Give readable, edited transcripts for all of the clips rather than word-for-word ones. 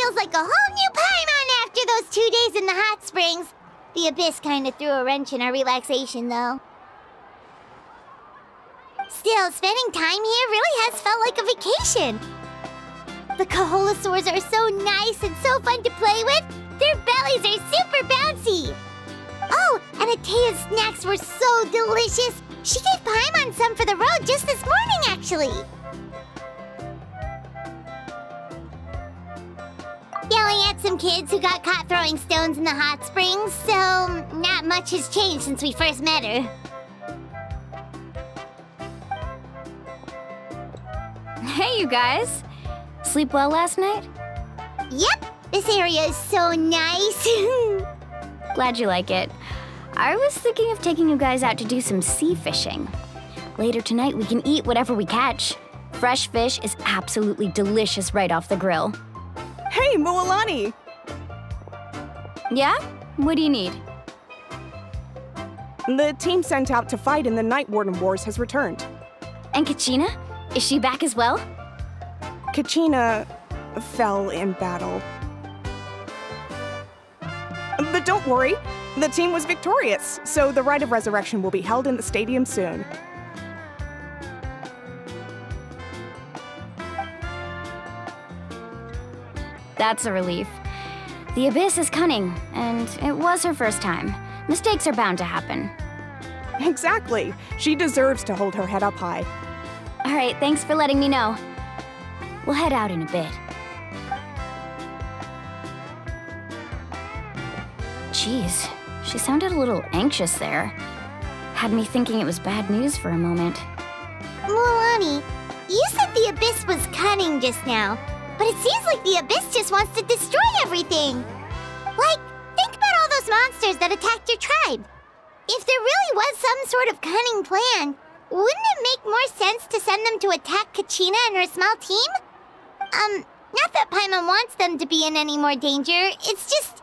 feels like a whole new Paimon after those 2 days in the hot springs. The Abyss kind of threw a wrench in our relaxation, though. Still, spending time here really has felt like a vacation. The Kaholosaurs are so nice and so fun to play with. Their bellies are super bouncy. Oh, and Atea's snacks were so delicious. She gave Paimon some for the road just this morning, actually. Yelling at some kids who got caught throwing stones in the hot springs, so not much has changed since we first met her. Hey, you guys. Sleep well last night? Yep, this area is so nice. Glad you like it. I was thinking of taking you guys out to do some sea fishing. Later tonight, we can eat whatever we catch. Fresh fish is absolutely delicious right off the grill. Hey, Mualani! Yeah? What do you need? The team sent out to fight in the Night Warden Wars has returned. And Kachina? Is she back as well? Kachina fell in battle. But don't worry, the team was victorious, so the Rite of Resurrection will be held in the stadium soon. That's a relief. The Abyss is cunning, and it was her first time. Mistakes are bound to happen. Exactly. She deserves to hold her head up high. All right, thanks for letting me know. We'll head out in a bit. Jeez, she sounded a little anxious there. Had me thinking it was bad news for a moment. Mualani, you said the Abyss was cunning just now, but it seems like the Abyss just wants to destroy everything. Like, think about all those monsters that attacked your tribe. If there really was some sort of cunning plan, wouldn't it make more sense to send them to attack Kachina and her small team? Not that Paimon wants them to be in any more danger, it's just...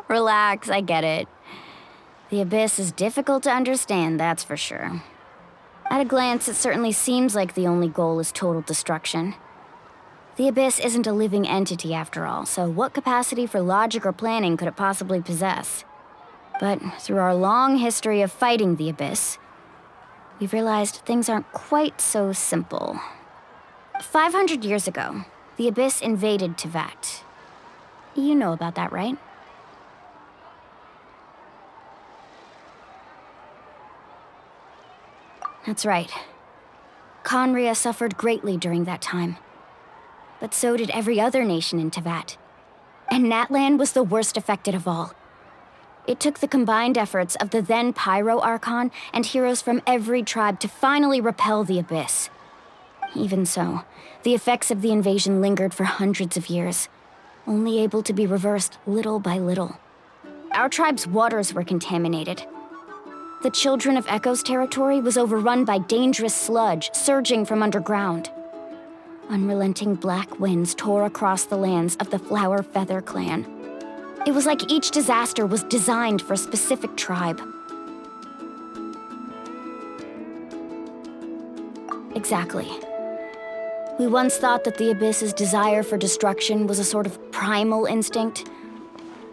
Relax, I get it. The Abyss is difficult to understand, that's for sure. At a glance, it certainly seems like the only goal is total destruction. The Abyss isn't a living entity after all, so what capacity for logic or planning could it possibly possess? But through our long history of fighting the Abyss, we've realized things aren't quite so simple. 500 years ago, the Abyss invaded Teyvat. You know about that, right? That's right. Conria suffered greatly during that time. But so did every other nation in Teyvat. And Natlan was the worst affected of all. It took the combined efforts of the then Pyro Archon and heroes from every tribe to finally repel the Abyss. Even so, the effects of the invasion lingered for hundreds of years, only able to be reversed little by little. Our tribe's waters were contaminated. The Children of Echo's territory was overrun by dangerous sludge surging from underground. Unrelenting black winds tore across the lands of the Flower Feather clan. It was like each disaster was designed for a specific tribe. Exactly. We once thought that the Abyss's desire for destruction was a sort of primal instinct,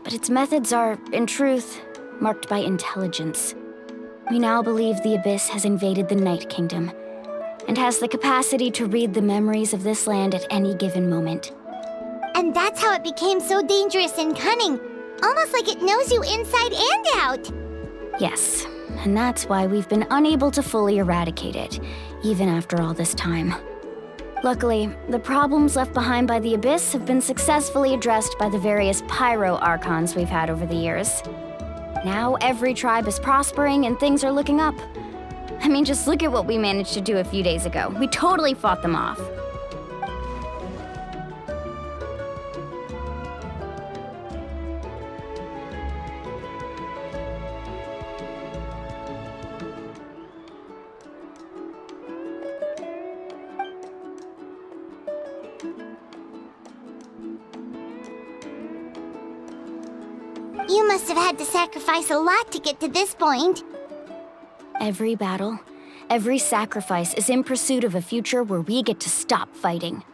but its methods are, in truth, marked by intelligence. We now believe the Abyss has invaded the Night Kingdom, and has the capacity to read the memories of this land at any given moment. And that's how it became so dangerous and cunning, almost like it knows you inside and out. Yes, and that's why we've been unable to fully eradicate it, even after all this time. Luckily, the problems left behind by the Abyss have been successfully addressed by the various Pyro Archons we've had over the years. Now every tribe is prospering and things are looking up. I mean, just look at what we managed to do a few days ago. We totally fought them off. You must have had to sacrifice a lot to get to this point. Every battle, every sacrifice is in pursuit of a future where we get to stop fighting.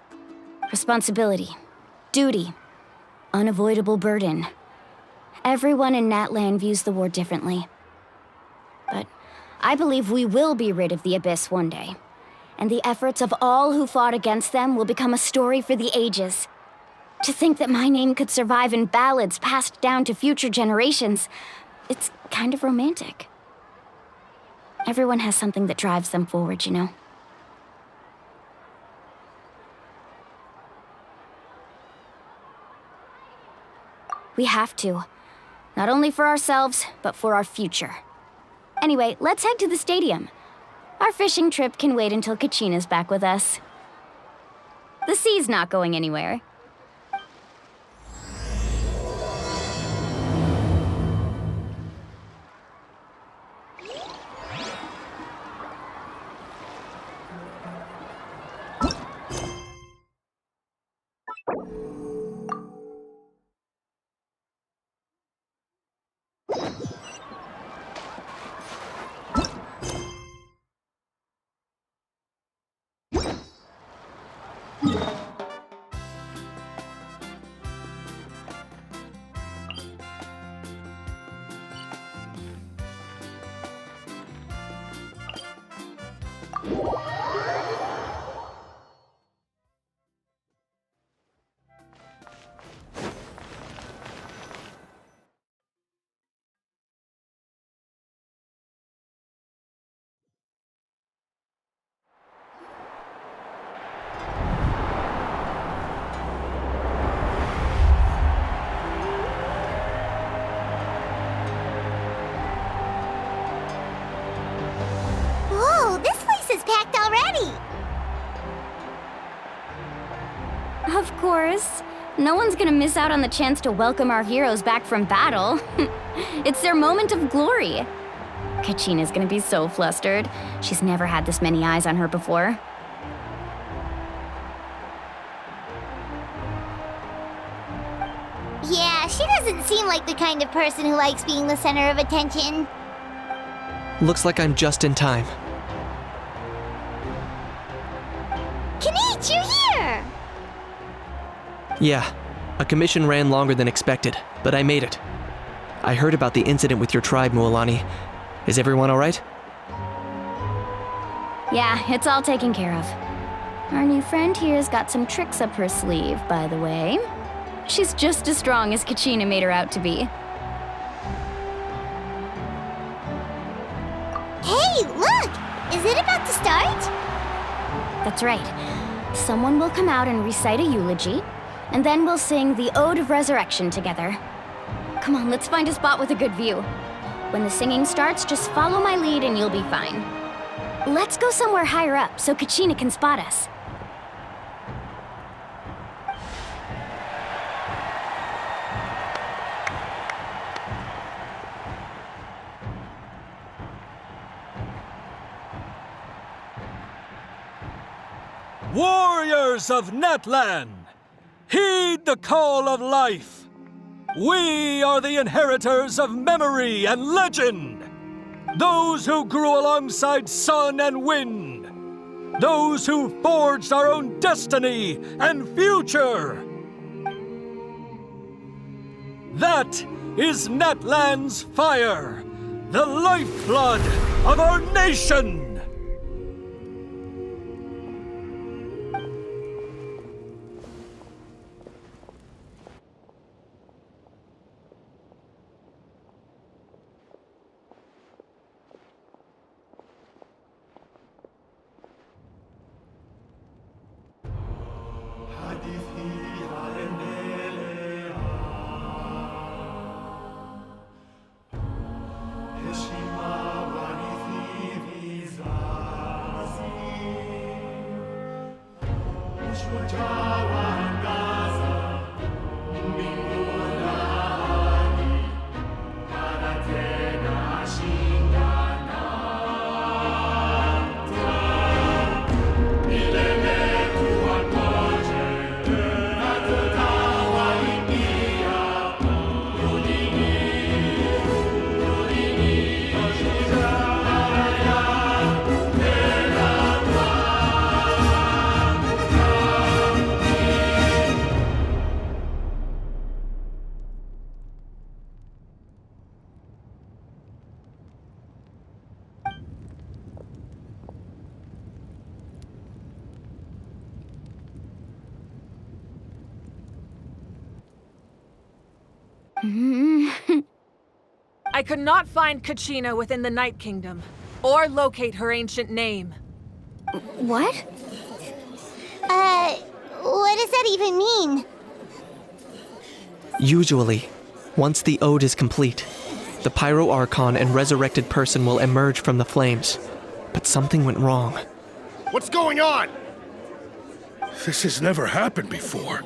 Responsibility, duty, unavoidable burden. Everyone in Natlan views the war differently. But I believe we will be rid of the Abyss one day. And the efforts of all who fought against them will become a story for the ages. To think that my name could survive in ballads passed down to future generations, it's kind of romantic. Everyone has something that drives them forward, you know? We have to. Not only for ourselves, but for our future. Anyway, let's head to the stadium. Our fishing trip can wait until Kachina's back with us. The sea's not going anywhere. Whoa, this place is packed already! Of course. No one's gonna miss out on the chance to welcome our heroes back from battle. It's their moment of glory. Kachina's gonna be so flustered. She's never had this many eyes on her before. Yeah, she doesn't seem like the kind of person who likes being the center of attention. Looks like I'm just in time. Kanich, you're here! Yeah, a commission ran longer than expected, but I made it. I heard about the incident with your tribe, Mualani. Is everyone alright? Yeah, it's all taken care of. Our new friend here's got some tricks up her sleeve, by the way. She's just as strong as Kachina made her out to be. Hey, look! Is it about to start? That's right. Someone will come out and recite a eulogy, and then we'll sing the Ode of Resurrection together. Come on, let's find a spot with a good view. When the singing starts, just follow my lead and you'll be fine. Let's go somewhere higher up so Kachina can spot us. Warriors of Natlan, heed the call of life. We are the inheritors of memory and legend. Those who grew alongside sun and wind. Those who forged our own destiny and future. That is Natlan's fire, the lifeblood of our nation. I could not find Kachina within the Night Kingdom, or locate her ancient name. What? What does that even mean? Usually, once the ode is complete, the Pyro Archon and resurrected person will emerge from the flames. But something went wrong. What's going on? This has never happened before.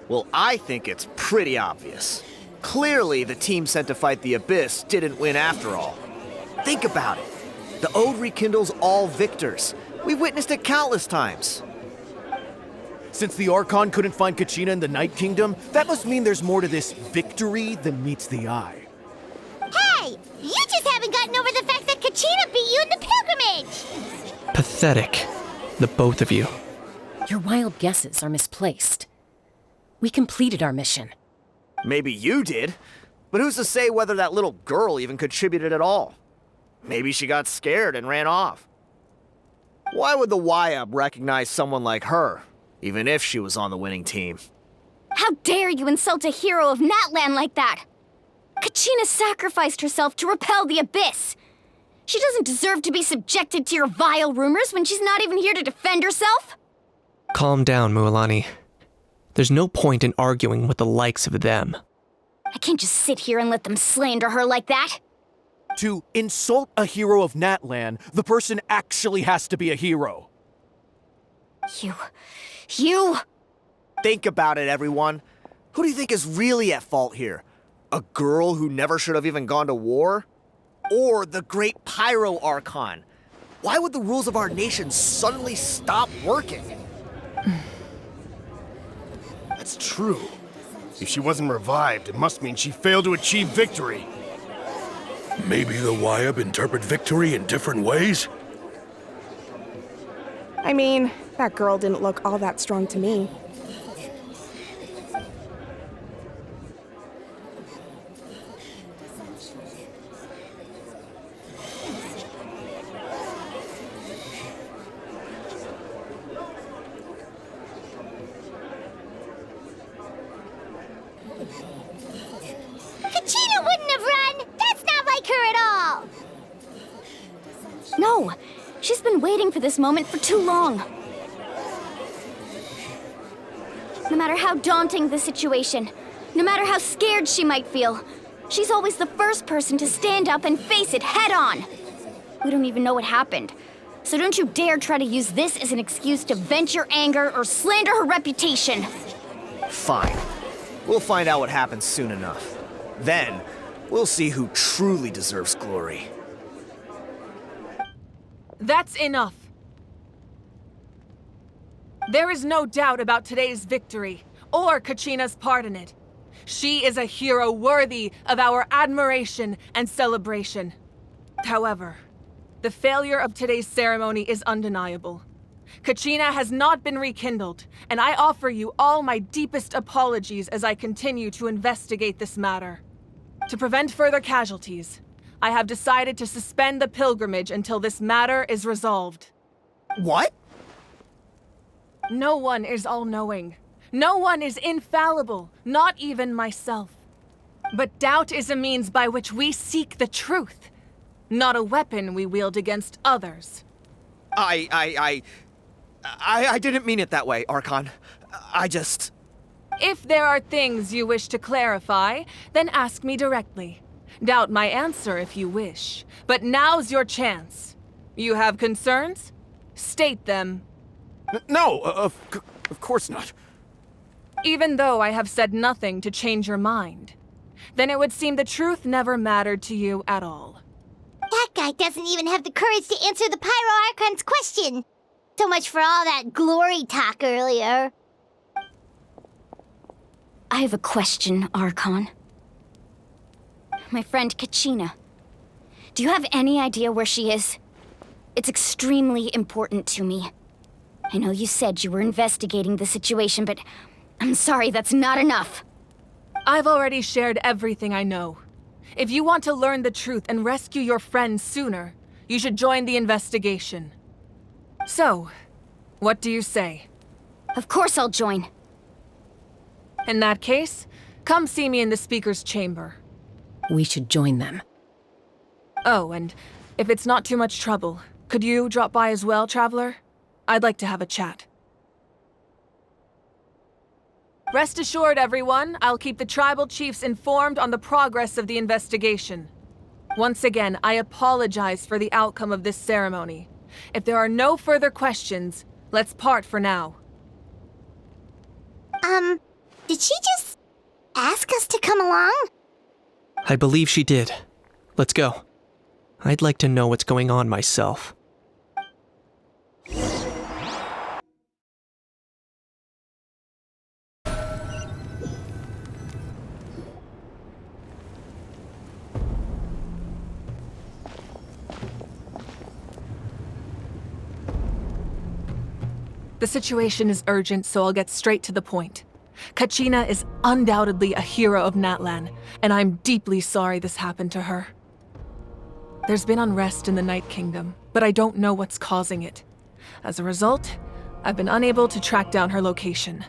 Well, I think it's pretty obvious. Clearly, the team sent to fight the Abyss didn't win after all. Think about it. The Ode rekindles all victors. We've witnessed it countless times. Since the Archon couldn't find Kachina in the Night Kingdom, that must mean there's more to this victory than meets the eye. Hey! You just haven't gotten over the fact that Kachina beat you in the pilgrimage! Pathetic, the both of you. Your wild guesses are misplaced. We completed our mission. Maybe you did, but who's to say whether that little girl even contributed at all? Maybe she got scared and ran off. Why would the YUB recognize someone like her, even if she was on the winning team? How dare you insult a hero of Natlan like that? Kachina sacrificed herself to repel the Abyss. She doesn't deserve to be subjected to your vile rumors when she's not even here to defend herself. Calm down, Mualani. There's no point in arguing with the likes of them. I can't just sit here and let them slander her like that. To insult a hero of Natlan, the person actually has to be a hero. You... Think about it, everyone. Who do you think is really at fault here? A girl who never should have even gone to war? Or the great Pyro Archon? Why would the rules of our nation suddenly stop working? That's true. If she wasn't revived, it must mean she failed to achieve victory. Maybe the YUB interpret victory in different ways? I mean, that girl didn't look all that strong to me. Kachina wouldn't have run! That's not like her at all! No, she's been waiting for this moment for too long. No matter how daunting the situation, no matter how scared she might feel, she's always the first person to stand up and face it head on. We don't even know what happened, so don't you dare try to use this as an excuse to vent your anger or slander her reputation. Fine. We'll find out what happens soon enough. Then, we'll see who truly deserves glory. That's enough. There is no doubt about today's victory, or Kachina's part in it. She is a hero worthy of our admiration and celebration. However, the failure of today's ceremony is undeniable. Kachina has not been rekindled, and I offer you all my deepest apologies as I continue to investigate this matter. To prevent further casualties, I have decided to suspend the pilgrimage until this matter is resolved. What? No one is all-knowing. No one is infallible, not even myself. But doubt is a means by which we seek the truth, not a weapon we wield against others. I didn't mean it that way, Archon. I just... If there are things you wish to clarify, then ask me directly. Doubt my answer if you wish. But now's your chance. You have concerns? State them. No, of course not. Even though I have said nothing to change your mind, then it would seem the truth never mattered to you at all. That guy doesn't even have the courage to answer the Pyro Archon's question. So much for all that glory talk earlier. I have a question, Archon. My friend Kachina. Do you have any idea where she is? It's extremely important to me. I know you said you were investigating the situation, but I'm sorry, that's not enough. I've already shared everything I know. If you want to learn the truth and rescue your friend sooner, you should join the investigation. So, what do you say? Of course I'll join. In that case, come see me in the speaker's chamber. We should join them. Oh, and if it's not too much trouble, could you drop by as well, Traveler? I'd like to have a chat. Rest assured, everyone, I'll keep the tribal chiefs informed on the progress of the investigation. Once again, I apologize for the outcome of this ceremony. If there are no further questions, let's part for now. Did she just ask us to come along? I believe she did. Let's go. I'd like to know what's going on myself. The situation is urgent, so I'll get straight to the point. Kachina is undoubtedly a hero of Natlan, and I'm deeply sorry this happened to her. There's been unrest in the Night Kingdom, but I don't know what's causing it. As a result, I've been unable to track down her location.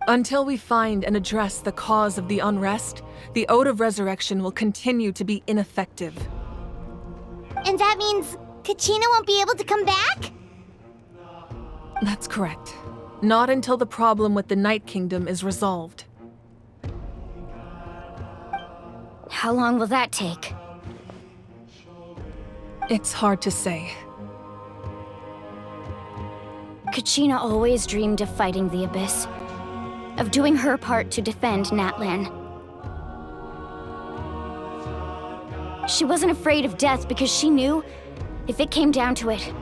Until we find and address the cause of the unrest, the Ode of Resurrection will continue to be ineffective. And that means Kachina won't be able to come back? That's correct. Not until the problem with the Night Kingdom is resolved. How long will that take? It's hard to say. Kachina always dreamed of fighting the Abyss, of doing her part to defend Natlan. She wasn't afraid of death because she knew, if it came down to it,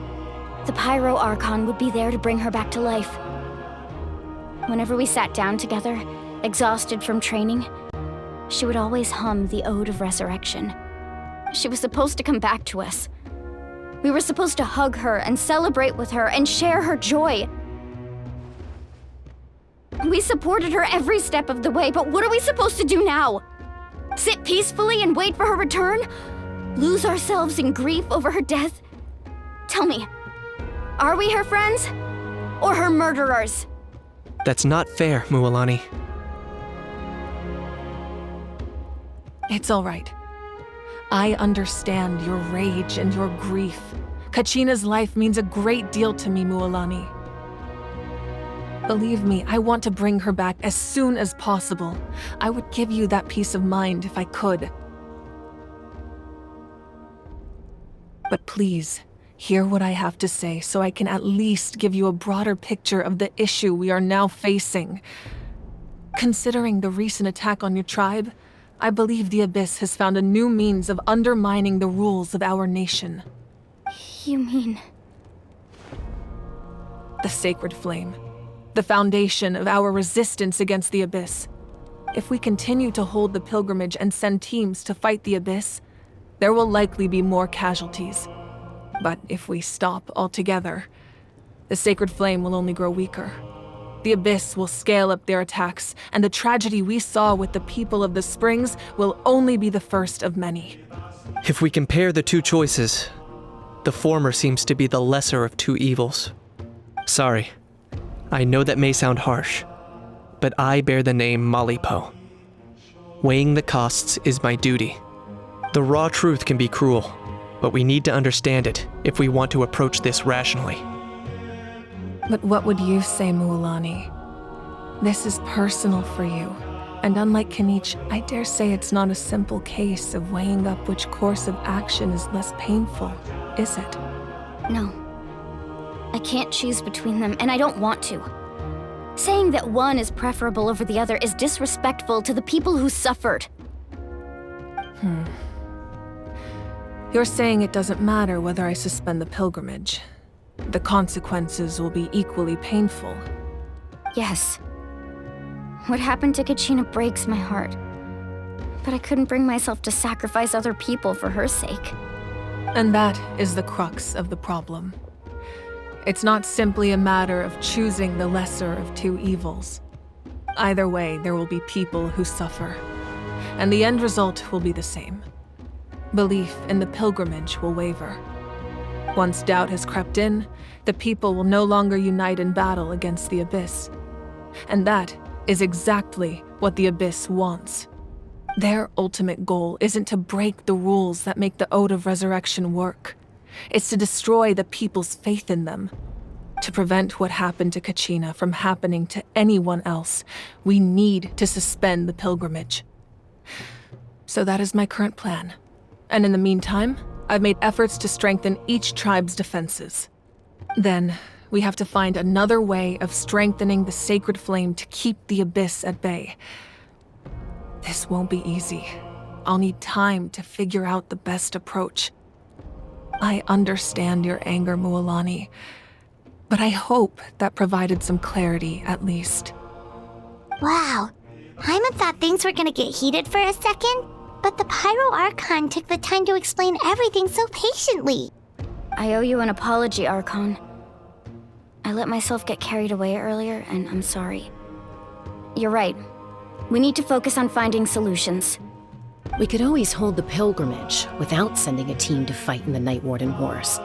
the Pyro Archon would be there to bring her back to life. Whenever we sat down together, exhausted from training, she would always hum the Ode of Resurrection. She was supposed to come back to us. We were supposed to hug her and celebrate with her and share her joy. We supported her every step of the way, but what are we supposed to do now? Sit peacefully and wait for her return? Lose ourselves in grief over her death? Tell me, are we her friends? Or her murderers? That's not fair, Mualani. It's all right. I understand your rage and your grief. Kachina's life means a great deal to me, Mualani. Believe me, I want to bring her back as soon as possible. I would give you that peace of mind if I could. But please, hear what I have to say so I can at least give you a broader picture of the issue we are now facing. Considering the recent attack on your tribe, I believe the Abyss has found a new means of undermining the rules of our nation. You mean... The Sacred Flame. The foundation of our resistance against the Abyss. If we continue to hold the pilgrimage and send teams to fight the Abyss, there will likely be more casualties. But if we stop altogether, the Sacred Flame will only grow weaker. The Abyss will scale up their attacks, and the tragedy we saw with the people of the Springs will only be the first of many. If we compare the two choices, the former seems to be the lesser of two evils. Sorry, I know that may sound harsh, but I bear the name Malipo. Weighing the costs is my duty. The raw truth can be cruel, but we need to understand it if we want to approach this rationally. But what would you say, Mualani? This is personal for you, and unlike Kanich, I dare say it's not a simple case of weighing up which course of action is less painful, is it? No. I can't choose between them, and I don't want to. Saying that one is preferable over the other is disrespectful to the people who suffered. You're saying it doesn't matter whether I suspend the pilgrimage. The consequences will be equally painful. Yes. What happened to Kachina breaks my heart. But I couldn't bring myself to sacrifice other people for her sake. And that is the crux of the problem. It's not simply a matter of choosing the lesser of two evils. Either way, there will be people who suffer. And the end result will be the same. Belief in the pilgrimage will waver. Once doubt has crept in, the people will no longer unite in battle against the Abyss. And that is exactly what the Abyss wants. Their ultimate goal isn't to break the rules that make the Ode of Resurrection work. It's to destroy the people's faith in them. To prevent what happened to Kachina from happening to anyone else, we need to suspend the pilgrimage. So that is my current plan. And in the meantime, I've made efforts to strengthen each tribe's defenses. Then, we have to find another way of strengthening the sacred flame to keep the Abyss at bay. This won't be easy. I'll need time to figure out the best approach. I understand your anger, Mualani, but I hope that provided some clarity, at least. Wow. Paimon thought things were gonna get heated for a second, but the Pyro Archon took the time to explain everything so patiently. I owe you an apology, Archon. I let myself get carried away earlier, and I'm sorry. You're right. We need to focus on finding solutions. We could always hold the pilgrimage without sending a team to fight in the Night Warden Wars.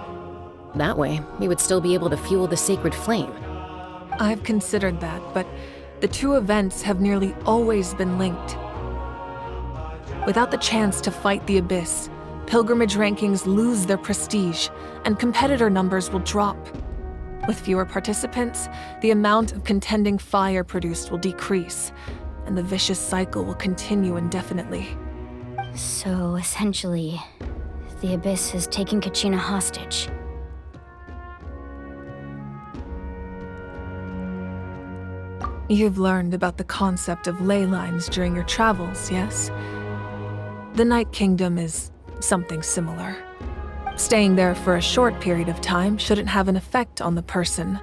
That way, we would still be able to fuel the sacred flame. I've considered that, but the two events have nearly always been linked. Without the chance to fight the Abyss, pilgrimage rankings lose their prestige, and competitor numbers will drop. With fewer participants, the amount of contending fire produced will decrease, and the vicious cycle will continue indefinitely. So, essentially, the Abyss has taken Kachina hostage. You've learned about the concept of ley lines during your travels, yes? The Night Kingdom is something similar. Staying there for a short period of time shouldn't have an effect on the person.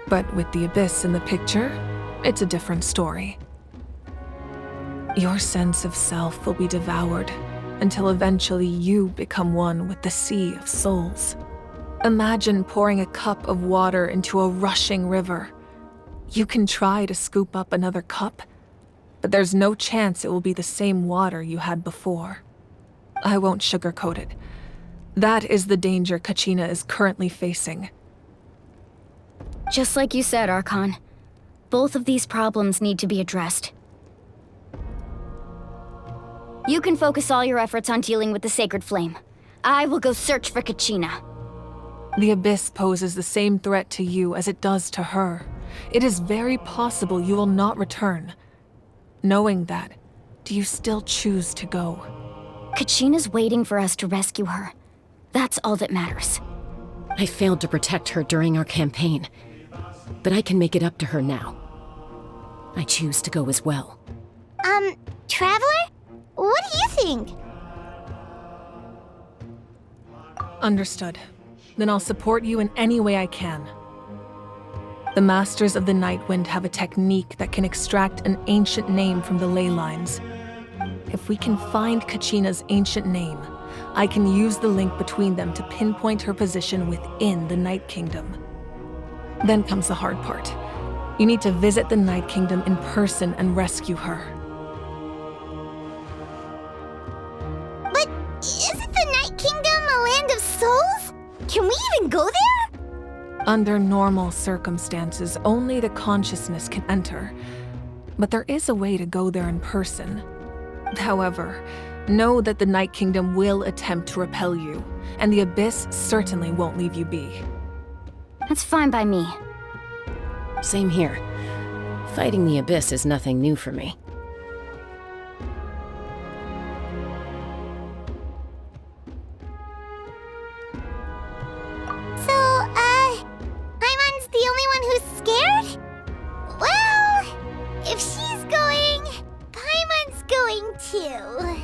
But with the Abyss in the picture, it's a different story. Your sense of self will be devoured until eventually you become one with the Sea of Souls. Imagine pouring a cup of water into a rushing river. You can try to scoop up another cup, but there's no chance it will be the same water you had before. I won't sugarcoat it. That is the danger Kachina is currently facing. Just like you said, Archon. Both of these problems need to be addressed. You can focus all your efforts on dealing with the sacred flame. I will go search for Kachina. The Abyss poses the same threat to you as it does to her. It is very possible you will not return. Knowing that, do you still choose to go? Kachina's waiting for us to rescue her. That's all that matters. I failed to protect her during our campaign, but I can make it up to her now. I choose to go as well. Traveler? What do you think? Understood. Then I'll support you in any way I can. The Masters of the Nightwind have a technique that can extract an ancient name from the ley lines. If we can find Kachina's ancient name, I can use the link between them to pinpoint her position within the Night Kingdom. Then comes the hard part. You need to visit the Night Kingdom in person and rescue her. But isn't the Night Kingdom a land of souls? Can we even go there? Under normal circumstances, only the consciousness can enter. But there is a way to go there in person. However, know that the Night Kingdom will attempt to repel you, and the Abyss certainly won't leave you be. That's fine by me. Same here. Fighting the Abyss is nothing new for me. So, Paimon's the only one who's scared? Well, if she's going, Paimon's going too.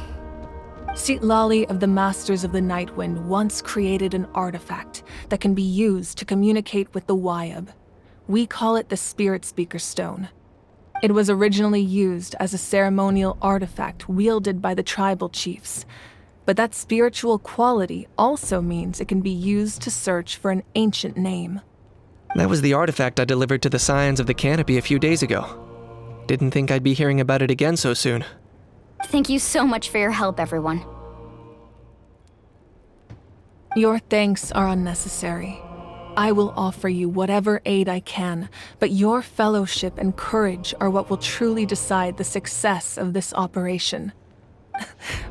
Citlali of the Masters of the Nightwind once created an artifact that can be used to communicate with the Wyab. We call it the Spirit Speaker Stone. It was originally used as a ceremonial artifact wielded by the tribal chiefs, but that spiritual quality also means it can be used to search for an ancient name. That was the artifact I delivered to the Scions of the Canopy a few days ago. Didn't think I'd be hearing about it again so soon. Thank you so much for your help, everyone. Your thanks are unnecessary. I will offer you whatever aid I can, but your fellowship and courage are what will truly decide the success of this operation.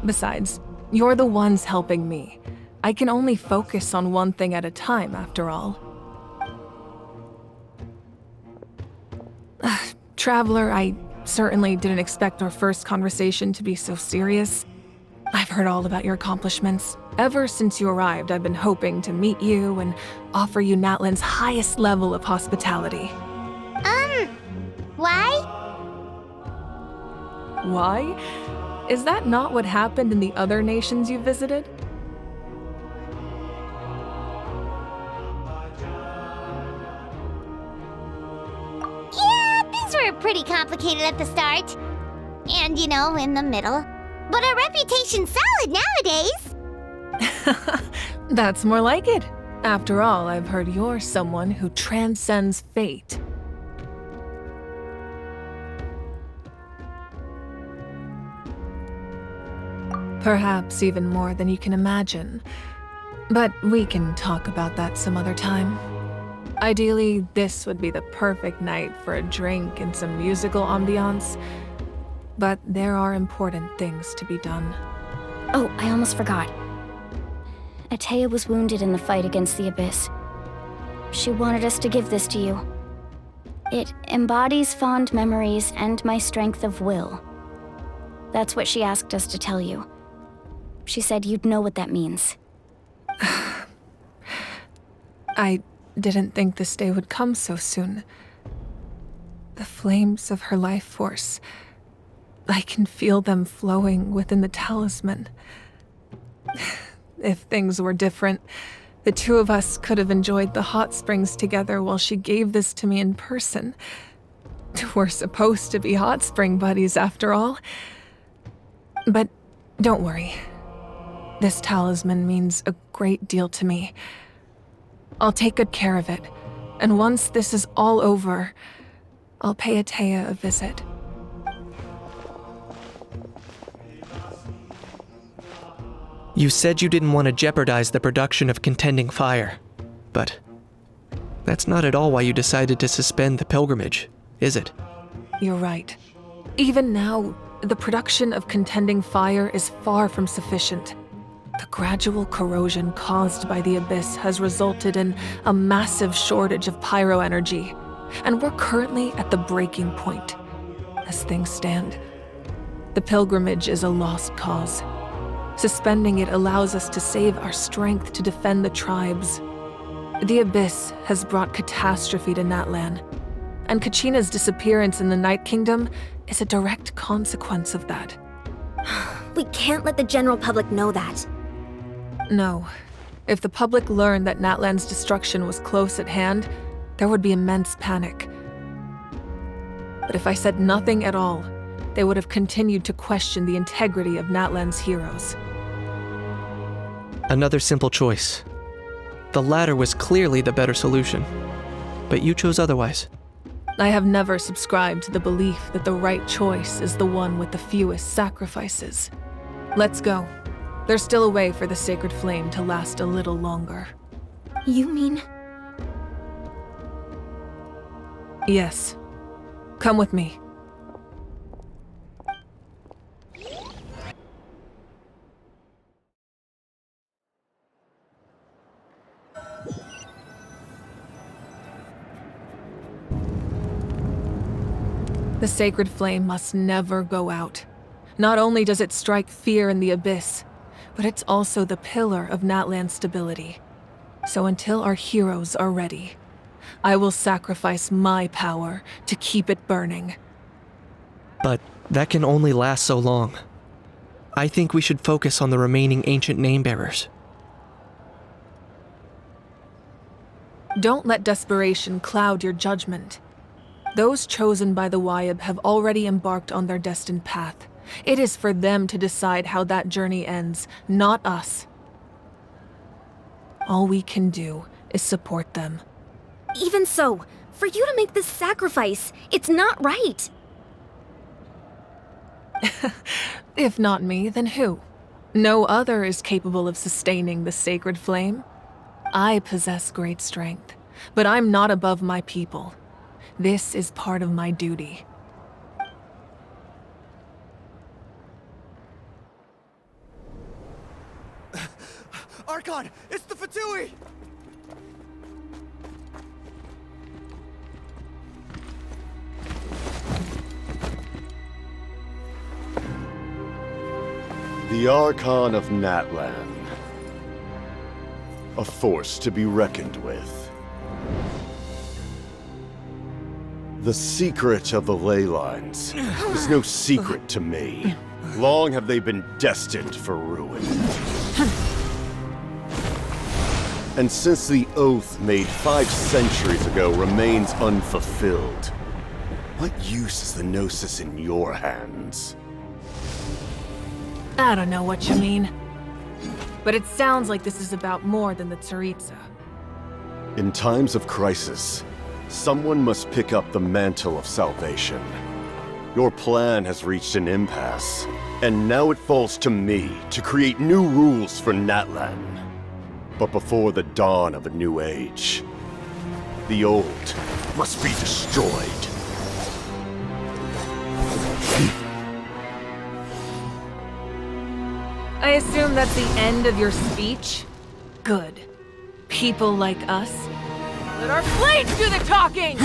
Besides, you're the ones helping me. I can only focus on one thing at a time, after all. Traveler, I certainly didn't expect our first conversation to be so serious. I've heard all about your accomplishments. Ever since you arrived, I've been hoping to meet you and offer you Natlan's highest level of hospitality. Why? Why? Is that not what happened in the other nations you visited? Yeah, things were pretty complicated at the start. And, in the middle. But our reputation's solid nowadays. That's more like it. After all, I've heard you're someone who transcends fate. Perhaps even more than you can imagine. But we can talk about that some other time. Ideally, this would be the perfect night for a drink and some musical ambiance. But there are important things to be done. Oh, I almost forgot. Atea was wounded in the fight against the Abyss. She wanted us to give this to you. It embodies fond memories and my strength of will. That's what she asked us to tell you. She said you'd know what that means. I didn't think this day would come so soon. The flames of her life force. I can feel them flowing within the talisman. If things were different, the two of us could have enjoyed the hot springs together while she gave this to me in person. We're supposed to be hot spring buddies after all. But don't worry. This talisman means a great deal to me. I'll take good care of it, and once this is all over, I'll pay Atea a visit. You said you didn't want to jeopardize the production of Contending Fire, but that's not at all why you decided to suspend the pilgrimage, is it? You're right. Even now, the production of Contending Fire is far from sufficient. The gradual corrosion caused by the Abyss has resulted in a massive shortage of pyro energy, and we're currently at the breaking point. As things stand, the pilgrimage is a lost cause. Suspending it allows us to save our strength to defend the tribes. The Abyss has brought catastrophe to Natlan, and Kachina's disappearance in the Night Kingdom is a direct consequence of that. We can't let the general public know that. No. If the public learned that Natlan's destruction was close at hand, there would be immense panic. But if I said nothing at all, they would have continued to question the integrity of Natlan's heroes. Another simple choice. The latter was clearly the better solution, but you chose otherwise. I have never subscribed to the belief that the right choice is the one with the fewest sacrifices. Let's go. There's still a way for the sacred flame to last a little longer. You mean? Yes. Come with me. The sacred flame must never go out. Not only does it strike fear in the Abyss, but it's also the pillar of Natlan's stability. So until our heroes are ready, I will sacrifice my power to keep it burning. But that can only last so long. I think we should focus on the remaining ancient name-bearers. Don't let desperation cloud your judgment. Those chosen by the Wayab have already embarked on their destined path. It is for them to decide how that journey ends, not us. All we can do is support them. Even so, for you to make this sacrifice, it's not right. If not me, then who? No other is capable of sustaining the sacred flame. I possess great strength, but I'm not above my people. This is part of my duty. Archon, it's the Fatui! The Archon of Natlan. A force to be reckoned with. The secret of the ley lines is no secret to me. Long have they been destined for ruin. And since the oath made 5 centuries ago remains unfulfilled, what use is the Gnosis in your hands? I don't know what you mean. But it sounds like this is about more than the Tsaritsa. In times of crisis, someone must pick up the mantle of salvation. Your plan has reached an impasse, and now it falls to me to create new rules for Natlan. But before the dawn of a new age, the old must be destroyed. I assume that's the end of your speech? Good. People like us. Let our blades do the talking!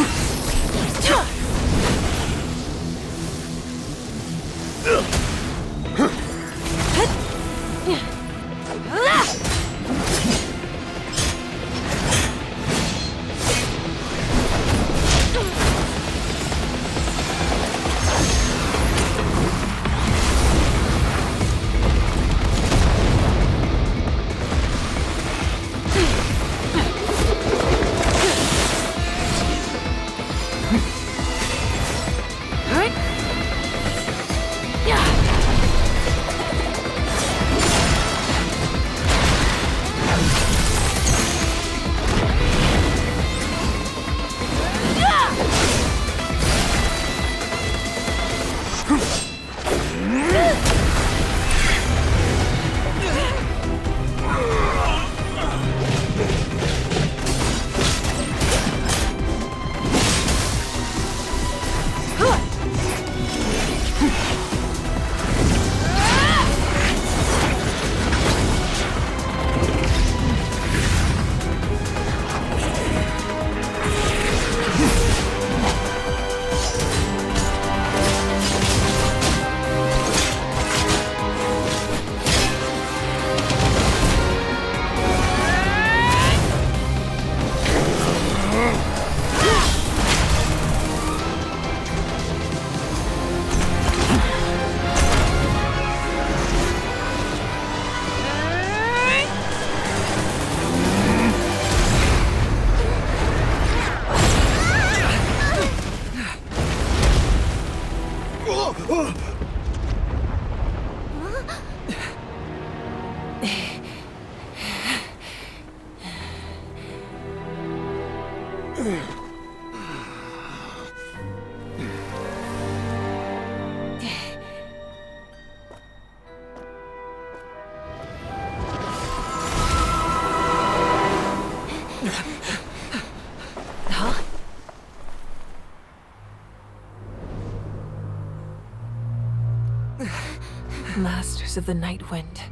Masters of the Night Wind.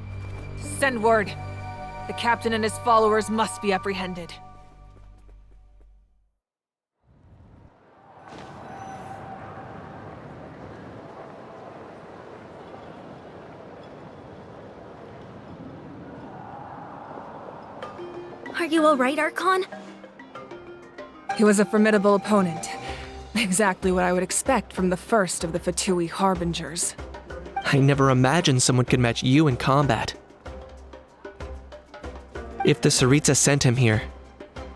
Send word. The captain and his followers must be apprehended. Are you alright, Archon? He was a formidable opponent. Exactly what I would expect from the first of the Fatui Harbingers. I never imagined someone could match you in combat. If the Tsaritsa sent him here,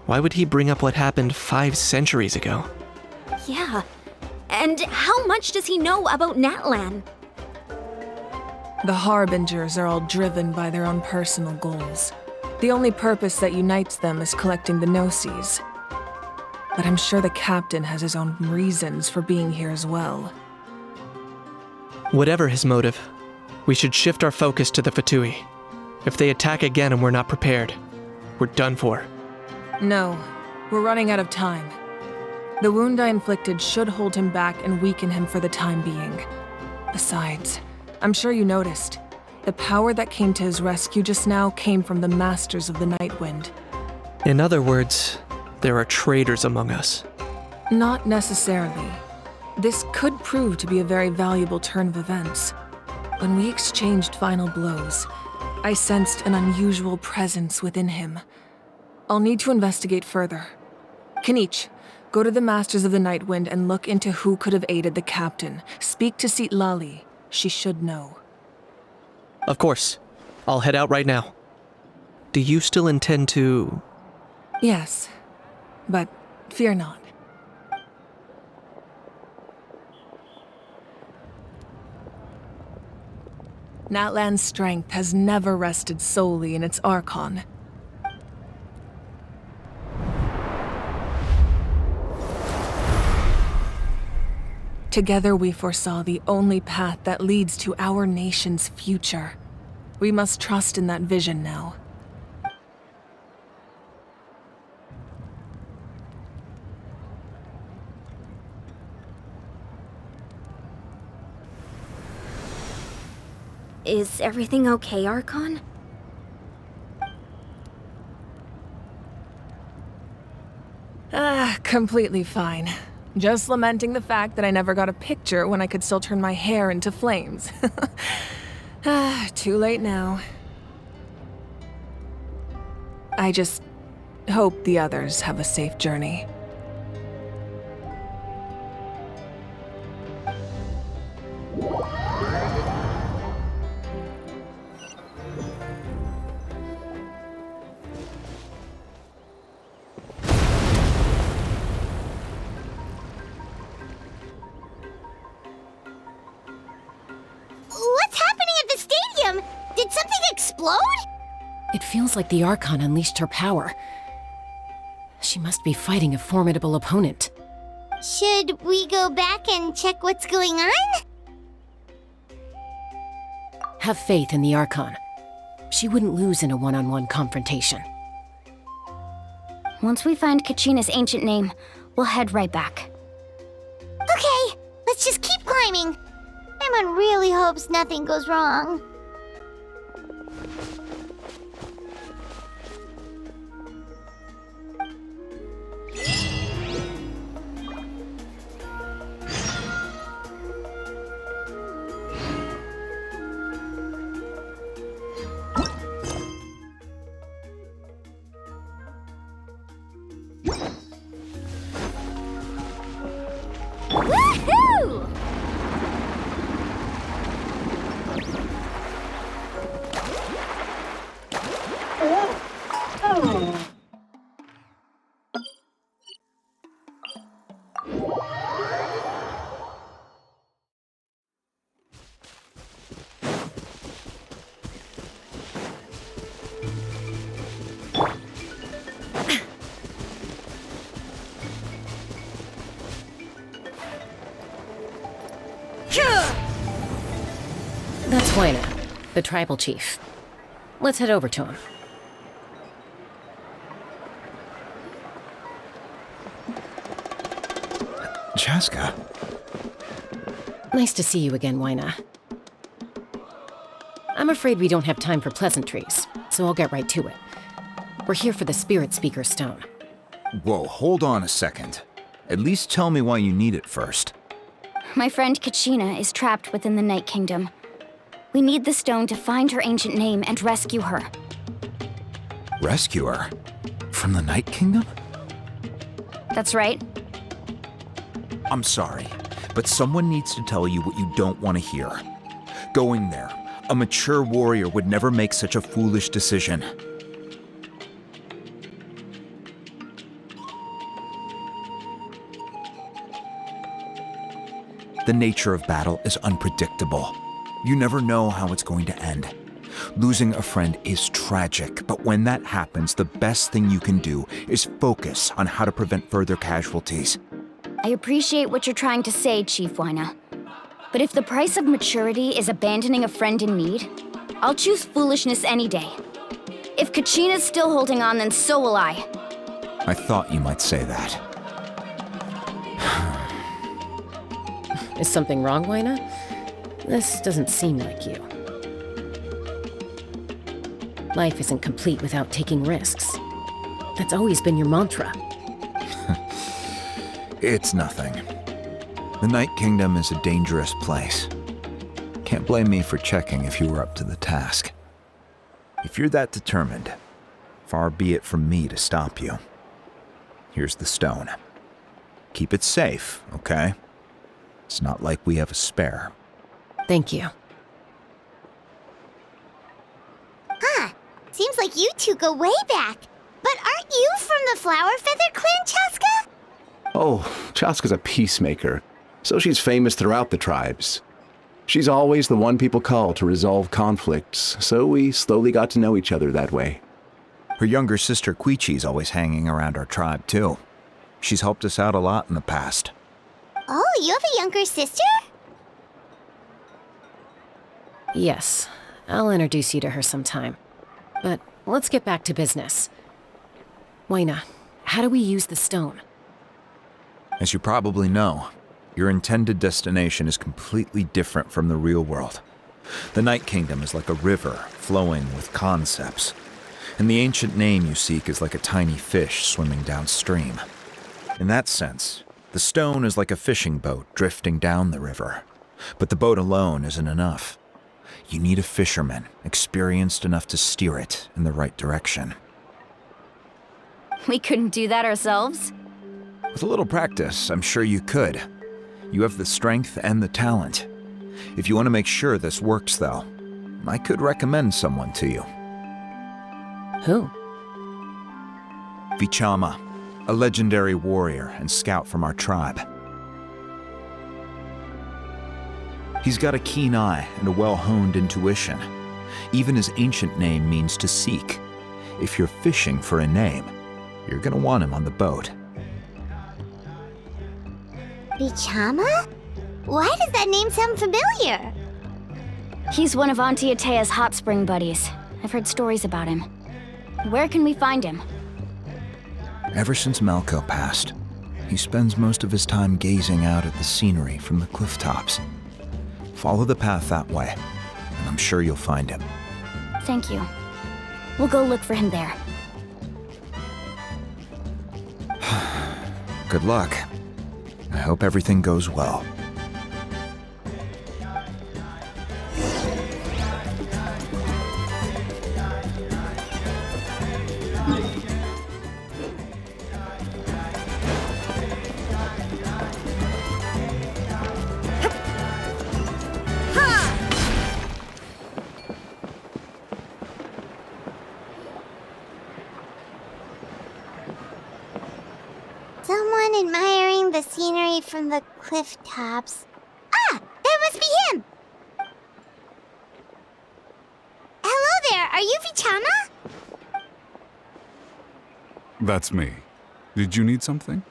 why would he bring up what happened 5 centuries ago? Yeah. And how much does he know about Natlan? The Harbingers are all driven by their own personal goals. The only purpose that unites them is collecting the Gnosis. But I'm sure the captain has his own reasons for being here as well. Whatever his motive, we should shift our focus to the Fatui. If they attack again and we're not prepared, we're done for. No, we're running out of time. The wound I inflicted should hold him back and weaken him for the time being. Besides, I'm sure you noticed, the power that came to his rescue just now came from the Masters of the Nightwind. In other words, there are traitors among us. Not necessarily. This could prove to be a very valuable turn of events. When we exchanged final blows, I sensed an unusual presence within him. I'll need to investigate further. Kenichi, go to the Masters of the Nightwind and look into who could have aided the captain. Speak to Citlali. She should know. Of course. I'll head out right now. Do you still intend to... Yes, but fear not. Natlan's strength has never rested solely in its Archon. Together we foresaw the only path that leads to our nation's future. We must trust in that vision now. Is everything okay, Archon? Completely fine. Just lamenting the fact that I never got a picture when I could still turn my hair into flames. Too late now. I just hope the others have a safe journey. What's happening at the stadium? Did something explode? It feels like the Archon unleashed her power. She must be fighting a formidable opponent. Should we go back and check what's going on? Have faith in the Archon. She wouldn't lose in a one-on-one confrontation. Once we find Kachina's ancient name, we'll head right back. Okay, let's just keep climbing. Everyone really hopes nothing goes wrong. Woohoo! That's Huayna, the tribal chief. Let's head over to him. Chaska. Nice to see you again, Huayna. I'm afraid we don't have time for pleasantries, so I'll get right to it. We're here for the Spirit Speaker Stone. Whoa, hold on a second. At least tell me why you need it first. My friend Kachina is trapped within the Night Kingdom. We need the stone to find her ancient name and rescue her. Rescue her? From the Night Kingdom? That's right. I'm sorry, but someone needs to tell you what you don't want to hear. Going there, a mature warrior would never make such a foolish decision. The nature of battle is unpredictable. You never know how it's going to end. Losing a friend is tragic, but when that happens, the best thing you can do is focus on how to prevent further casualties. I appreciate what you're trying to say, Chief Huayna. But if the price of maturity is abandoning a friend in need, I'll choose foolishness any day. If Kachina's still holding on, then so will I. I thought you might say that. Is something wrong, Wayna? This doesn't seem like you. Life isn't complete without taking risks. That's always been your mantra. It's nothing. The Night Kingdom is a dangerous place. Can't blame me for checking if you were up to the task. If you're that determined, far be it from me to stop you. Here's the stone. Keep it safe, okay? It's not like we have a spare. Thank you. Huh. Seems like you two go way back. But aren't you from the Flower Feather Clan, Chaska? Oh, Chaska's a peacemaker, so she's famous throughout the tribes. She's always the one people call to resolve conflicts, so we slowly got to know each other that way. Her younger sister Quichi's always hanging around our tribe, too. She's helped us out a lot in the past. Oh, you have a younger sister? Yes, I'll introduce you to her sometime. But let's get back to business. Wayna, how do we use the stone? As you probably know, your intended destination is completely different from the real world. The Night Kingdom is like a river flowing with concepts, and the ancient name you seek is like a tiny fish swimming downstream. In that sense, the stone is like a fishing boat drifting down the river, but the boat alone isn't enough. You need a fisherman experienced enough to steer it in the right direction. We couldn't do that ourselves? With a little practice, I'm sure you could. You have the strength and the talent. If you want to make sure this works, though, I could recommend someone to you. Who? Vichama, a legendary warrior and scout from our tribe. He's got a keen eye and a well-honed intuition. Even his ancient name means to seek. If you're fishing for a name, you're gonna want him on the boat. Vichama? Why does that name sound familiar? He's one of Auntie Atea's hot spring buddies. I've heard stories about him. Where can we find him? Ever since Malco passed, he spends most of his time gazing out at the scenery from the cliff tops. Follow the path that way, and I'm sure you'll find him. Thank you. We'll go look for him there. Good luck. I hope everything goes well. Someone admiring the scenery from the cliff tops. Ah! That must be him! Hello there, are you Vichama? That's me. Did you need something?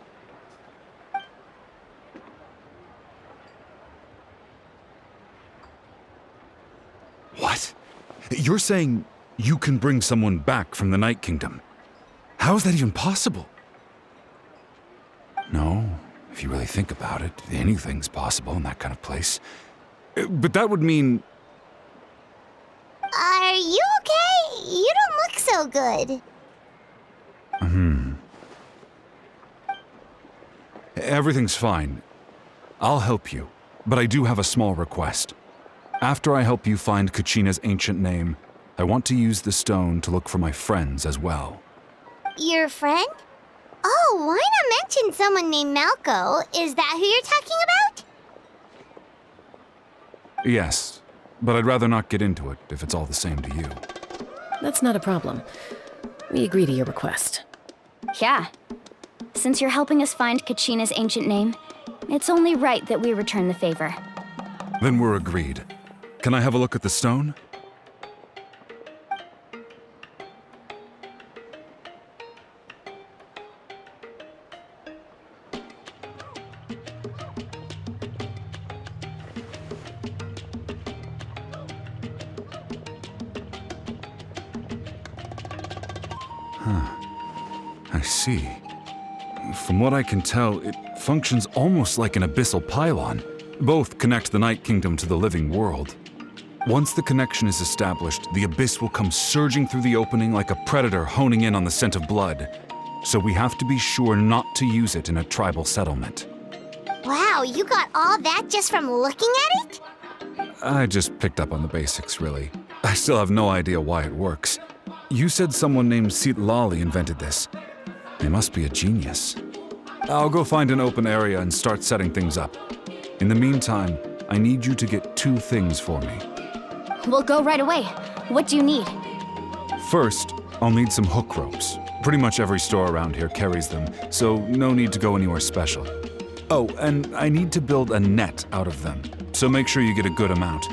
What? You're saying you can bring someone back from the Night Kingdom? How is that even possible? No, if you really think about it, anything's possible in that kind of place. But that would mean... Are you okay? You don't look so good. Everything's fine. I'll help you, but I do have a small request. After I help you find Kachina's ancient name, I want to use the stone to look for my friends as well. Your friend? Oh, why not mention someone named Malco? Is that who you're talking about? Yes, but I'd rather not get into it if it's all the same to you. That's not a problem. We agree to your request. Yeah. Since you're helping us find Kachina's ancient name, it's only right that we return the favor. Then we're agreed. Can I have a look at the stone? I see. From what I can tell, it functions almost like an abyssal pylon. Both connect the Night Kingdom to the living world. Once the connection is established, the abyss will come surging through the opening like a predator honing in on the scent of blood. So we have to be sure not to use it in a tribal settlement. Wow, you got all that just from looking at it? I just picked up on the basics, really. I still have no idea why it works. You said someone named Lali invented this. They must be a genius. I'll go find an open area and start setting things up. In the meantime, I need you to get 2 things for me. We'll go right away. What do you need? First, I'll need some hook ropes. Pretty much every store around here carries them, so no need to go anywhere special. Oh, and I need to build a net out of them, so make sure you get a good amount.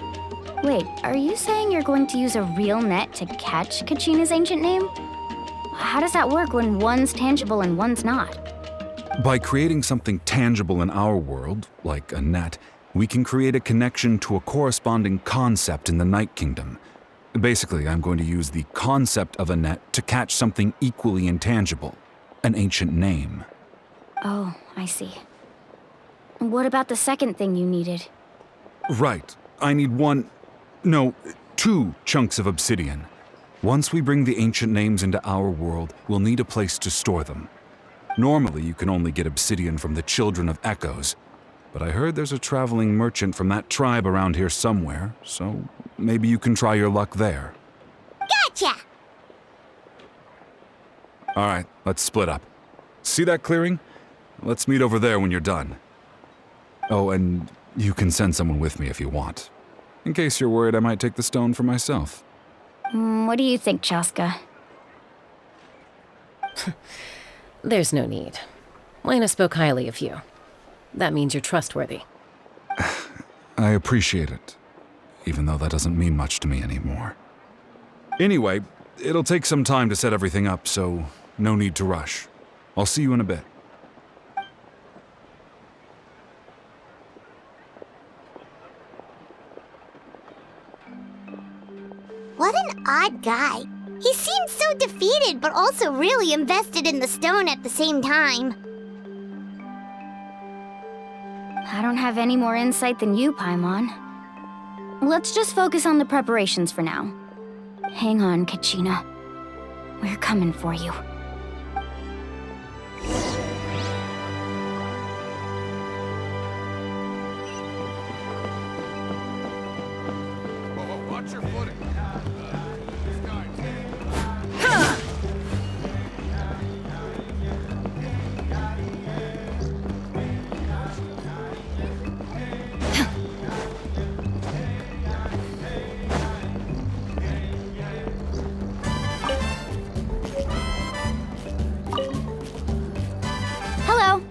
Wait, are you saying you're going to use a real net to catch Kachina's ancient name? How does that work when one's tangible and one's not? By creating something tangible in our world, like a net, we can create a connection to a corresponding concept in the Night Kingdom. Basically, I'm going to use the concept of a net to catch something equally intangible, an ancient name. Oh, I see. What about the second thing you needed? Right. I need 2 chunks of obsidian. Once we bring the ancient names into our world, we'll need a place to store them. Normally, you can only get obsidian from the Children of Echoes, but I heard there's a traveling merchant from that tribe around here somewhere, so maybe you can try your luck there. Gotcha! All right, let's split up. See that clearing? Let's meet over there when you're done. Oh, and you can send someone with me if you want. In case you're worried I might take the stone for myself. What do you think, Chaska? There's no need. Lena spoke highly of you. That means you're trustworthy. I appreciate it, even though that doesn't mean much to me anymore. Anyway, it'll take some time to set everything up, so no need to rush. I'll see you in a bit. What an odd guy. He seems so defeated, but also really invested in the stone at the same time. I don't have any more insight than you, Paimon. Let's just focus on the preparations for now. Hang on, Kachina. We're coming for you. Watch your footing. Hello.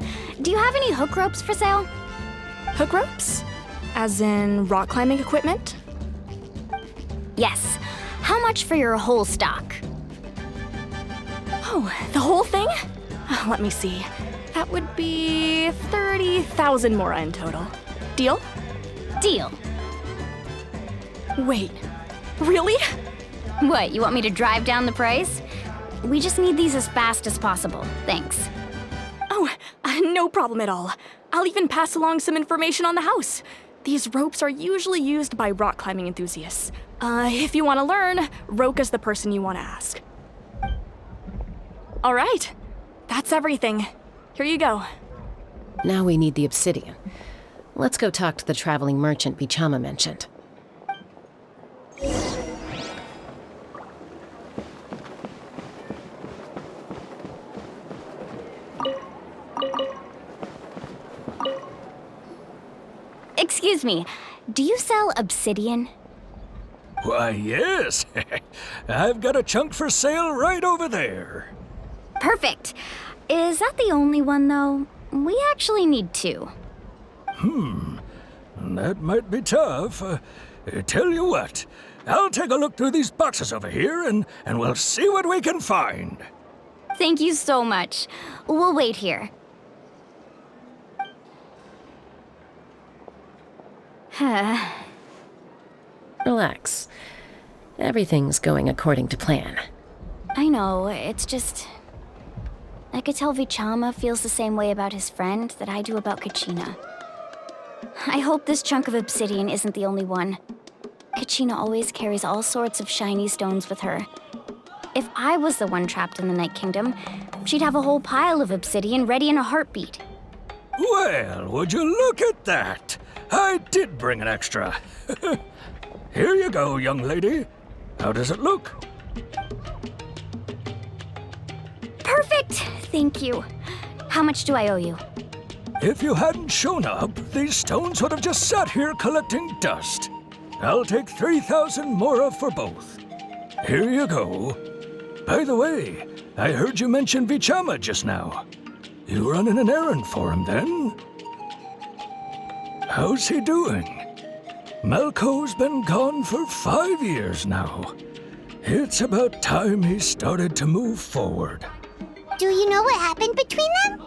Do you have any hook ropes for sale? Hook ropes? As in rock climbing equipment? Yes. How much for your whole stock? Oh, the whole thing? Let me see. That would be 30,000 mora in total. Deal? Deal. Wait, really? What, you want me to drive down the price? We just need these as fast as possible. Thanks. Oh, no problem at all. I'll even pass along some information on the house. These ropes are usually used by rock climbing enthusiasts. If you want to learn, Roka's the person you want to ask. All right, that's everything. Here you go. Now we need the obsidian. Let's go talk to the traveling merchant Bichama mentioned. Excuse me, do you sell obsidian? Why, yes. I've got a chunk for sale right over there. Perfect. Is that the only one, though? We actually need 2. That might be tough. Tell you what, I'll take a look through these boxes over here and we'll see what we can find. Thank you so much. We'll wait here. Relax. Everything's going according to plan. I know, it's just... I could tell Vichama feels the same way about his friend that I do about Kachina. I hope this chunk of obsidian isn't the only one. Kachina always carries all sorts of shiny stones with her. If I was the one trapped in the Night Kingdom, she'd have a whole pile of obsidian ready in a heartbeat. Well, would you look at that? I did bring an extra. Here you go, young lady. How does it look? Perfect! Thank you. How much do I owe you? If you hadn't shown up, these stones would have just sat here collecting dust. I'll take 3,000 mora for both. Here you go. By the way, I heard you mention Vichama just now. You running an errand for him, then? How's he doing? Malco's been gone for 5 years now. It's about time he started to move forward. Do you know what happened between them?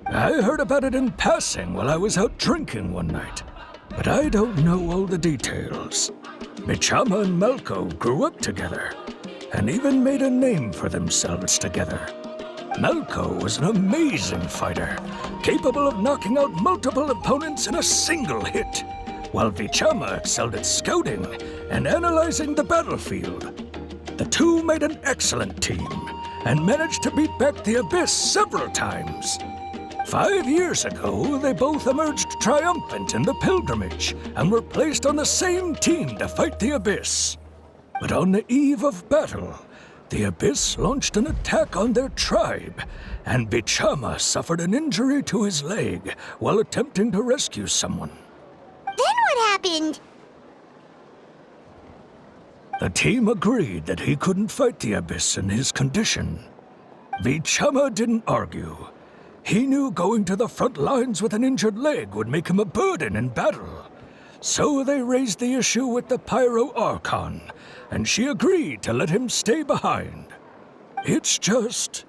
I heard about it in passing while I was out drinking one night, but I don't know all the details. Vichama and Malco grew up together, and even made a name for themselves together. Malco was an amazing fighter, capable of knocking out multiple opponents in a single hit, while Vichama excelled at scouting and analyzing the battlefield. The two made an excellent team, and managed to beat back the Abyss several times. 5 years ago, they both emerged triumphant in the pilgrimage, and were placed on the same team to fight the Abyss. But on the eve of battle, the Abyss launched an attack on their tribe, and Vichama suffered an injury to his leg while attempting to rescue someone. Then what happened? The team agreed that he couldn't fight the Abyss in his condition. Vichama didn't argue. He knew going to the front lines with an injured leg would make him a burden in battle. So they raised the issue with the Pyro Archon, and she agreed to let him stay behind. It's just...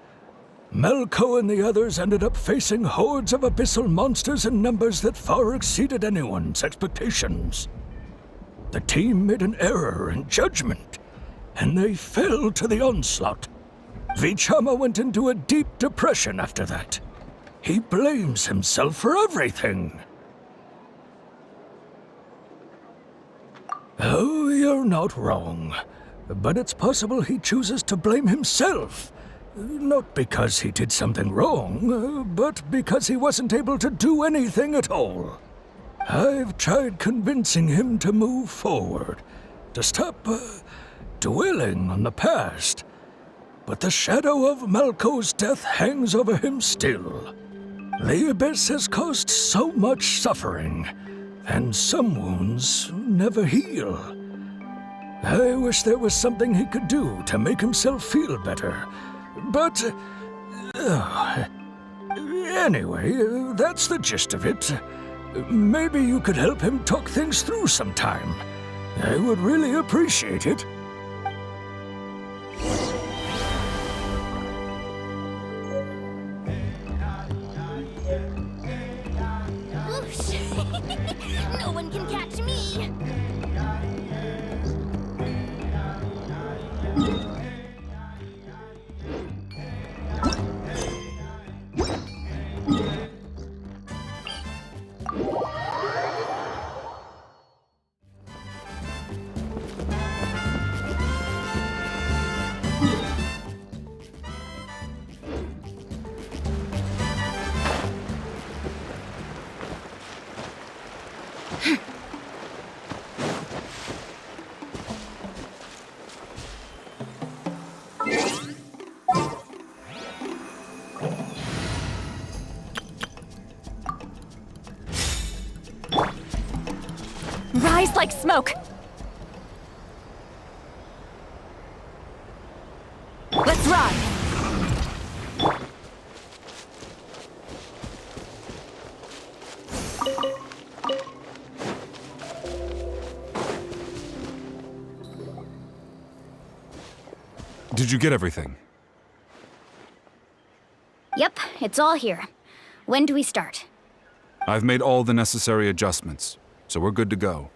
Malco and the others ended up facing hordes of abyssal monsters in numbers that far exceeded anyone's expectations. The team made an error in judgment, and they fell to the onslaught. Vichama went into a deep depression after that. He blames himself for everything. Oh, you're not wrong. But it's possible he chooses to blame himself. Not because he did something wrong, but because he wasn't able to do anything at all. I've tried convincing him to move forward, to stop dwelling on the past. But the shadow of Malco's death hangs over him still. The Abyss has caused so much suffering, and some wounds never heal. I wish there was something he could do to make himself feel better, but... anyway, that's the gist of it. Maybe you could help him talk things through sometime. I would really appreciate it. No one can catch me! Rise like smoke! Let's ride! Did you get everything? Yep, it's all here. When do we start? I've made all the necessary adjustments, so we're good to go.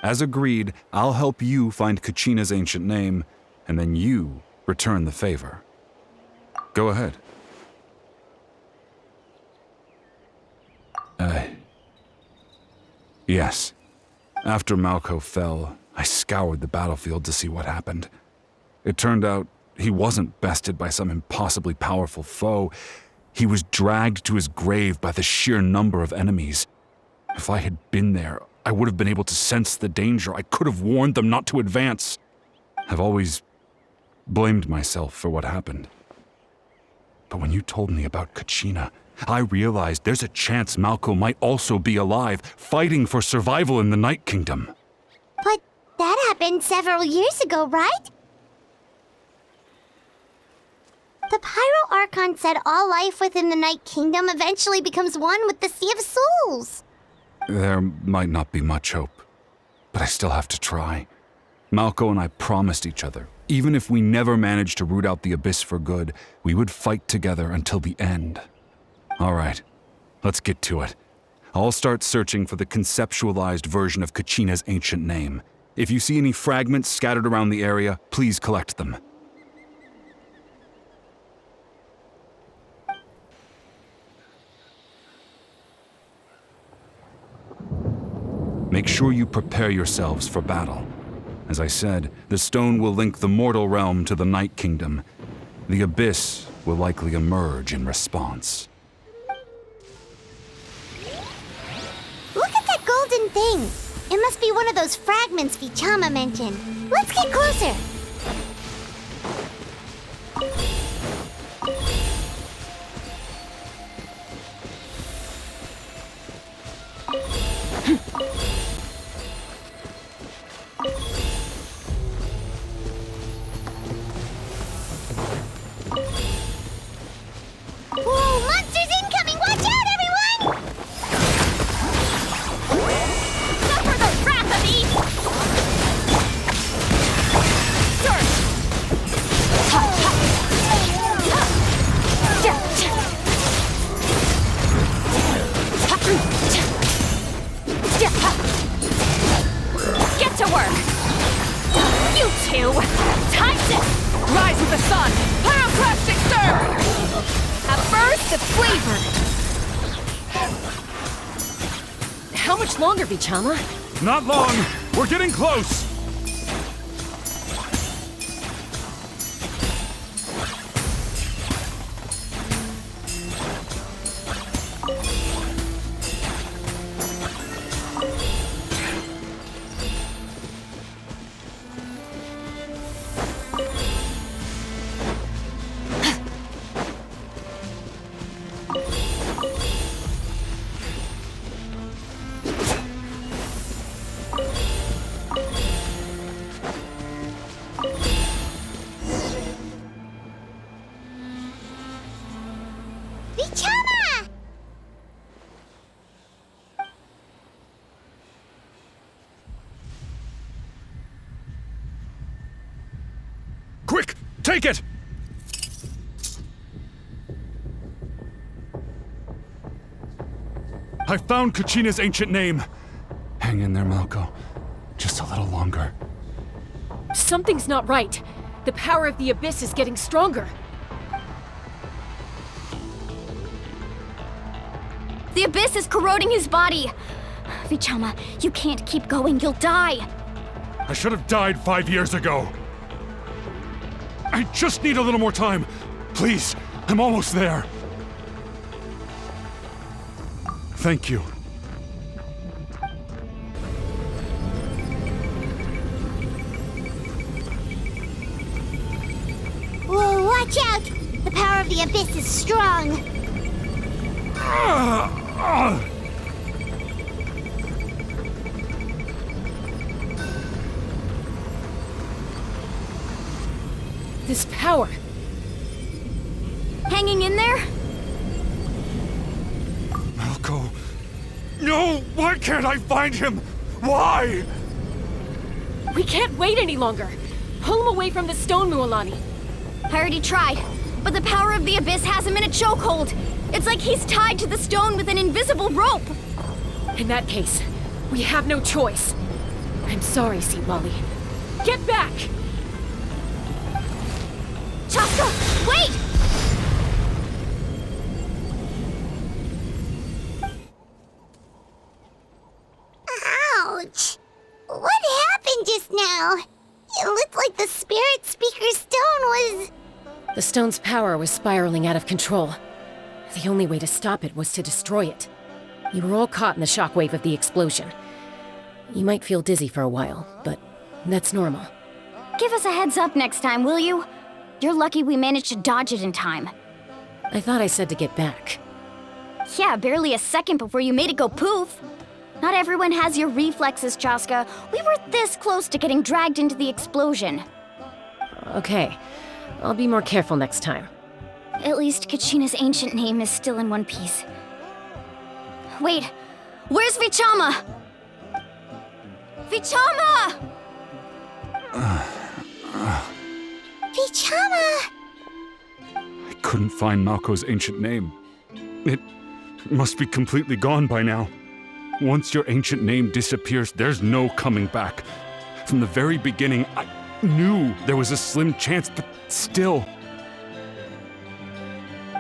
As agreed, I'll help you find Kachina's ancient name, and then you return the favor. Go ahead. Yes. After Malco fell, I scoured the battlefield to see what happened. It turned out he wasn't bested by some impossibly powerful foe. He was dragged to his grave by the sheer number of enemies. If I had been there, I would have been able to sense the danger. I could have warned them not to advance. I've always blamed myself for what happened. But when you told me about Kachina, I realized there's a chance Malco might also be alive, fighting for survival in the Night Kingdom. But that happened several years ago, right? The Pyro Archon said all life within the Night Kingdom eventually becomes one with the Sea of Souls. There might not be much hope, but I still have to try. Malco and I promised each other, even if we never managed to root out the Abyss for good, we would fight together until the end. All right, let's get to it. I'll start searching for the conceptualized version of Kachina's ancient name. If you see any fragments scattered around the area, please collect them. Make sure you prepare yourselves for battle. As I said, the stone will link the mortal realm to the Night Kingdom. The Abyss will likely emerge in response. Look at that golden thing. It must be one of those fragments Vichama mentioned. Let's get closer. Whoa, monsters incoming! Watch out, everyone! Suffer the wrath of Eden! Get to work! You two! Time to rise with the sun! Pyroclastic stir! At first, the flavor! How much longer, Vichama? Not long! We're getting close! Vichama! Quick! Take it! I found Kachina's ancient name. Hang in there, Malco. Just a little longer. Something's not right. The power of the Abyss is getting stronger. The Abyss is corroding his body. Vichama, you can't keep going. You'll die. I should have died 5 years ago. I just need a little more time. Please, I'm almost there. Thank you. Whoa, watch out! The power of the Abyss is strong. This power. Hanging in there? Malco. No! Why can't I find him? Why? We can't wait any longer. Pull him away from the stone, Mualani. I already tried, but the power of the Abyss has him in a chokehold. It's like he's tied to the stone with an invisible rope. In that case, we have no choice. I'm sorry, Sea Molly. Get back! Chaska, wait! Ouch! What happened just now? It looked like the Spirit Speaker Stone was... The stone's power was spiraling out of control. The only way to stop it was to destroy it. You were all caught in the shockwave of the explosion. You might feel dizzy for a while, but that's normal. Give us a heads up next time, will you? You're lucky we managed to dodge it in time. I thought I said to get back. Yeah, barely a second before you made it go poof. Not everyone has your reflexes, Chaska. We were this close to getting dragged into the explosion. Okay, I'll be more careful next time. At least Kachina's ancient name is still in one piece. Wait, where's Vichama? Vichama! Vichama! I couldn't find Malko's ancient name. It must be completely gone by now. Once your ancient name disappears, there's no coming back. From the very beginning, I knew there was a slim chance, but still.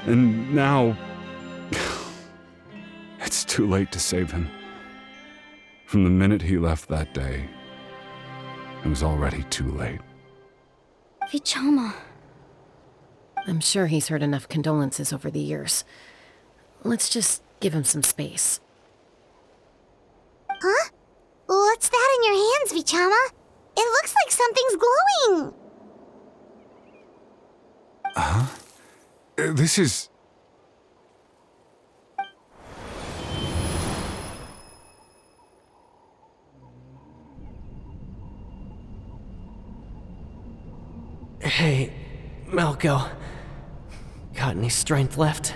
And now... it's too late to save him. From the minute he left that day, it was already too late. Vichama. I'm sure he's heard enough condolences over the years. Let's just give him some space. Huh? What's that in your hands, Vichama? It looks like something's glowing! Huh? This is... Hey, Malko. Got any strength left?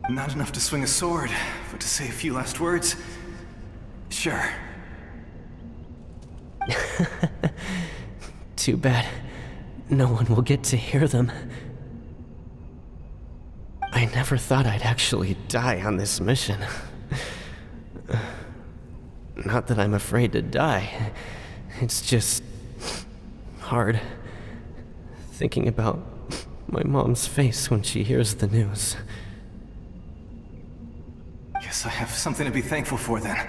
Not enough to swing a sword, but to say a few last words? Sure. Too bad. No one will get to hear them. I never thought I'd actually die on this mission. Not that I'm afraid to die. It's just... hard. Thinking about my mom's face when she hears the news. Guess I have something to be thankful for then.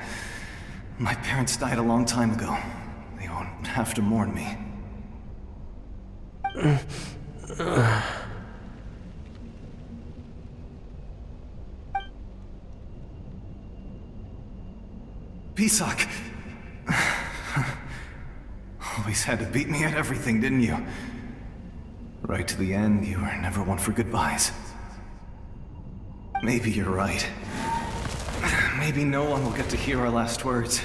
My parents died a long time ago. They won't have to mourn me. Pisak! Always had to beat me at everything, didn't you? Right to the end, you were never one for goodbyes. Maybe you're right. Maybe no one will get to hear our last words.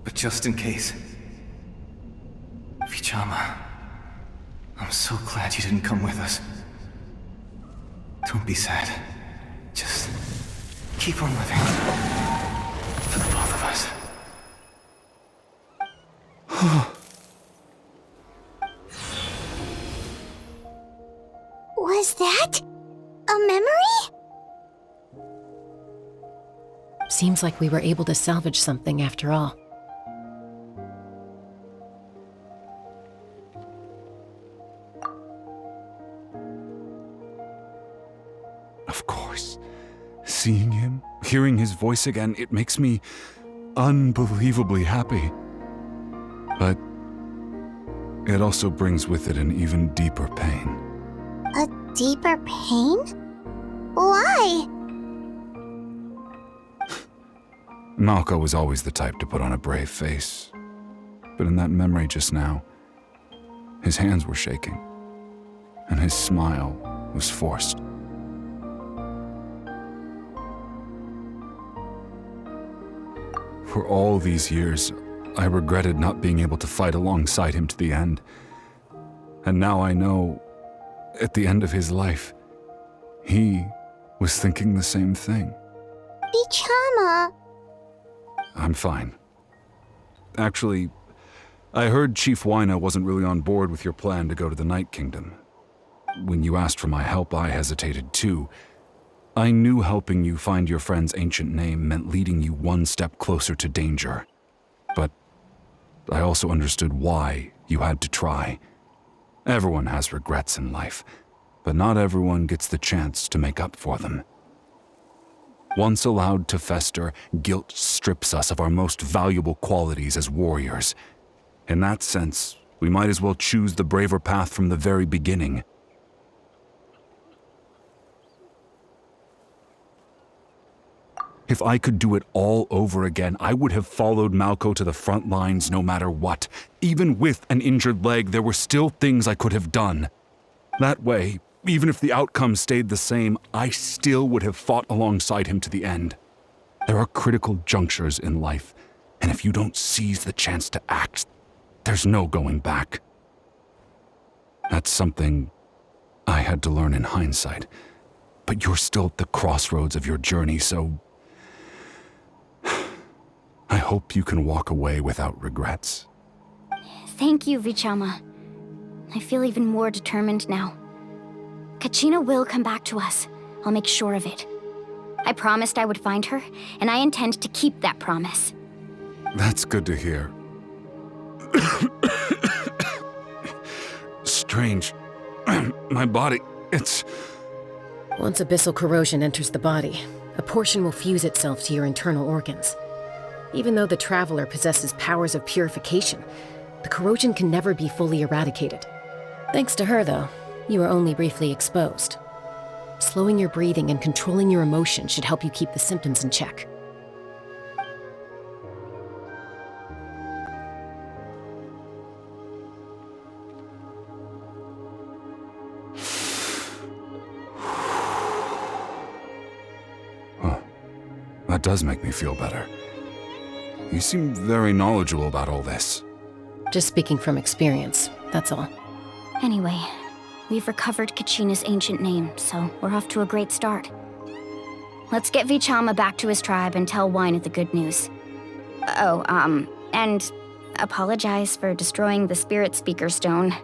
But just in case... Vichama, I'm so glad you didn't come with us. Don't be sad. Just keep on living. For the both of us. Was that a memory? Seems like we were able to salvage something after all. Of course. Seeing him, hearing his voice again, it makes me unbelievably happy. But it also brings with it an even deeper pain. A deeper pain? Why? Malko was always the type to put on a brave face. But in that memory just now, his hands were shaking, and his smile was forced. For all these years, I regretted not being able to fight alongside him to the end. And now I know, at the end of his life, he was thinking the same thing. Vichama. I'm fine. Actually, I heard Chief Wyna wasn't really on board with your plan to go to the Night Kingdom. When you asked for my help, I hesitated too. I knew helping you find your friend's ancient name meant leading you one step closer to danger. But I also understood why you had to try. Everyone has regrets in life, but not everyone gets the chance to make up for them. Once allowed to fester, guilt strips us of our most valuable qualities as warriors. In that sense, we might as well choose the braver path from the very beginning. If I could do it all over again, I would have followed Malco to the front lines no matter what. Even with an injured leg, there were still things I could have done. That way, even if the outcome stayed the same, I still would have fought alongside him to the end. There are critical junctures in life, and if you don't seize the chance to act, there's no going back. That's something I had to learn in hindsight. But you're still at the crossroads of your journey, so I hope you can walk away without regrets. Thank you, Vichama. I feel even more determined now. Kachina will come back to us. I'll make sure of it. I promised I would find her, and I intend to keep that promise. That's good to hear. Strange. My body, it's... Once abyssal corrosion enters the body, a portion will fuse itself to your internal organs. Even though the Traveler possesses powers of purification, the corrosion can never be fully eradicated. Thanks to her, though, you are only briefly exposed. Slowing your breathing and controlling your emotions should help you keep the symptoms in check. That does make me feel better. You seem very knowledgeable about all this. Just speaking from experience, that's all. Anyway, we've recovered Kachina's ancient name, so we're off to a great start. Let's get Vichama back to his tribe and tell Wina the good news. And apologize for destroying the Spirit Speaker Stone.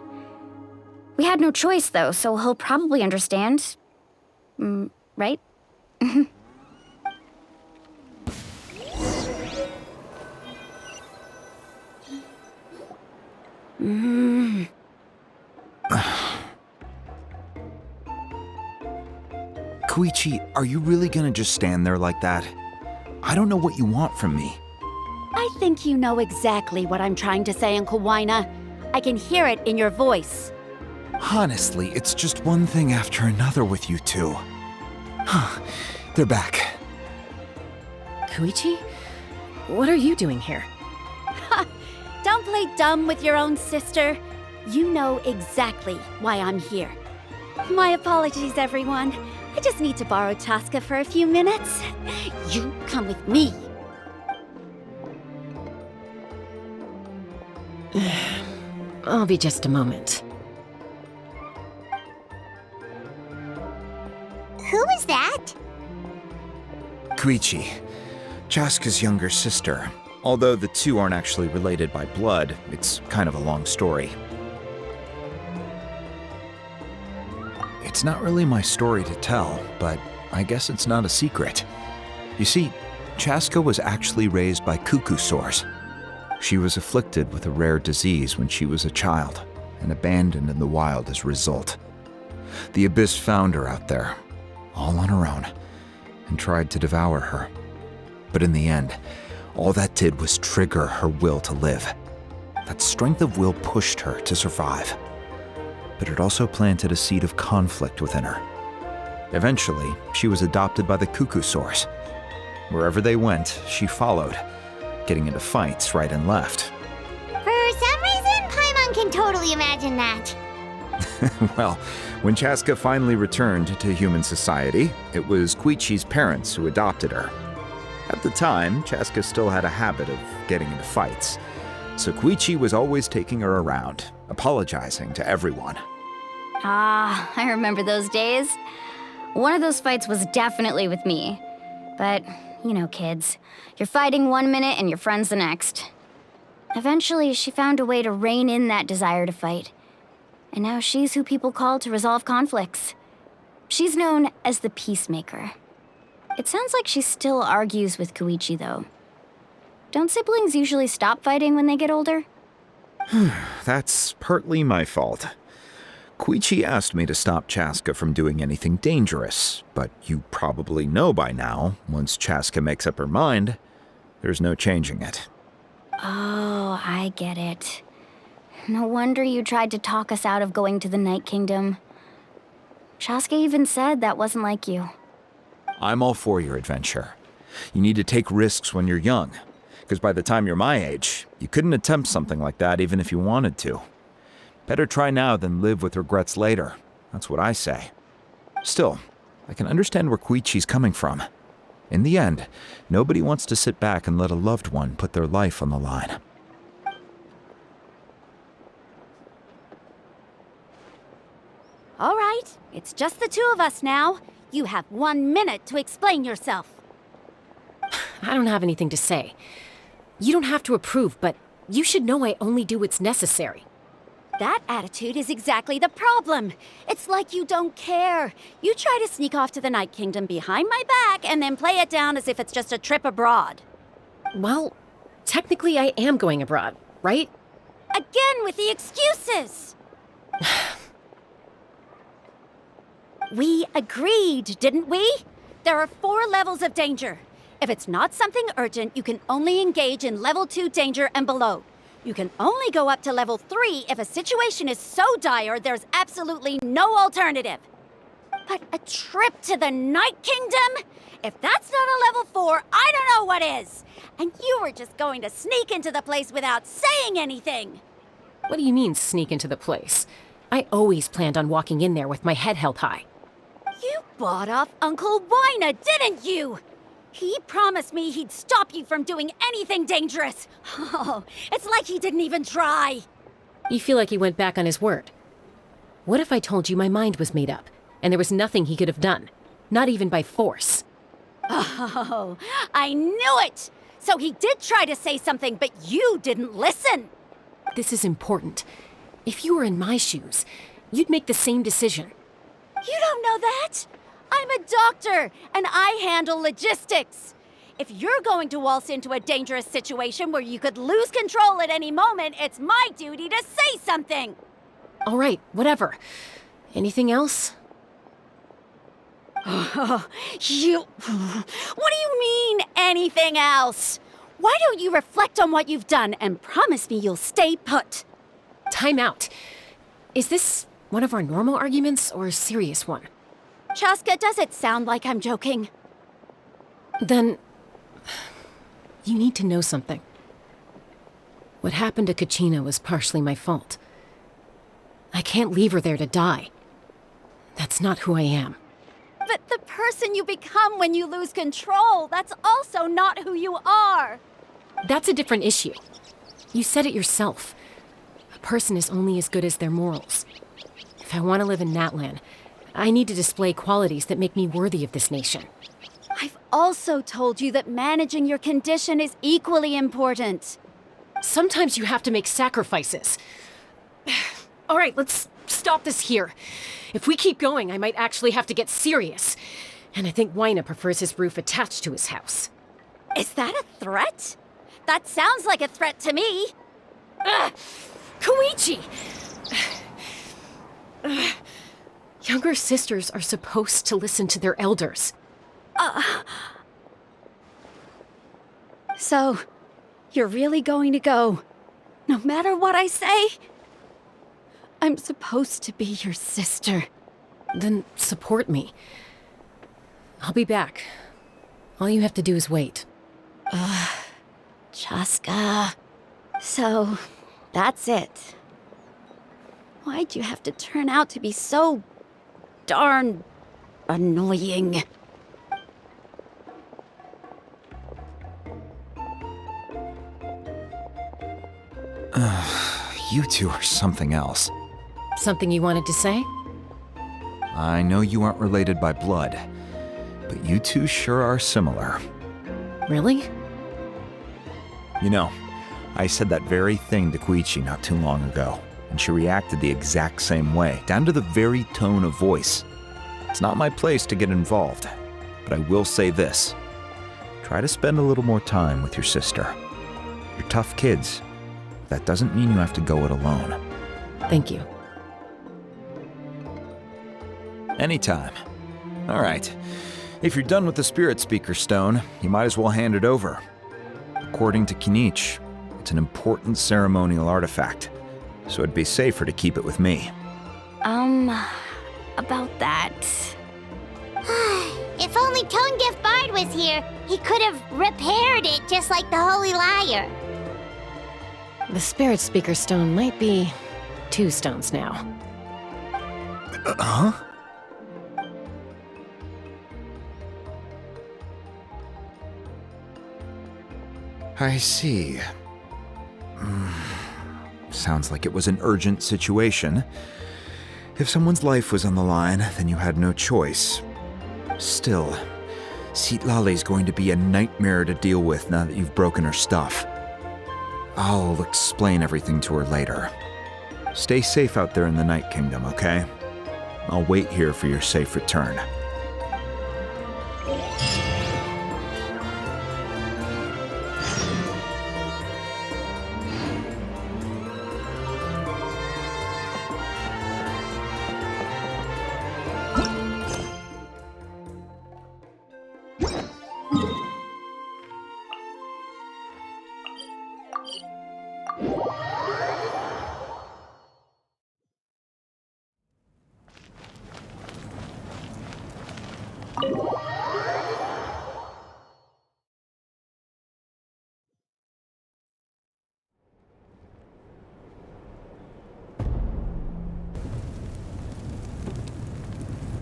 We had no choice, though, so he'll probably understand. Right? Koichi, are you really gonna just stand there like that? I don't know what you want from me. I think you know exactly what I'm trying to say, Uncle Wina. I can hear it in your voice. Honestly, it's just one thing after another with you two. They're back. Koichi? What are you doing here? Don't play dumb with your own sister. You know exactly why I'm here. My apologies, everyone. I just need to borrow Chaska for a few minutes. You come with me. I'll be just a moment. Who is that? Koichi, Chaska's younger sister. Although the two aren't actually related by blood, it's kind of a long story. It's not really my story to tell, but I guess it's not a secret. You see, Chaska was actually raised by cuckoo sores. She was afflicted with a rare disease when she was a child, and abandoned in the wild as a result. The Abyss found her out there, all on her own, and tried to devour her. But in the end, all that did was trigger her will to live. That strength of will pushed her to survive. But it also planted a seed of conflict within her. Eventually, she was adopted by the cuckoo sores. Wherever they went, she followed, getting into fights right and left. For some reason, Paimon can totally imagine that. Well, when Chaska finally returned to human society, it was Koichi's parents who adopted her. At the time, Chaska still had a habit of getting into fights, so Koichi was always taking her around, apologizing to everyone. Ah, I remember those days. One of those fights was definitely with me. But, you know, kids. You're fighting one minute and your friend's the next. Eventually, she found a way to rein in that desire to fight. And now she's who people call to resolve conflicts. She's known as the Peacemaker. It sounds like she still argues with Koichi, though. Don't siblings usually stop fighting when they get older? That's partly my fault. Koichi asked me to stop Chaska from doing anything dangerous, but you probably know by now, once Chaska makes up her mind, there's no changing it. Oh, I get it. No wonder you tried to talk us out of going to the Night Kingdom. Chaska even said that wasn't like you. I'm all for your adventure. You need to take risks when you're young, because by the time you're my age, you couldn't attempt something like that even if you wanted to. Better try now than live with regrets later. That's what I say. Still, I can understand where Koichi's coming from. In the end, nobody wants to sit back and let a loved one put their life on the line. All right, it's just the two of us now. You have 1 minute to explain yourself. I don't have anything to say. You don't have to approve, but you should know I only do what's necessary. That attitude is exactly the problem. It's like you don't care. You try to sneak off to the Night Kingdom behind my back and then play it down as if it's just a trip abroad. Well, technically I am going abroad, right? Again with the excuses! We agreed, didn't we? There are 4 levels of danger. If it's not something urgent, you can only engage in level 2 danger and below. You can only go up to level 3 if a situation is so dire there's absolutely no alternative. But a trip to the Night Kingdom? If that's not a level 4, I don't know what is. And you were just going to sneak into the place without saying anything. What do you mean, sneak into the place? I always planned on walking in there with my head held high. You bought off Uncle Wina, didn't you? He promised me he'd stop you from doing anything dangerous. Oh, it's like he didn't even try. You feel like he went back on his word. What if I told you my mind was made up, and there was nothing he could have done? Not even by force. Oh, I knew it! So he did try to say something, but you didn't listen. This is important. If you were in my shoes, you'd make the same decision. You don't know that? I'm a doctor, and I handle logistics. If you're going to waltz into a dangerous situation where you could lose control at any moment, it's my duty to say something. All right, whatever. Anything else? What do you mean, anything else? Why don't you reflect on what you've done and promise me you'll stay put? Time out. Is this one of our normal arguments or a serious one? Chaska, does it sound like I'm joking? Then, you need to know something. What happened to Kachina was partially my fault. I can't leave her there to die. That's not who I am. But the person you become when you lose control, that's also not who you are. That's a different issue. You said it yourself. A person is only as good as their morals. If I want to live in Natlan, I need to display qualities that make me worthy of this nation. I've also told you that managing your condition is equally important. Sometimes you have to make sacrifices. All right, let's stop this here. If we keep going, I might actually have to get serious. And I think Wina prefers his roof attached to his house. Is that a threat? That sounds like a threat to me. Koichi! Younger sisters are supposed to listen to their elders. So, you're really going to go, no matter what I say? I'm supposed to be your sister. Then support me. I'll be back. All you have to do is wait. Chaska. So, that's it. Why'd you have to turn out to be so darn annoying? You two are something else. Something you wanted to say? I know you aren't related by blood, but you two sure are similar. Really? You know, I said that very thing to Koichi not too long ago, and she reacted the exact same way, down to the very tone of voice. It's not my place to get involved, but I will say this. Try to spend a little more time with your sister. You're tough kids. That doesn't mean you have to go it alone. Thank you. Anytime. All right. If you're done with the Spirit Speaker Stone, you might as well hand it over. According to Kinich, it's an important ceremonial artifact, so it'd be safer to keep it with me. About that. If only Tonegif Bard was here, he could have repaired it just like the Holy Liar. The Spirit Speaker Stone might be 2 stones now. Huh? I see. Sounds like it was an urgent situation. If someone's life was on the line, then you had no choice. Still, Citlali's going to be a nightmare to deal with now that you've broken her stuff. I'll explain everything to her later. Stay safe out there in the Night Kingdom, okay? I'll wait here for your safe return.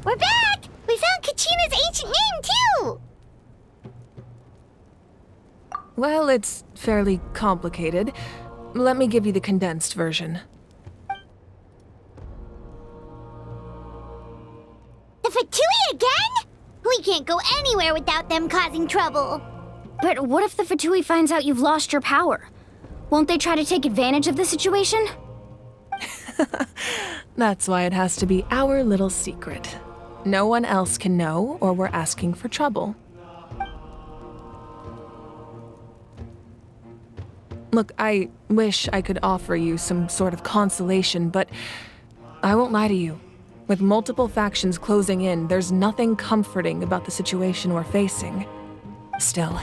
We're back! We found Kachina's ancient name, too! Well, it's fairly complicated. Let me give you the condensed version. The Fatui again? We can't go anywhere without them causing trouble. But what if the Fatui finds out you've lost your power? Won't they try to take advantage of the situation? That's why it has to be our little secret. No one else can know, or we're asking for trouble. Look, I wish I could offer you some sort of consolation, but I won't lie to you. With multiple factions closing in, there's nothing comforting about the situation we're facing. Still,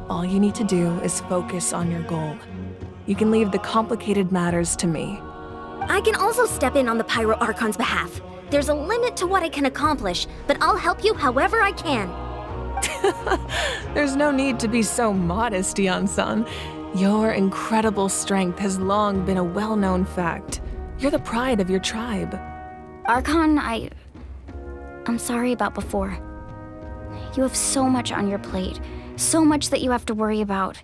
all you need to do is focus on your goal. You can leave the complicated matters to me. I can also step in on the Pyro Archon's behalf. There's a limit to what I can accomplish, but I'll help you however I can. There's no need to be so modest, Yan-san. Your incredible strength has long been a well-known fact. You're the pride of your tribe. Archon, I'm sorry about before. You have so much on your plate, so much that you have to worry about.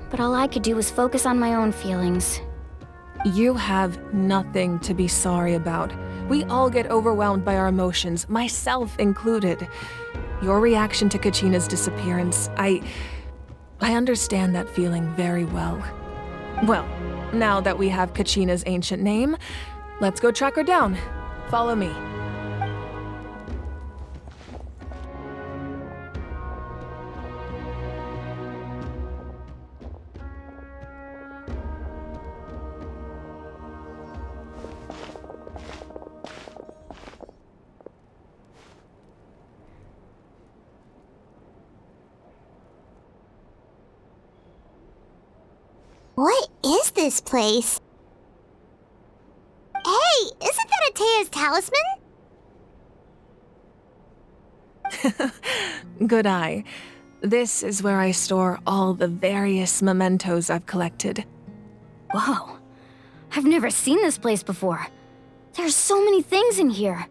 But all I could do was focus on my own feelings. You have nothing to be sorry about. We all get overwhelmed by our emotions, myself included. Your reaction to Kachina's disappearance, I understand that feeling very well. Well, now that we have Kachina's ancient name, let's go track her down. Follow me. What is this place? Hey, isn't that Atea's talisman? Good eye. This is where I store all the various mementos I've collected. Whoa. I've never seen this place before. There's so many things in here.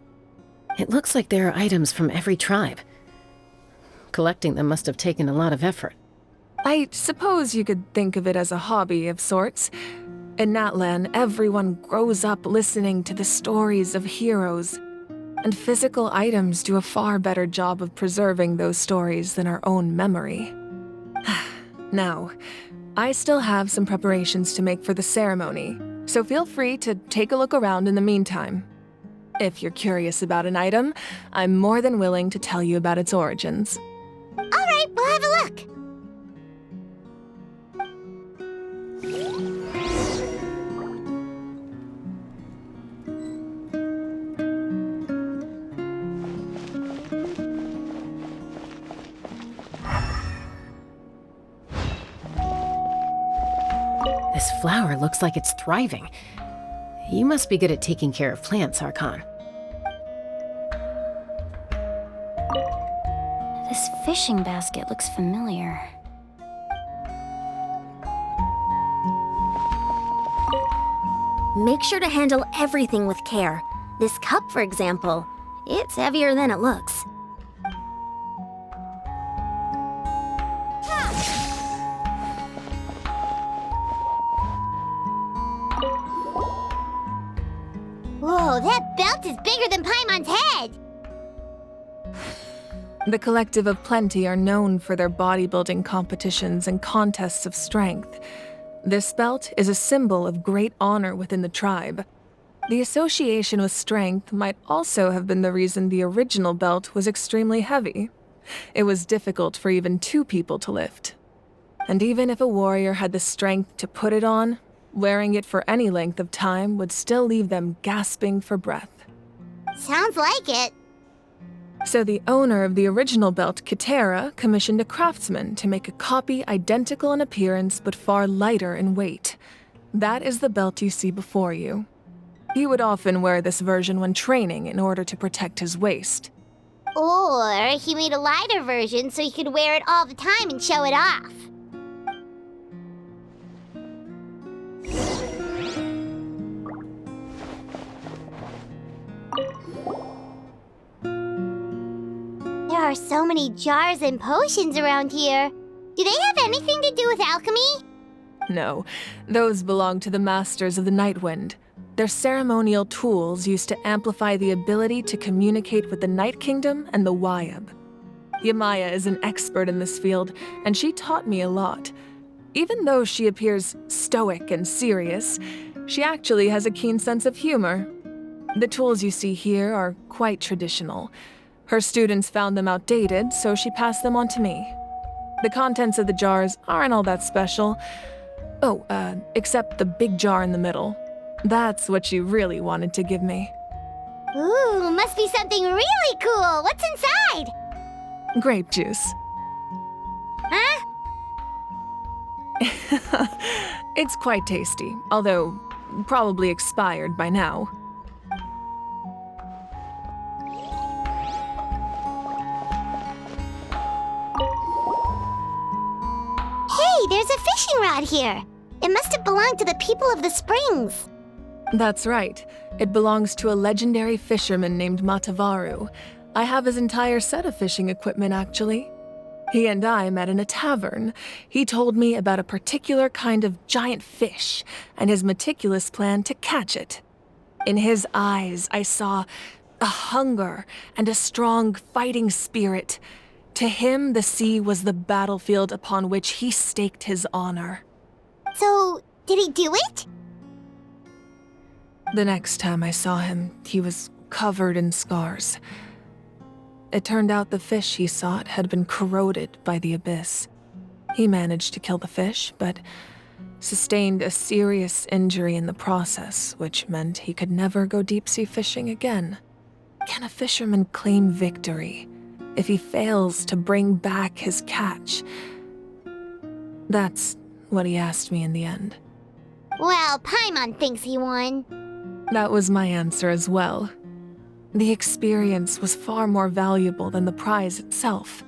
It looks like there are items from every tribe. Collecting them must have taken a lot of effort. I suppose you could think of it as a hobby of sorts. In Natlan, everyone grows up listening to the stories of heroes, and physical items do a far better job of preserving those stories than our own memory. Now, I still have some preparations to make for the ceremony, so feel free to take a look around in the meantime. If you're curious about an item, I'm more than willing to tell you about its origins. All right, we'll have a look. This flower looks like it's thriving. You must be good at taking care of plants, Archon. This fishing basket looks familiar. Make sure to handle everything with care. This cup, for example, it's heavier than it looks. Whoa, that belt is bigger than Paimon's head! The Collective of Plenty are known for their bodybuilding competitions and contests of strength. This belt is a symbol of great honor within the tribe. The association with strength might also have been the reason the original belt was extremely heavy. It was difficult for even 2 people to lift. And even if a warrior had the strength to put it on, wearing it for any length of time would still leave them gasping for breath. Sounds like it. So the owner of the original belt, Kitera, commissioned a craftsman to make a copy identical in appearance but far lighter in weight. That is the belt you see before you. He would often wear this version when training in order to protect his waist. Or he made a lighter version so he could wear it all the time and show it off. There are so many jars and potions around here. Do they have anything to do with alchemy? No, those belong to the Masters of the Nightwind. They're ceremonial tools used to amplify the ability to communicate with the Night Kingdom and the Wyab. Yamaya is an expert in this field, and she taught me a lot. Even though she appears stoic and serious, she actually has a keen sense of humor. The tools you see here are quite traditional. Her students found them outdated, so she passed them on to me. The contents of the jars aren't all that special. Oh, except the big jar in the middle. That's what she really wanted to give me. Ooh, must be something really cool. What's inside? Grape juice. Huh? It's quite tasty, although probably expired by now. Hey, there's a fishing rod here. It must have belonged to the people of the springs. That's right. It belongs to a legendary fisherman named Matavaru. I have his entire set of fishing equipment, actually. He and I met in a tavern. He told me about a particular kind of giant fish and his meticulous plan to catch it. In his eyes, I saw a hunger and a strong fighting spirit. To him, the sea was the battlefield upon which he staked his honor. So, did he do it? The next time I saw him, he was covered in scars. It turned out the fish he sought had been corroded by the abyss. He managed to kill the fish, but sustained a serious injury in the process, which meant he could never go deep-sea fishing again. Can a fisherman claim victory if he fails to bring back his catch? That's what he asked me in the end. Well, Paimon thinks he won. That was my answer as well. The experience was far more valuable than the prize itself.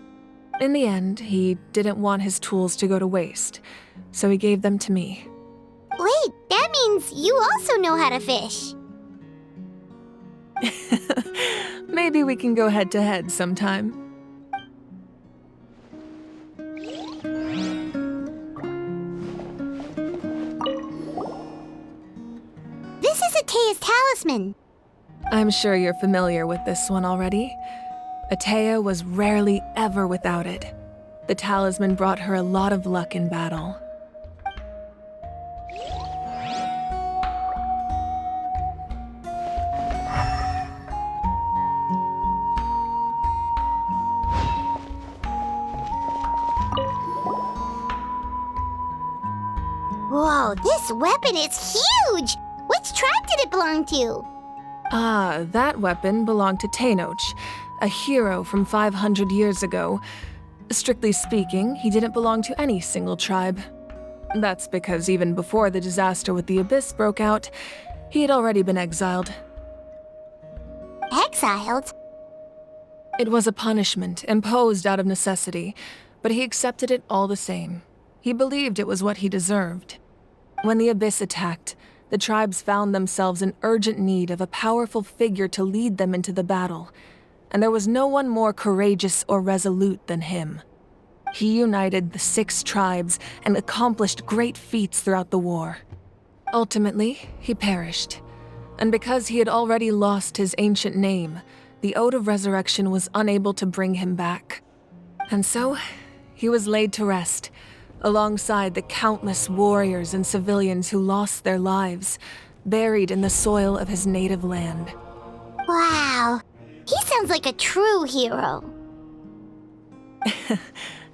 In the end, he didn't want his tools to go to waste, so he gave them to me. Wait, that means you also know how to fish. Maybe we can go head-to-head sometime. This is Atea's talisman. I'm sure you're familiar with this one already. Atea was rarely ever without it. The talisman brought her a lot of luck in battle. Whoa, this weapon is huge! Which tribe did it belong to? Ah, that weapon belonged to Tenoch, a hero from 500 years ago. Strictly speaking, he didn't belong to any single tribe. That's because even before the disaster with the Abyss broke out, he had already been exiled. Exiled? It was a punishment imposed out of necessity, but he accepted it all the same. He believed it was what he deserved. When the Abyss attacked, the tribes found themselves in urgent need of a powerful figure to lead them into the battle, and there was no one more courageous or resolute than him. He united the 6 tribes and accomplished great feats throughout the war. Ultimately, he perished, and because he had already lost his ancient name, the Ode of Resurrection was unable to bring him back. And so, he was laid to rest, alongside the countless warriors and civilians who lost their lives, buried in the soil of his native land. Wow, he sounds like a true hero.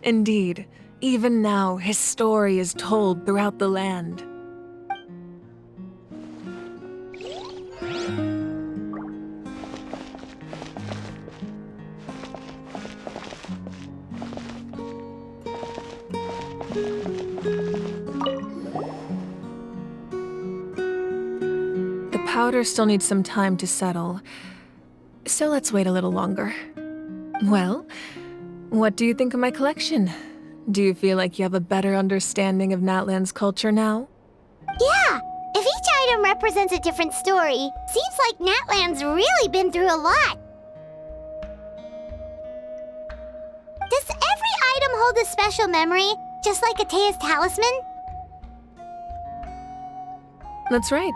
Indeed, even now his story is told throughout the land. The powder still needs some time to settle, so let's wait a little longer. Well, what do you think of my collection? Do you feel like you have a better understanding of Natlan's culture now? Yeah, if each item represents a different story, seems like Natlan's really been through a lot. Does every item hold a special memory, just like Atea's talisman? That's right.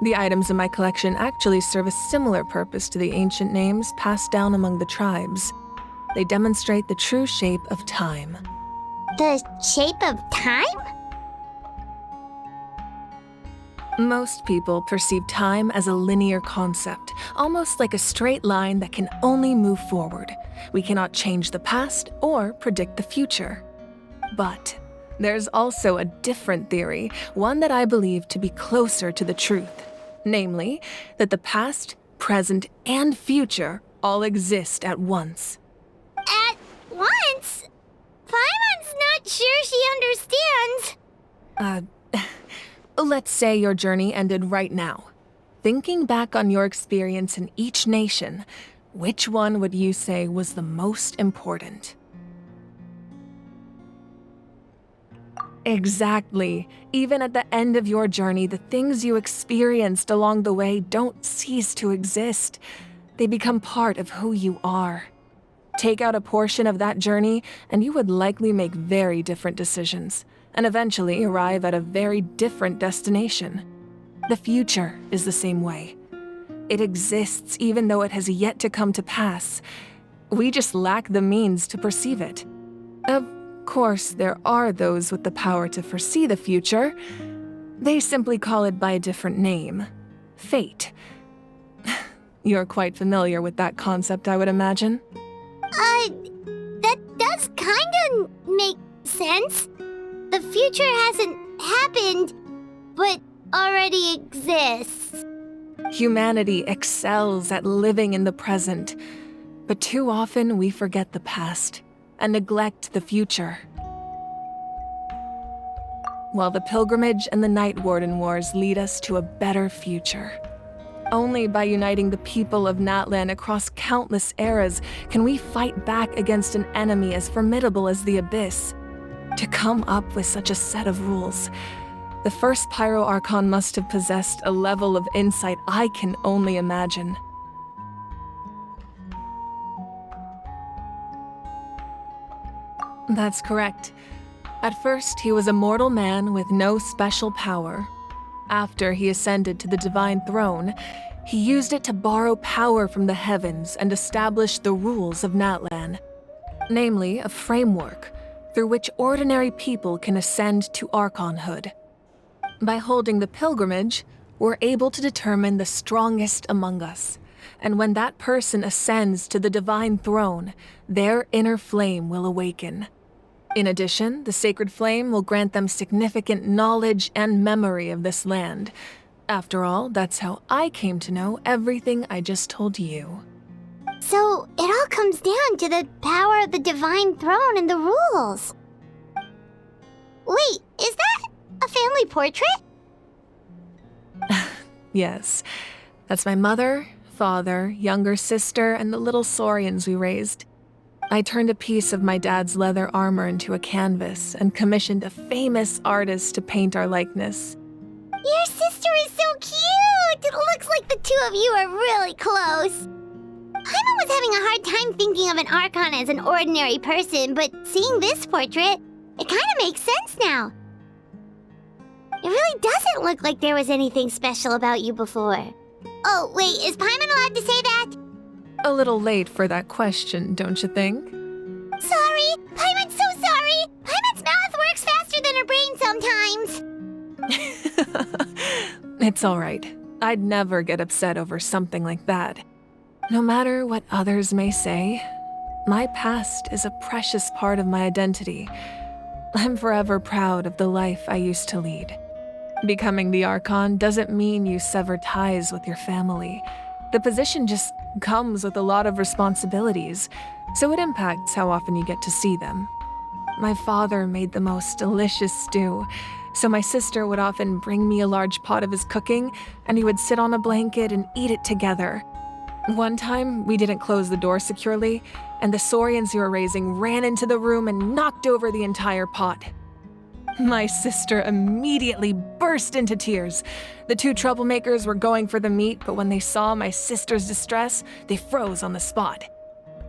The items in my collection actually serve a similar purpose to the ancient names passed down among the tribes. They demonstrate the true shape of time. The shape of time? Most people perceive time as a linear concept, almost like a straight line that can only move forward. We cannot change the past or predict the future. But there's also a different theory, one that I believe to be closer to the truth. Namely, that the past, present, and future all exist at once. At once? Paimon's not sure she understands. Let's say your journey ended right now. Thinking back on your experience in each nation, which one would you say was the most important? Exactly. Even at the end of your journey, the things you experienced along the way don't cease to exist. They become part of who you are. Take out a portion of that journey, and you would likely make very different decisions, and eventually arrive at a very different destination. The future is the same way. It exists even though it has yet to come to pass. We just lack the means to perceive it. Of course, there are those with the power to foresee the future. They simply call it by a different name. Fate. You're quite familiar with that concept, I would imagine. That does kinda make sense. The future hasn't happened, but already exists. Humanity excels at living in the present, but too often we forget the past and neglect the future. While the pilgrimage and the Night Warden Wars lead us to a better future. Only by uniting the people of Natlan across countless eras can we fight back against an enemy as formidable as the Abyss. To come up with such a set of rules, the first Pyro Archon must have possessed a level of insight I can only imagine. That's correct. At first, he was a mortal man with no special power. After he ascended to the divine throne, he used it to borrow power from the heavens and establish the rules of Natlan. Namely, a framework through which ordinary people can ascend to Archonhood. By holding the pilgrimage, we're able to determine the strongest among us. And when that person ascends to the divine throne, their inner flame will awaken. In addition, the sacred flame will grant them significant knowledge and memory of this land. After all, that's how I came to know everything I just told you. So, it all comes down to the power of the divine throne and the rules. Wait, is that family portrait? Yes. That's my mother, father, younger sister, and the little saurians we raised. I turned a piece of my dad's leather armor into a canvas and commissioned a famous artist to paint our likeness. Your sister is so cute! It looks like the two of you are really close. Paimon was having a hard time thinking of an Archon as an ordinary person, but seeing this portrait, it kind of makes sense now. It really doesn't look like there was anything special about you before. Oh, wait, is Paimon allowed to say that? A little late for that question, don't you think? Sorry! Paimon's so sorry! Paimon's mouth works faster than her brain sometimes! It's alright. I'd never get upset over something like that. No matter what others may say, my past is a precious part of my identity. I'm forever proud of the life I used to lead. Becoming the Archon doesn't mean you sever ties with your family. The position just comes with a lot of responsibilities, so it impacts how often you get to see them. My father made the most delicious stew, so my sister would often bring me a large pot of his cooking, and we would sit on a blanket and eat it together. One time, we didn't close the door securely, and the saurians we were raising ran into the room and knocked over the entire pot. My sister immediately burst into tears. The two troublemakers were going for the meat, but when they saw my sister's distress, they froze on the spot.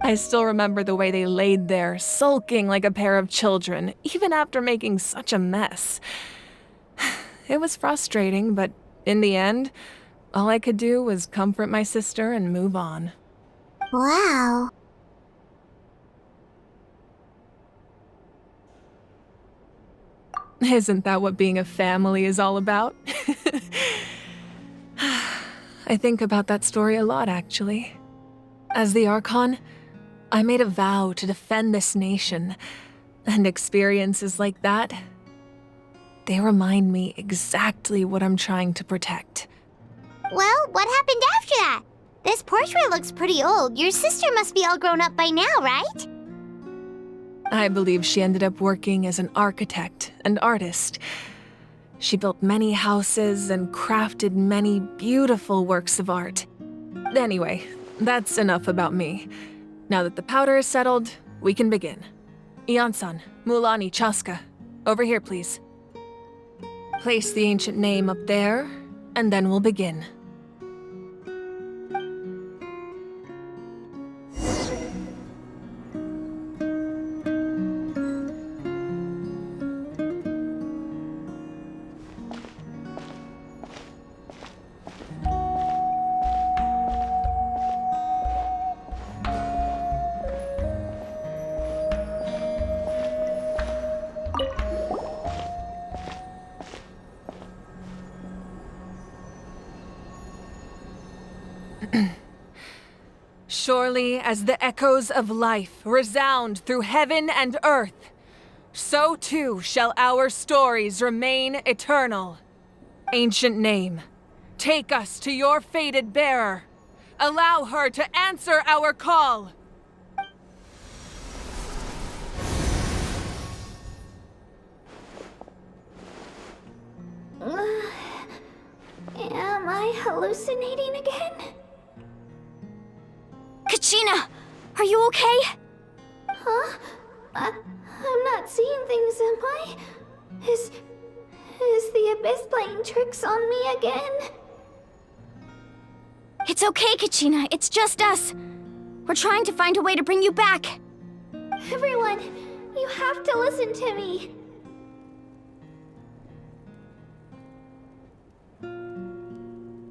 I still remember the way they laid there, sulking like a pair of children, even after making such a mess. It was frustrating, but in the end, all I could do was comfort my sister and move on. Wow. Isn't that what being a family is all about? I think about that story a lot, actually. As the Archon, I made a vow to defend this nation, and experiences like that, they remind me exactly what I'm trying to protect. Well, what happened after that? This portrait looks pretty old. Your sister must be all grown up by now, right? I believe she ended up working as an architect and artist. She built many houses and crafted many beautiful works of art. Anyway, that's enough about me. Now that the powder is settled, we can begin. Ian-san, Mulani, Chaska, over here, please. Place the ancient name up there, and then we'll begin. Surely as the echoes of life resound through heaven and earth, so too shall our stories remain eternal. Ancient name, take us to your fated bearer. Allow her to answer our call. Am I hallucinating again? Kachina! Are you okay? Huh? I'm not seeing things, am I? Is the Abyss playing tricks on me again? It's okay, Kachina. It's just us. We're trying to find a way to bring you back. Everyone, you have to listen to me.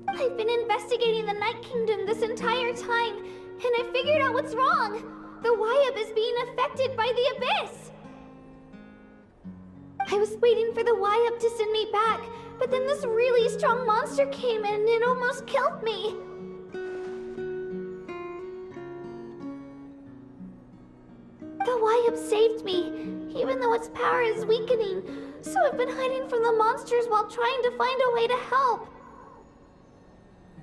I've been investigating the Night Kingdom this entire time, and I figured out what's wrong. The Wyab is being affected by the Abyss. I was waiting for the Wyab to send me back, but then this really strong monster came in and it almost killed me. The Wyab saved me, even though its power is weakening, so I've been hiding from the monsters while trying to find a way to help.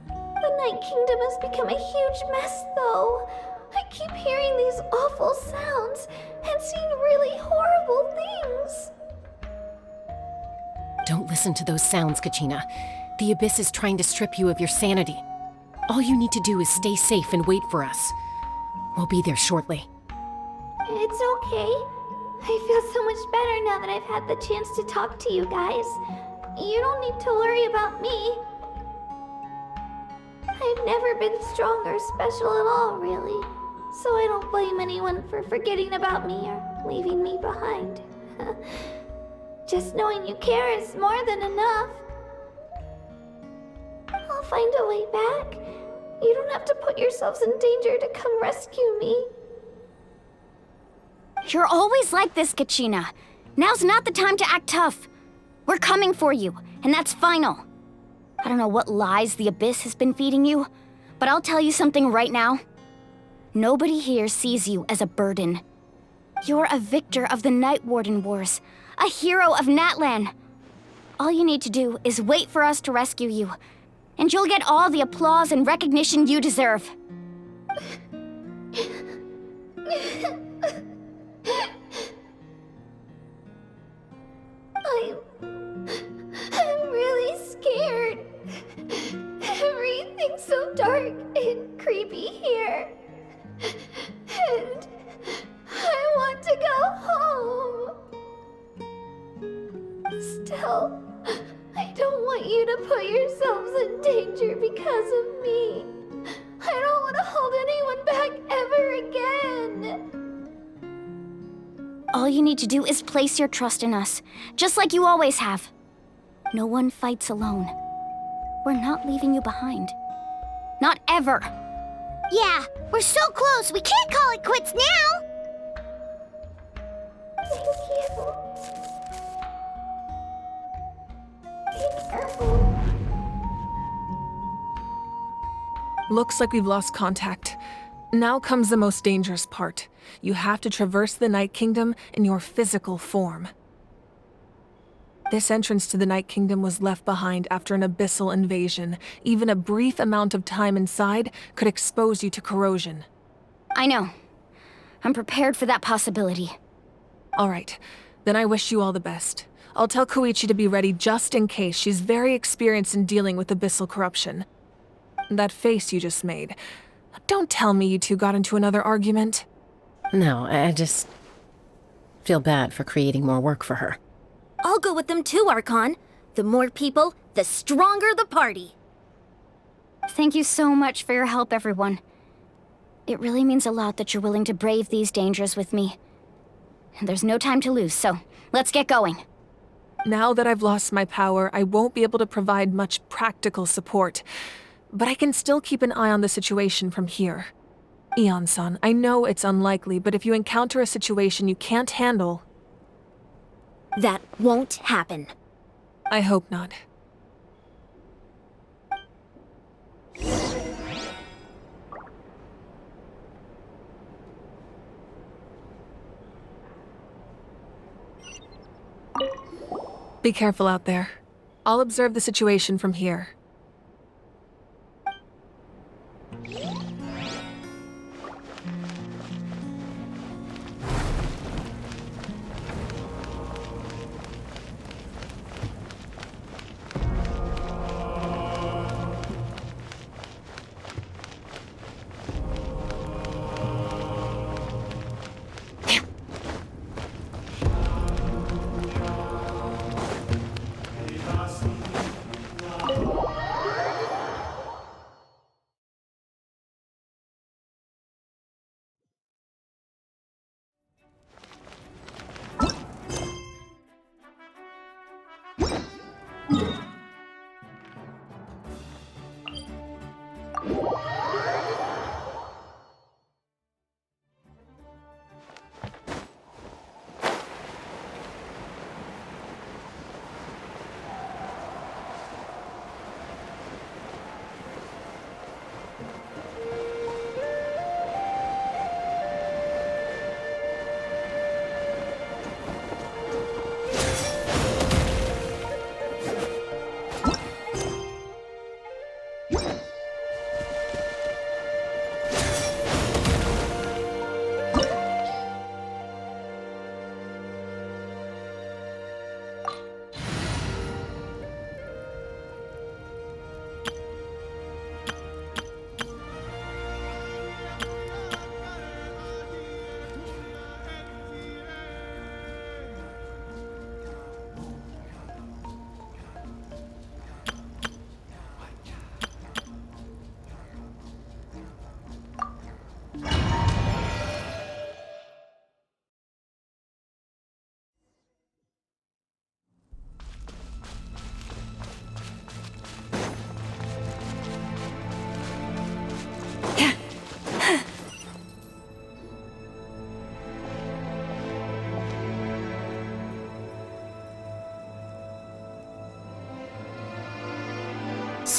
The Night Kingdom has become a huge mess, though. I keep hearing these awful sounds and seeing really horrible things. Don't Listen to those sounds, Kachina. The Abyss is trying to strip you of your sanity. All you need to do is stay safe and wait for us. We'll be there shortly. It's okay. I feel so much better now that I've had the chance to talk to you guys. You don't need to worry about me. I've never been strong or special at all, really. So I don't blame anyone for forgetting about me or leaving me behind. Just knowing you care is more than enough. I'll find a way back. You don't have to put yourselves in danger to come rescue me. You're always like this, Kachina. Now's not the time to act tough. We're coming for you, and that's final. I don't know what lies the Abyss has been feeding you, but I'll tell you something right now. Nobody here sees you as a burden. You're a victor of the Night Warden Wars, a hero of Natlan. All you need to do is wait for us to rescue you, and you'll get all the applause and recognition you deserve. I'm really scared. Everything's so dark and creepy here. And I want to go home. Still, I don't want you to put yourselves in danger because of me. I don't want to hold anyone back ever again. All you need to do is place your trust in us, just like you always have. No one fights alone. We're not leaving you behind. Not ever. Yeah, we're so close, we can't call it quits now! Thank you. Be careful. Looks like we've lost contact. Now comes the most dangerous part. You have to traverse the Night Kingdom in your physical form. This entrance to the Night Kingdom was left behind after an abyssal invasion. Even a brief amount of time inside could expose you to corrosion. I know. I'm prepared for that possibility. All right, then I wish you all the best. I'll tell Koichi to be ready just in case. She's very experienced in dealing with abyssal corruption. That face you just made. Don't tell me you two got into another argument. No, I just feel bad for creating more work for her. I'll go with them too, Archon. The more people, the stronger the party. Thank you so much for your help, everyone. It really means a lot that you're willing to brave these dangers with me. And there's no time to lose, so let's get going. Now that I've lost my power, I won't be able to provide much practical support. But I can still keep an eye on the situation from here. Eon-san, I know it's unlikely, but if you encounter a situation you can't handle... That won't happen. I hope not. Be careful out there. I'll observe the situation from here.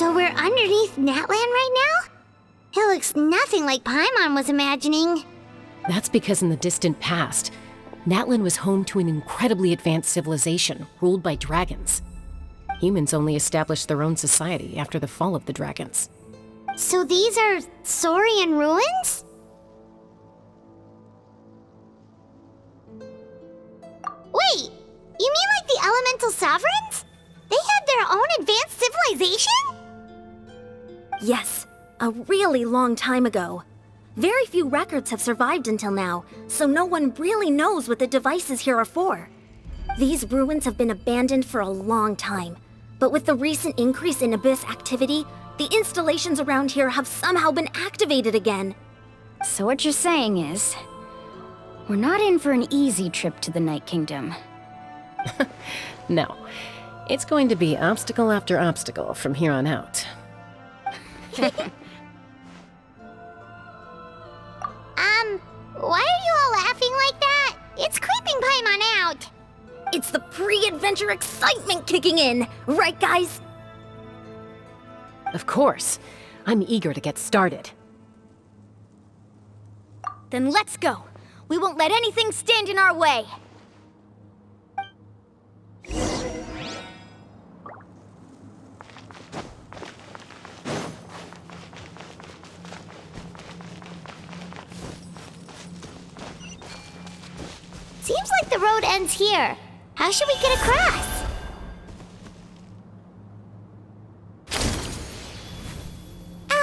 So we're underneath Natlan right now? It looks nothing like Paimon was imagining. That's because in the distant past, Natlan was home to an incredibly advanced civilization ruled by dragons. Humans only established their own society after the fall of the dragons. So these are Saurian ruins? Wait, you mean like the elemental sovereigns? They had their own advanced civilization? Yes, a really long time ago. Very few records have survived until now, so no one really knows what the devices here are for. These ruins have been abandoned for a long time, but with the recent increase in Abyss activity, the installations around here have somehow been activated again. So what you're saying is, we're not in for an easy trip to the Night Kingdom. No, it's going to be obstacle after obstacle from here on out. Why are you all laughing like that? It's creeping Paimon out. It's the pre-adventure excitement kicking in, right guys? Of course. I'm eager to get started. Then let's go. We won't let anything stand in our way. Seems like the road ends here. How should we get across?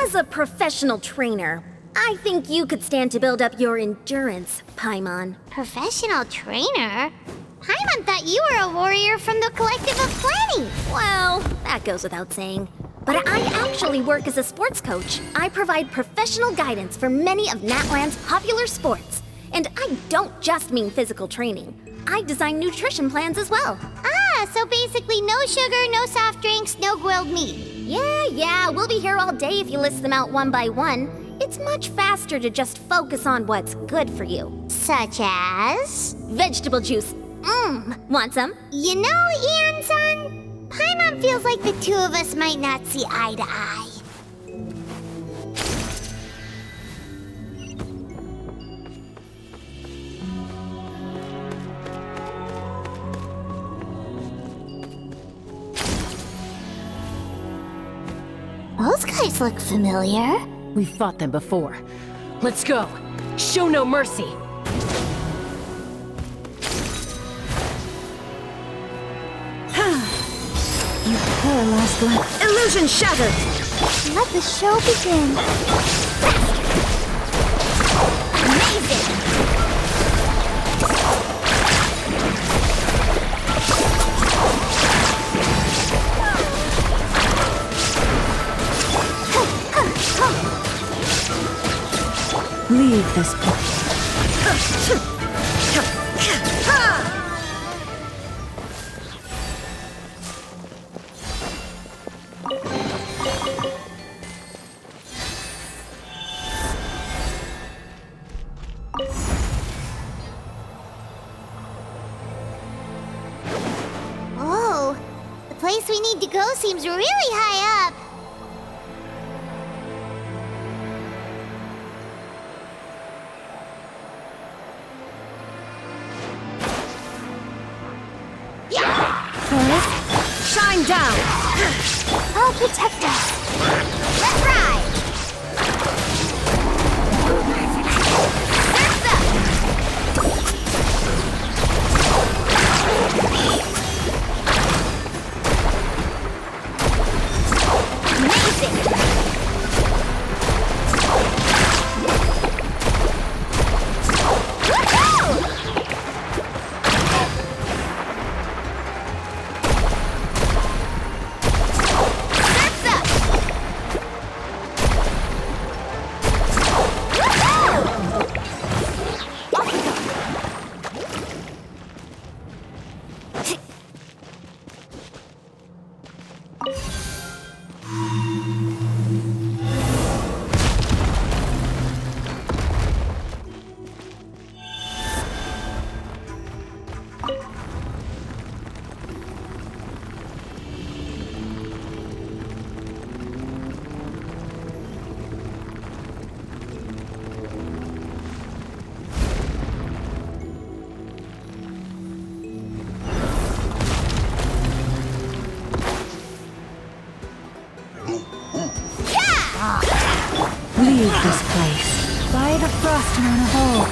As a professional trainer, I think you could stand to build up your endurance, Paimon. Professional trainer? Paimon thought you were a warrior from the Collective of Planning. Well, that goes without saying. But I actually work as a sports coach. I provide professional guidance for many of Natlan's popular sports. And I don't just mean physical training. I design nutrition plans as well. Ah, so basically no sugar, no soft drinks, no grilled meat. Yeah, we'll be here all day if you list them out one by one. It's much faster to just focus on what's good for you. Such as? Vegetable juice. Want some? You know, Ian-san, Paimon feels like the two of us might not see eye to eye. Those guys look familiar. We've fought them before. Let's go. Show no mercy. You paralyzed left. Illusion shattered! Let the show begin. Amazing! Leave this place. Whoa, the place we need to go seems really high up. Shine down! I'll protect us. Let's ride! Amazing! this place. By the frost moon of old.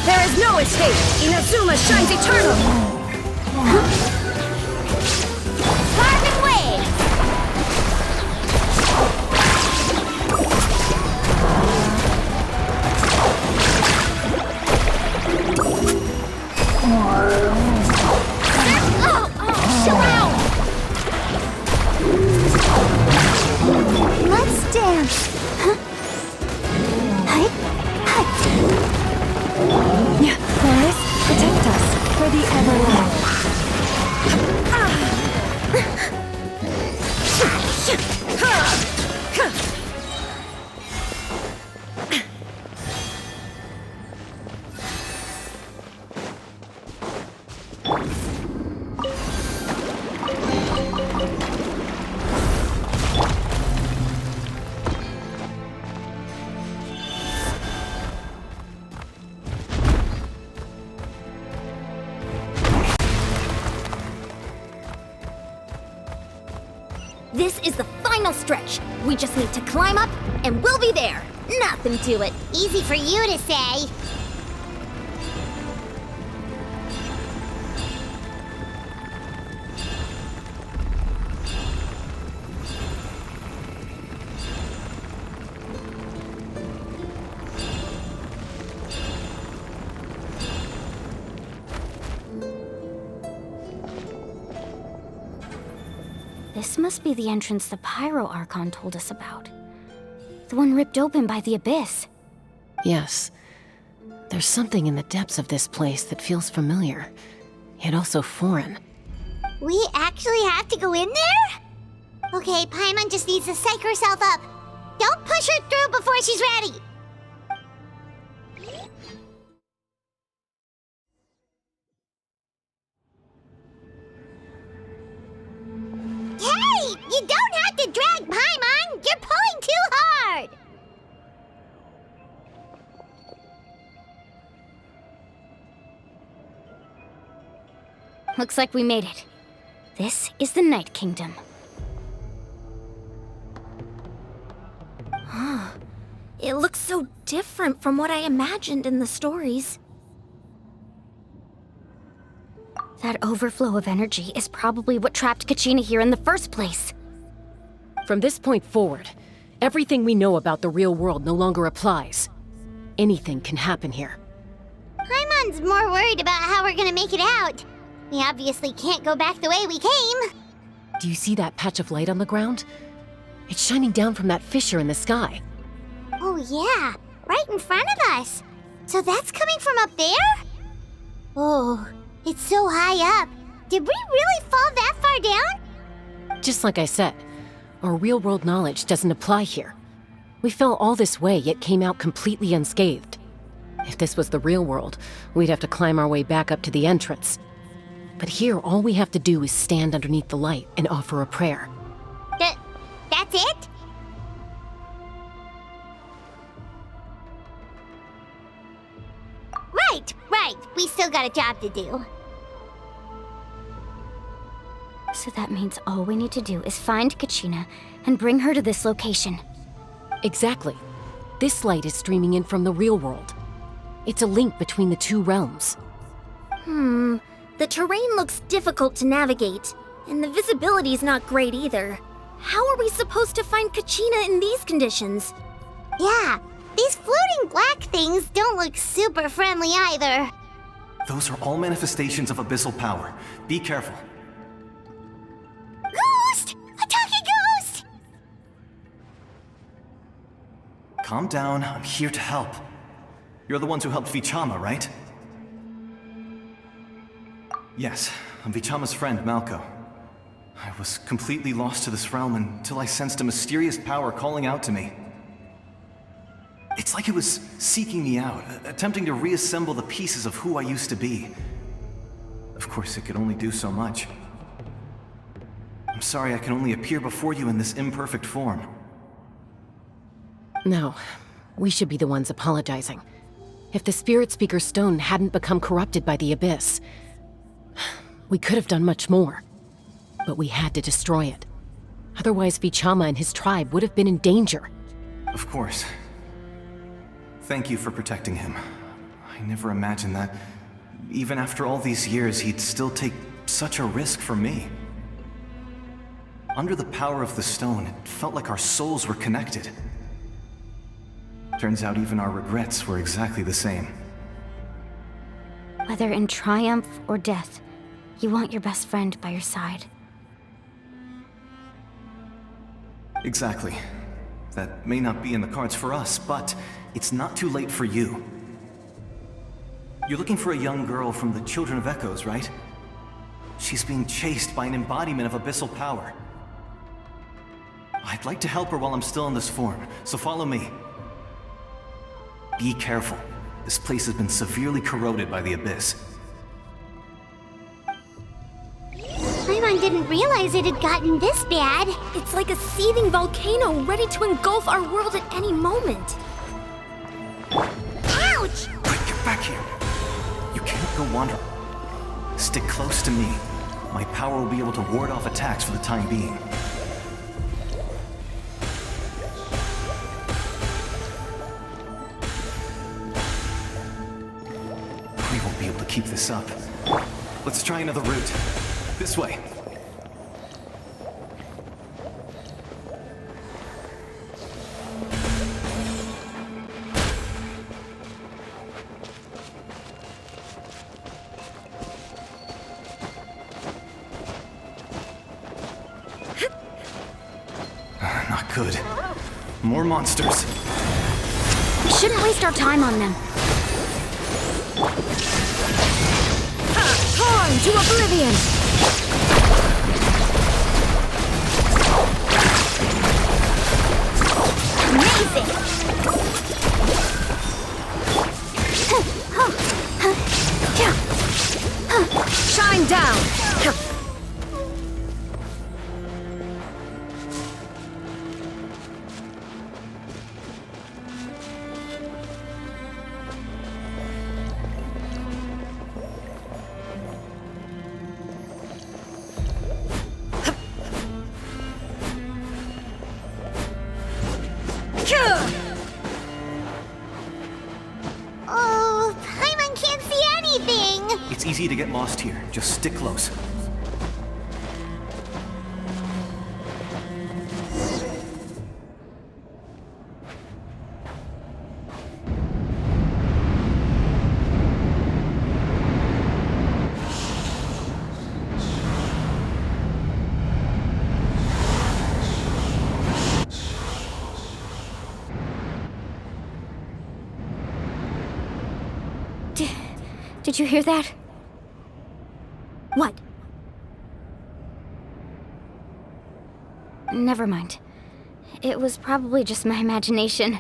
There is no escape! Inazuma shines eternal! Carving waves! Chill out! Let's dance! Chorus, protect us for the everlasting. This is the final stretch. We just need to climb up, and we'll be there. Nothing to it. Easy for you to say. This must be the entrance the Pyro Archon told us about. The one ripped open by the Abyss. Yes. There's something in the depths of this place that feels familiar, yet also foreign. We actually have to go in there? Okay, Paimon just needs to psych herself up. Don't push her through before she's ready. Hey! You don't have to drag Paimon! You're pulling too hard! Looks like we made it. This is the Night Kingdom. It looks so different from what I imagined in the stories. That overflow of energy is probably what trapped Kachina here in the first place. From this point forward, everything we know about the real world no longer applies. Anything can happen here. Paimon's more worried about how we're gonna make it out. We obviously can't go back the way we came. Do you see that patch of light on the ground? It's shining down from that fissure in the sky. Oh yeah, right in front of us. So that's coming from up there? Oh, it's so high up. Did we really fall that far down? Just like I said, our real-world knowledge doesn't apply here. We fell all this way, yet came out completely unscathed. If this was the real world, we'd have to climb our way back up to the entrance. But here, all we have to do is stand underneath the light and offer a prayer. That's it? Right. We still got a job to do. So that means all we need to do is find Kachina and bring her to this location. Exactly. This light is streaming in from the real world. It's a link between the two realms. The terrain looks difficult to navigate, and the visibility's not great either. How are we supposed to find Kachina in these conditions? Yeah, these floating black things don't look super friendly either. Those are all manifestations of abyssal power. Be careful. Ghost! A talking ghost! Calm down, I'm here to help. You're the ones who helped Vichama, right? Yes, I'm Vichama's friend, Malko. I was completely lost to this realm until I sensed a mysterious power calling out to me. It's like it was seeking me out, attempting to reassemble the pieces of who I used to be. Of course, it could only do so much. I'm sorry I can only appear before you in this imperfect form. No, we should be the ones apologizing. If the Spirit Speaker's stone hadn't become corrupted by the Abyss, we could have done much more. But we had to destroy it. Otherwise, Vichama and his tribe would have been in danger. Of course. Thank you for protecting him. I never imagined that, even after all these years, he'd still take such a risk for me. Under the power of the stone, it felt like our souls were connected. Turns out even our regrets were exactly the same. Whether in triumph or death, you want your best friend by your side. Exactly. That may not be in the cards for us, but it's not too late for you. You're looking for a young girl from the Children of Echoes, right? She's being chased by an embodiment of abyssal power. I'd like to help her while I'm still in this form, so follow me. Be careful. This place has been severely corroded by the Abyss. Paimon didn't realize it had gotten this bad. It's like a seething volcano ready to engulf our world at any moment. Ouch! Quick, get back here. You can't go wandering. Stick close to me. My power will be able to ward off attacks for the time being. We won't be able to keep this up. Let's try another route. This way. Not good. More monsters. We shouldn't waste our time on them. Torn to oblivion! Amazing! Shine down! Oh, Paimon can't see anything! It's easy to get lost here. Just stick close. Did you hear that? What? Never mind. It was probably just my imagination.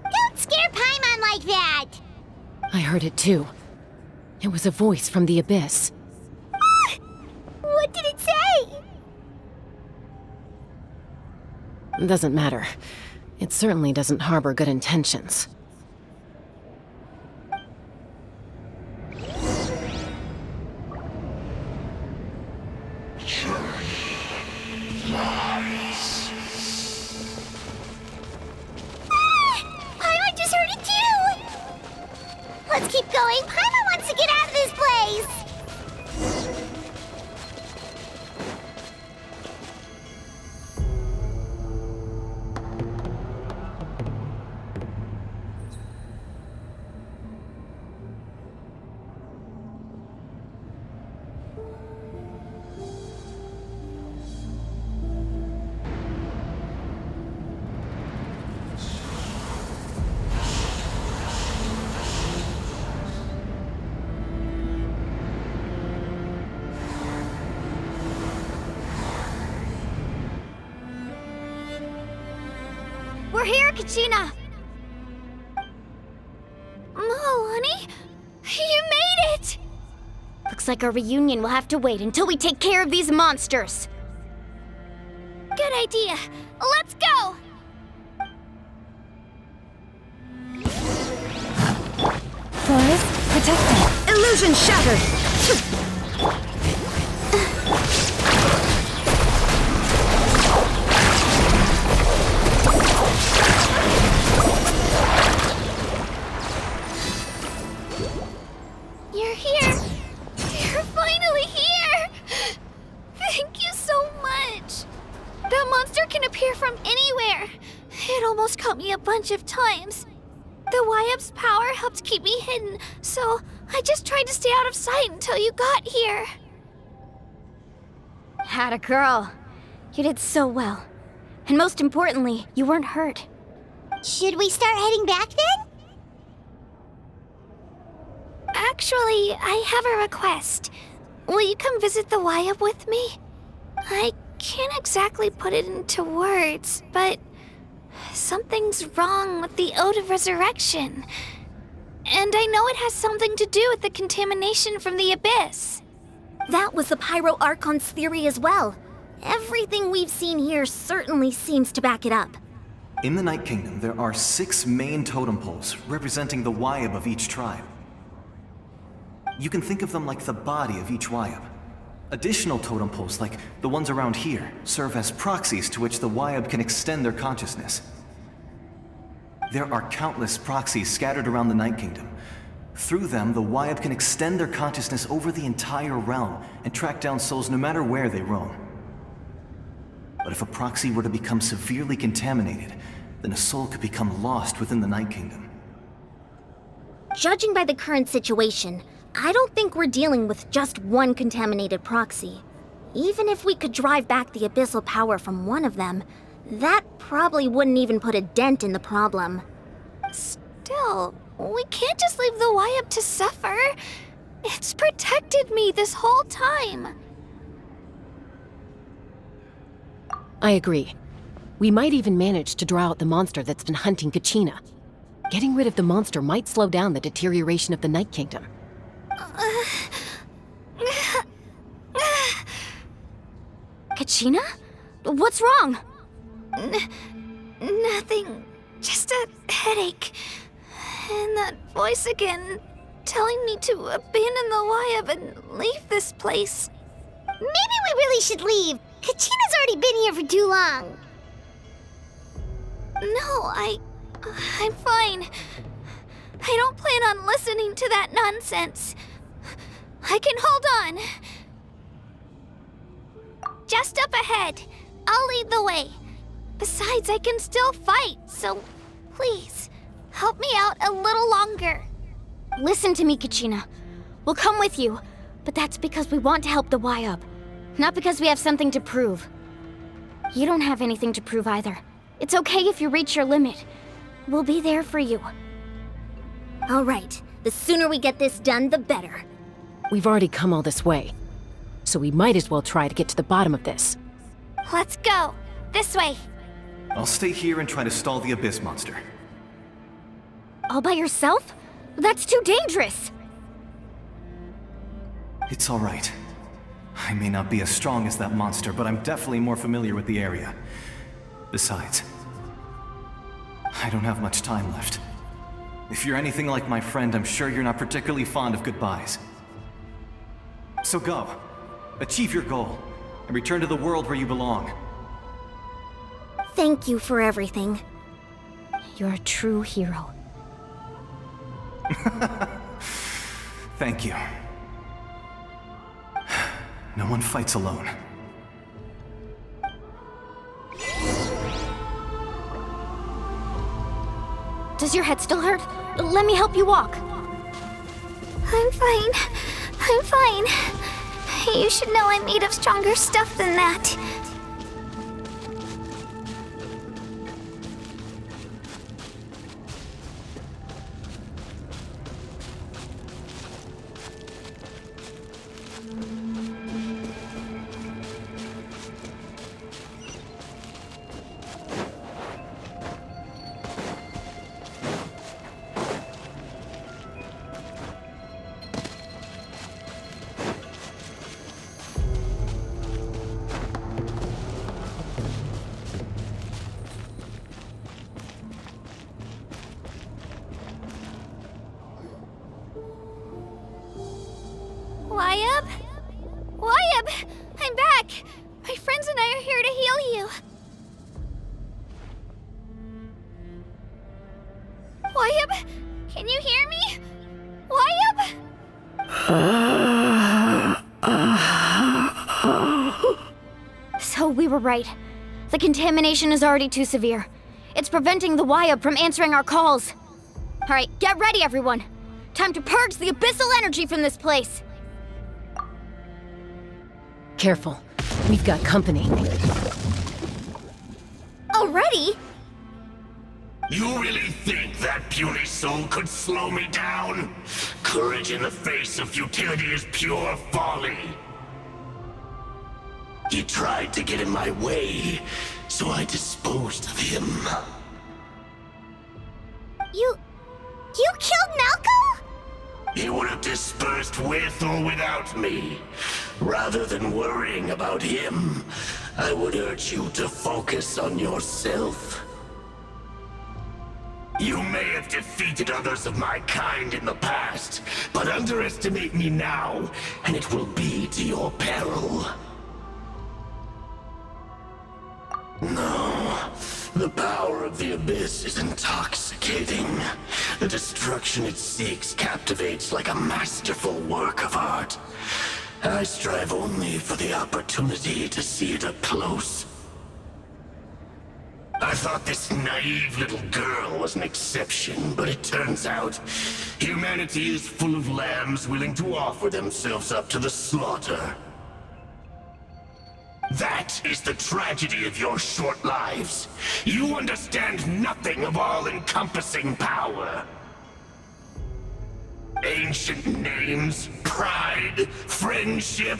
Don't scare Paimon like that! I heard it too. It was a voice from the Abyss. What did it say? Doesn't matter. It certainly doesn't harbor good intentions. Paimon just heard it too! Let's keep going. Paimon wants to get out of this place! We're here, Kachina! Oh, honey? You Looks like our reunion will have to wait until we take care of these monsters. Good idea. Let's go! Forest, protect them. Illusion shattered! You're here! You're finally here! Thank you so much! That monster can appear from anywhere. It almost caught me a bunch of times. The Wyab's power helped keep me hidden, so I just tried to stay out of sight until you got here. Atta girl. You did so well. And most importantly, you weren't hurt. Should we start heading back then? Actually, I have a request. Will you come visit the Wyab with me? I can't exactly put it into words, but something's wrong with the Ode of Resurrection. And I know it has something to do with the contamination from the Abyss. That was the Pyro Archon's theory as well. Everything we've seen here certainly seems to back it up. In the Night Kingdom, there are 6 main totem poles representing the Wyab of each tribe. You can think of them like the body of each Wyab. Additional totem poles, like the ones around here, serve as proxies to which the Wyab can extend their consciousness. There are countless proxies scattered around the Night Kingdom. Through them, the Wyab can extend their consciousness over the entire realm and track down souls no matter where they roam. But if a proxy were to become severely contaminated, then a soul could become lost within the Night Kingdom. Judging by the current situation, I don't think we're dealing with just one contaminated proxy. Even if we could drive back the abyssal power from one of them, that probably wouldn't even put a dent in the problem. Still, we can't just leave the Wyab to suffer. It's protected me this whole time. I agree. We might even manage to draw out the monster that's been hunting Kachina. Getting rid of the monster might slow down the deterioration of the Night Kingdom. Kachina? What's wrong? Nothing. Just a headache. And that voice again, telling me to abandon the Wyab and leave this place. Maybe we really should leave. Kachina's already been here for too long. No, I'm fine. I don't plan on listening to that nonsense. I can hold on. Just up ahead. I'll lead the way. Besides, I can still fight, so please, help me out a little longer. Listen to me, Kachina. We'll come with you, but that's because we want to help the Wyab, not because we have something to prove. You don't have anything to prove either. It's okay if you reach your limit. We'll be there for you. All right, the sooner we get this done, the better. We've already come all this way, so we might as well try to get to the bottom of this. Let's go. This way. I'll stay here and try to stall the Abyss monster. All by yourself? That's too dangerous. It's all right. I may not be as strong as that monster, but I'm definitely more familiar with the area. Besides, I don't have much time left. If you're anything like my friend, I'm sure you're not particularly fond of goodbyes. So go. Achieve your goal, and return to the world where you belong. Thank you for everything. You're a true hero. Thank you. No one fights alone. Does your head still hurt? Let me help you walk. I'm fine. I'm fine. You should know I'm made of stronger stuff than that. I'm back! My friends and I are here to heal you. Wyab, can you hear me? Wyab? So we were right. The contamination is already too severe. It's preventing the Wyab from answering our calls. All right, get ready, everyone. Time to purge the abyssal energy from this place. Careful. We've got company. Already? You really think that puny soul could slow me down? Courage in the face of futility is pure folly. He tried to get in my way, so I disposed of him. You killed Malco? He would have dispersed with or without me. Rather than worrying about him, I would urge you to focus on yourself. You may have defeated others of my kind in the past, but underestimate me now, and it will be to your peril. No, the power of the Abyss is intoxicating. The destruction it seeks captivates like a masterful work of art. I strive only for the opportunity to see it up close. I thought this naive little girl was an exception, but it turns out humanity is full of lambs willing to offer themselves up to the slaughter. That is the tragedy of your short lives. You understand nothing of all-encompassing power. Ancient names, pride, friendship,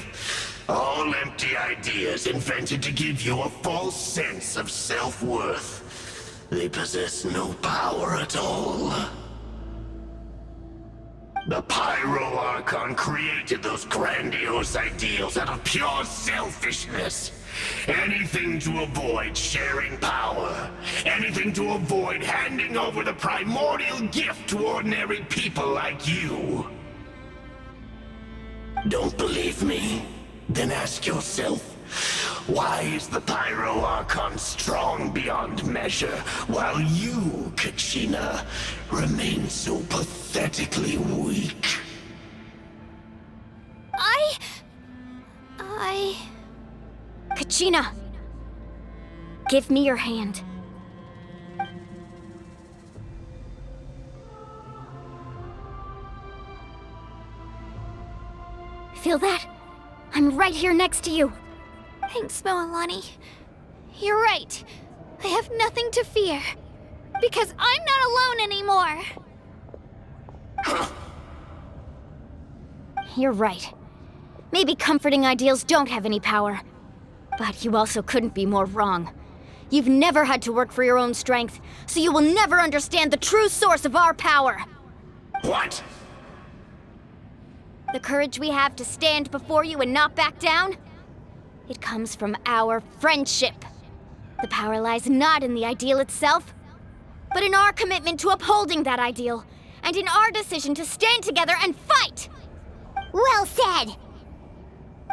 all empty ideas invented to give you a false sense of self-worth. They possess no power at all. The Pyro Archon created those grandiose ideals out of pure selfishness. Anything to avoid sharing power. Anything to avoid handing over the primordial gift to ordinary people like you. Don't believe me? Then ask yourself, why is the Pyro Archon strong beyond measure, while you, Kachina, remain so pathetically weak? Kachina! Give me your hand. Feel that? I'm right here next to you. Thanks, Moalani. You're right. I have nothing to fear. Because I'm not alone anymore. You're right. Maybe comforting ideals don't have any power. But you also couldn't be more wrong. You've never had to work for your own strength, so you will never understand the true source of our power. What? The courage we have to stand before you and not back down? It comes from our friendship. The power lies not in the ideal itself, but in our commitment to upholding that ideal, and in our decision to stand together and fight! Well said!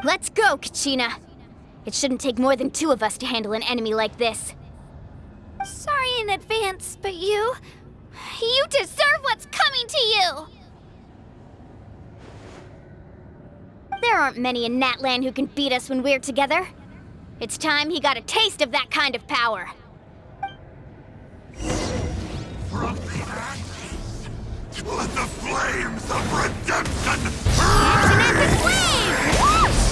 Let's go, Kachina. It shouldn't take more than two of us to handle an enemy like this. Sorry in advance, but you deserve what's coming to you! There aren't many in Natlan who can beat us when we're together. It's time he got a taste of that kind of power. From the ashes, let the flames of redemption Action at the flames! Whoosh!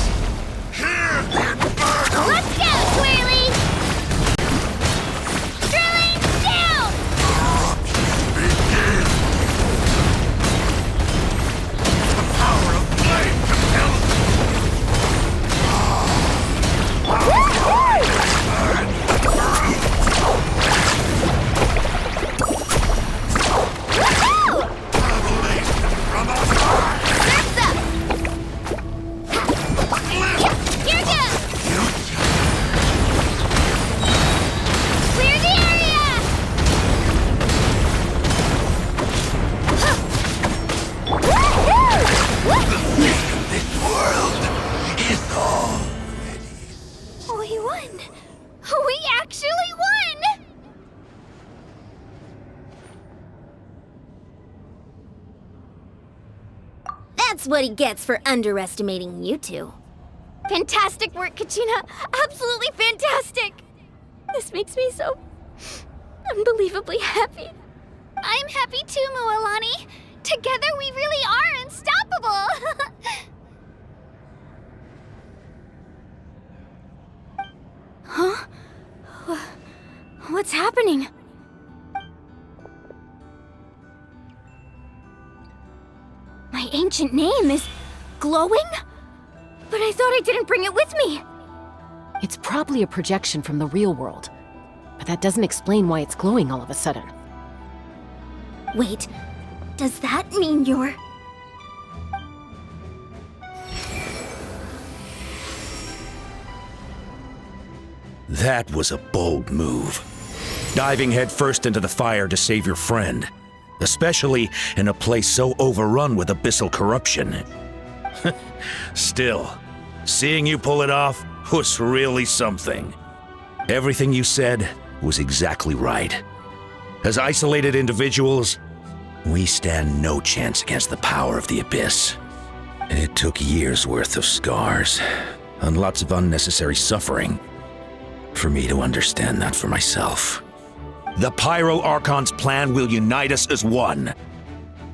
hear the inferno! Let's go, Swirly! Drilling down! Eruption begins! The power of flame compels Woohoo! revelation from on high! Surf's up! won! We actually won! That's what he gets for underestimating you two. Fantastic work, Kachina! Absolutely fantastic! This makes me so unbelievably happy. I'm happy too, Mualani. Together we really are unstoppable! Huh? What's happening? My ancient name is glowing? But I thought I didn't bring it with me. It's probably a projection from the real world, but that doesn't explain why it's glowing all of a sudden. Wait, does that mean you're... That was a bold move. Diving headfirst into the fire to save your friend, especially in a place so overrun with abyssal corruption. Still, seeing you pull it off was really something. Everything you said was exactly right. As isolated individuals, we stand no chance against the power of the Abyss. It took years' worth of scars and lots of unnecessary suffering for me to understand that for myself. The Pyro Archon's plan will unite us as one.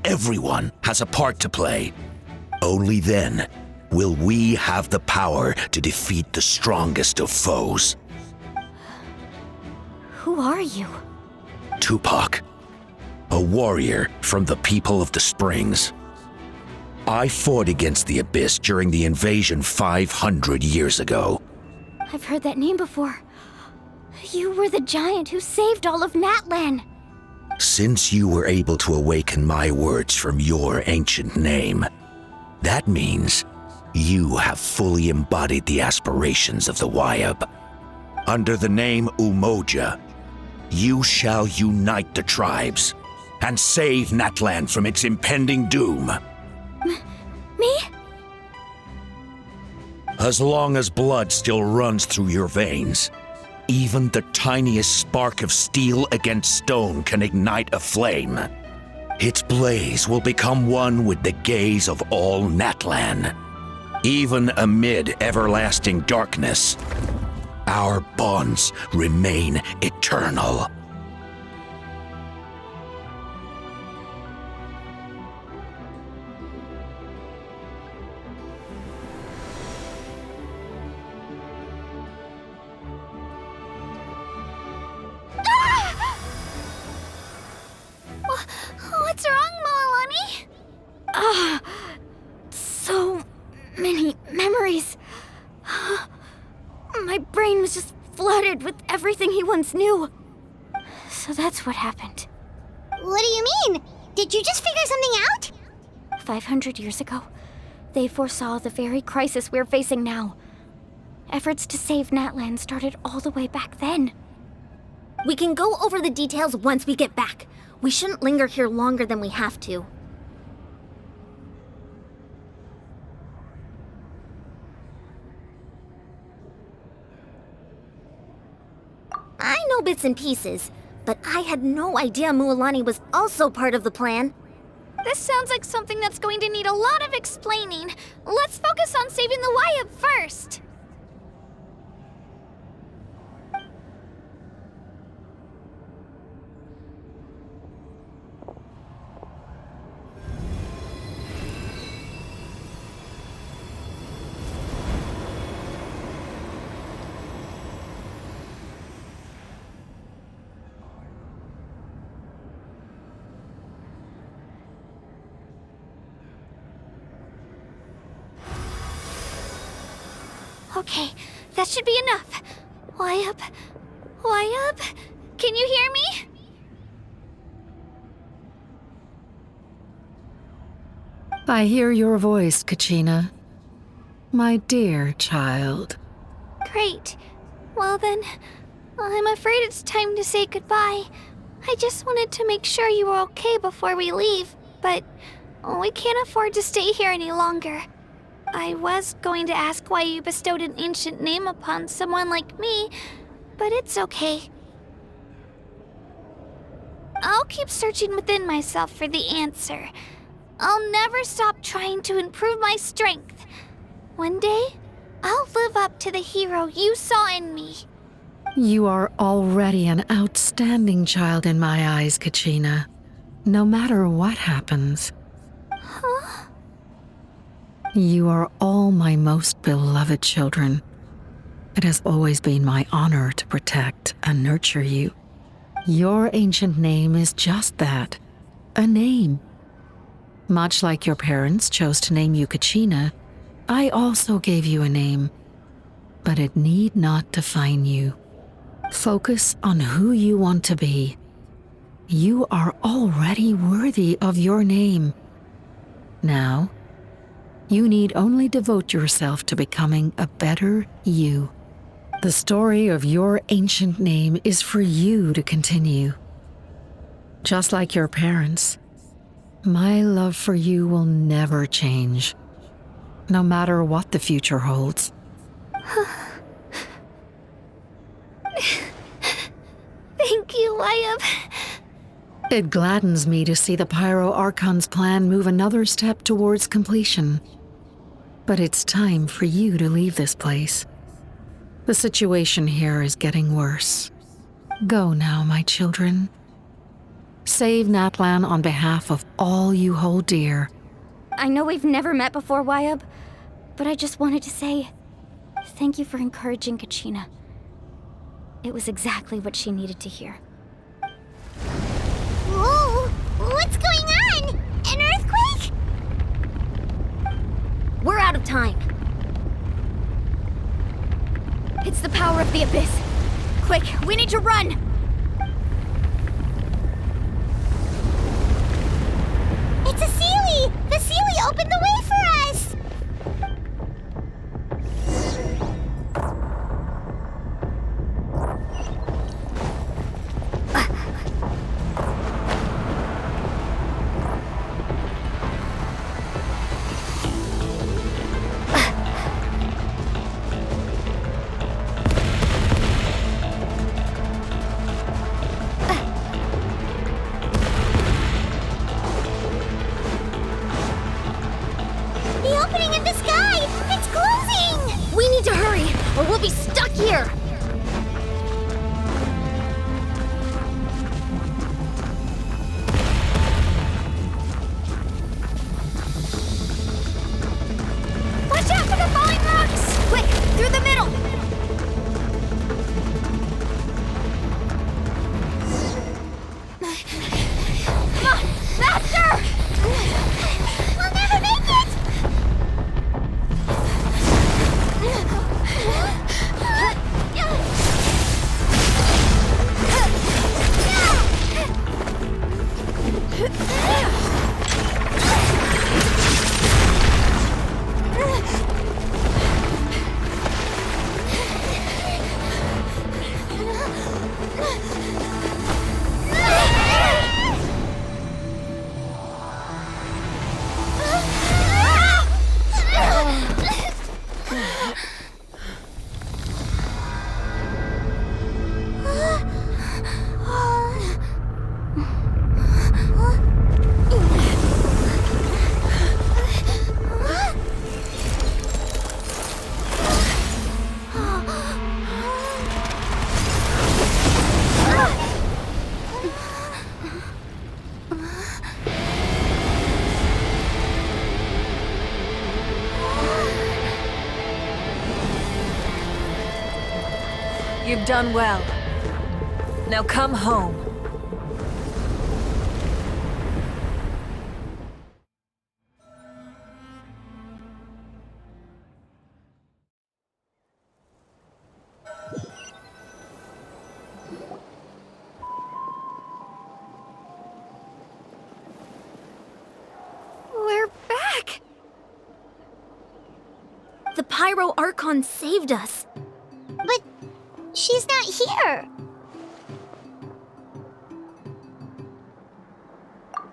Everyone has a part to play. Only then will we have the power to defeat the strongest of foes. Who are you? Tupac, a warrior from the people of the Springs. I fought against the Abyss during the invasion 500 years ago. I've heard that name before. You were the giant who saved all of Natlan. Since you were able to awaken my words from your ancient name, that means you have fully embodied the aspirations of the Wayab. Under the name Umoja, you shall unite the tribes and save Natlan from its impending doom. Me? As long as blood still runs through your veins, even the tiniest spark of steel against stone can ignite a flame. Its blaze will become one with the gaze of all Natlan. Even amid everlasting darkness, our bonds remain eternal. What's wrong, Mualani? So many memories. My brain was just flooded with everything he once knew. So that's what happened. What do you mean? Did you just figure something out? 500 years ago, they foresaw the very crisis we're facing now. Efforts to save Natlan started all the way back then. We can go over the details once we get back. We shouldn't linger here longer than we have to. I know bits and pieces, but I had no idea Mualani was also part of the plan. This sounds like something that's going to need a lot of explaining. Let's focus on saving the Wayab first. Okay, that should be enough. Wayab? Wayab? Can you hear me? I hear your voice, Kachina. My dear child. Great. Well then, I'm afraid it's time to say goodbye. I just wanted to make sure you were okay before we leave, but we can't afford to stay here any longer. I was going to ask why you bestowed an ancient name upon someone like me, but it's okay. I'll keep searching within myself for the answer. I'll never stop trying to improve my strength. One day, I'll live up to the hero you saw in me. You are already an outstanding child in my eyes, Kachina. No matter what happens. Huh? You are all my most beloved children. It has always been my honor to protect and nurture you. Your ancient name is just that, a name. Much like your parents chose to name you Kachina, I also gave you a name, but it need not define you. Focus on who you want to be. You are already worthy of your name. Now, you need only devote yourself to becoming a better you. The story of your ancient name is for you to continue. Just like your parents, my love for you will never change, no matter what the future holds. Thank you, Wyatt. It gladdens me to see the Pyro Archon's plan move another step towards completion. But it's time for you to leave this place. The situation here is getting worse. Go now, my children. Save Natlan on behalf of all you hold dear. I know we've never met before, Wyatt, but I just wanted to say thank you for encouraging Kachina. It was exactly what she needed to hear. Whoa! What's going on? An earthquake? We're out of time. It's the power of the Abyss. Quick, we need to run! It's a Sealy! The Sealy opened the way for us! The opening in the sky! It's closing! We need to hurry, or we'll be stuck here! Watch out for the falling rocks! Quick, through the middle! Come on, faster! We'll never make it! You've done well. Now come home. We're back! The Pyro Archon saved us. But she's not here.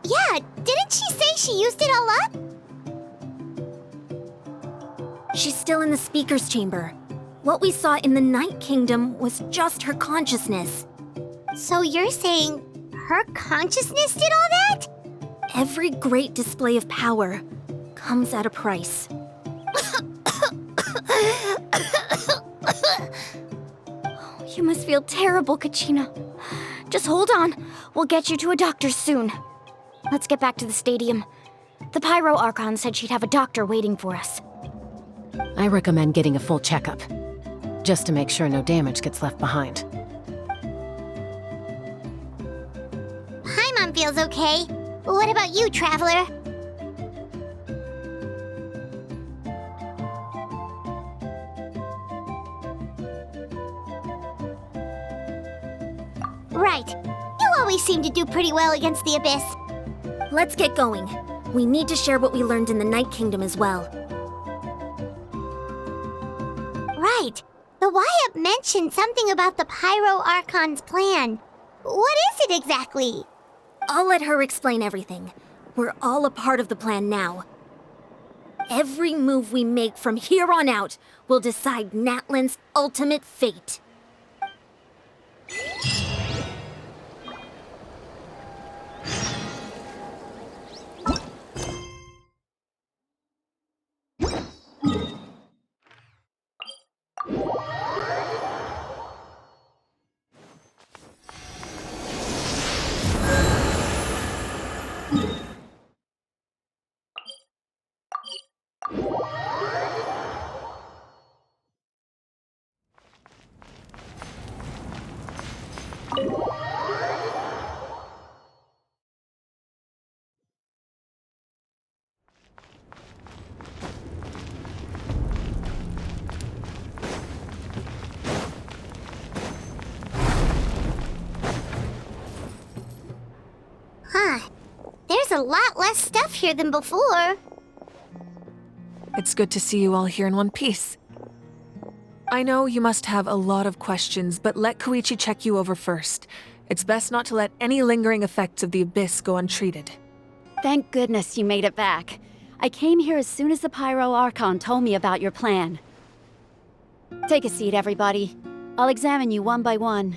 Yeah, didn't she say she used it all up? She's still in the speaker's chamber. What we saw in the Night Kingdom was just her consciousness. So you're saying her consciousness did all that? Every great display of power comes at a price. You must feel terrible, Kachina. Just hold on. We'll get you to a doctor soon. Let's get back to the stadium. The Pyro Archon said she'd have a doctor waiting for us. I recommend getting a full checkup, just to make sure no damage gets left behind. Paimon feels okay. What about you, Traveler? Right. You always seem to do pretty well against the Abyss. Let's get going. We need to share what we learned in the Night Kingdom as well. Right. The Wyatt mentioned something about the Pyro Archon's plan. What is it exactly? I'll let her explain everything. We're all a part of the plan now. Every move we make from here on out will decide Natlan's ultimate fate. Huh. There's a lot less stuff here than before. It's good to see you all here in one piece. I know you must have a lot of questions, but let Koichi check you over first. It's best not to let any lingering effects of the Abyss go untreated. Thank goodness you made it back. I came here as soon as the Pyro Archon told me about your plan. Take a seat, everybody. I'll examine you one by one.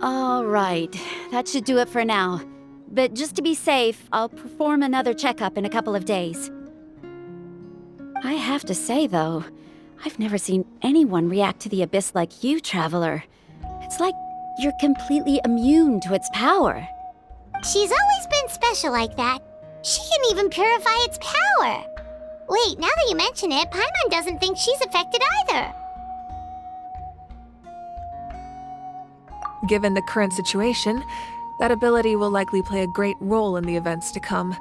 All right, that should do it for now. But just to be safe, I'll perform another checkup in a couple of days. I have to say, though, I've never seen anyone react to the Abyss like you, Traveler. It's like you're completely immune to its power. She's always been special like that. She can even purify its power. Wait, now that you mention it, Paimon doesn't think she's affected either. Given the current situation, that ability will likely play a great role in the events to come.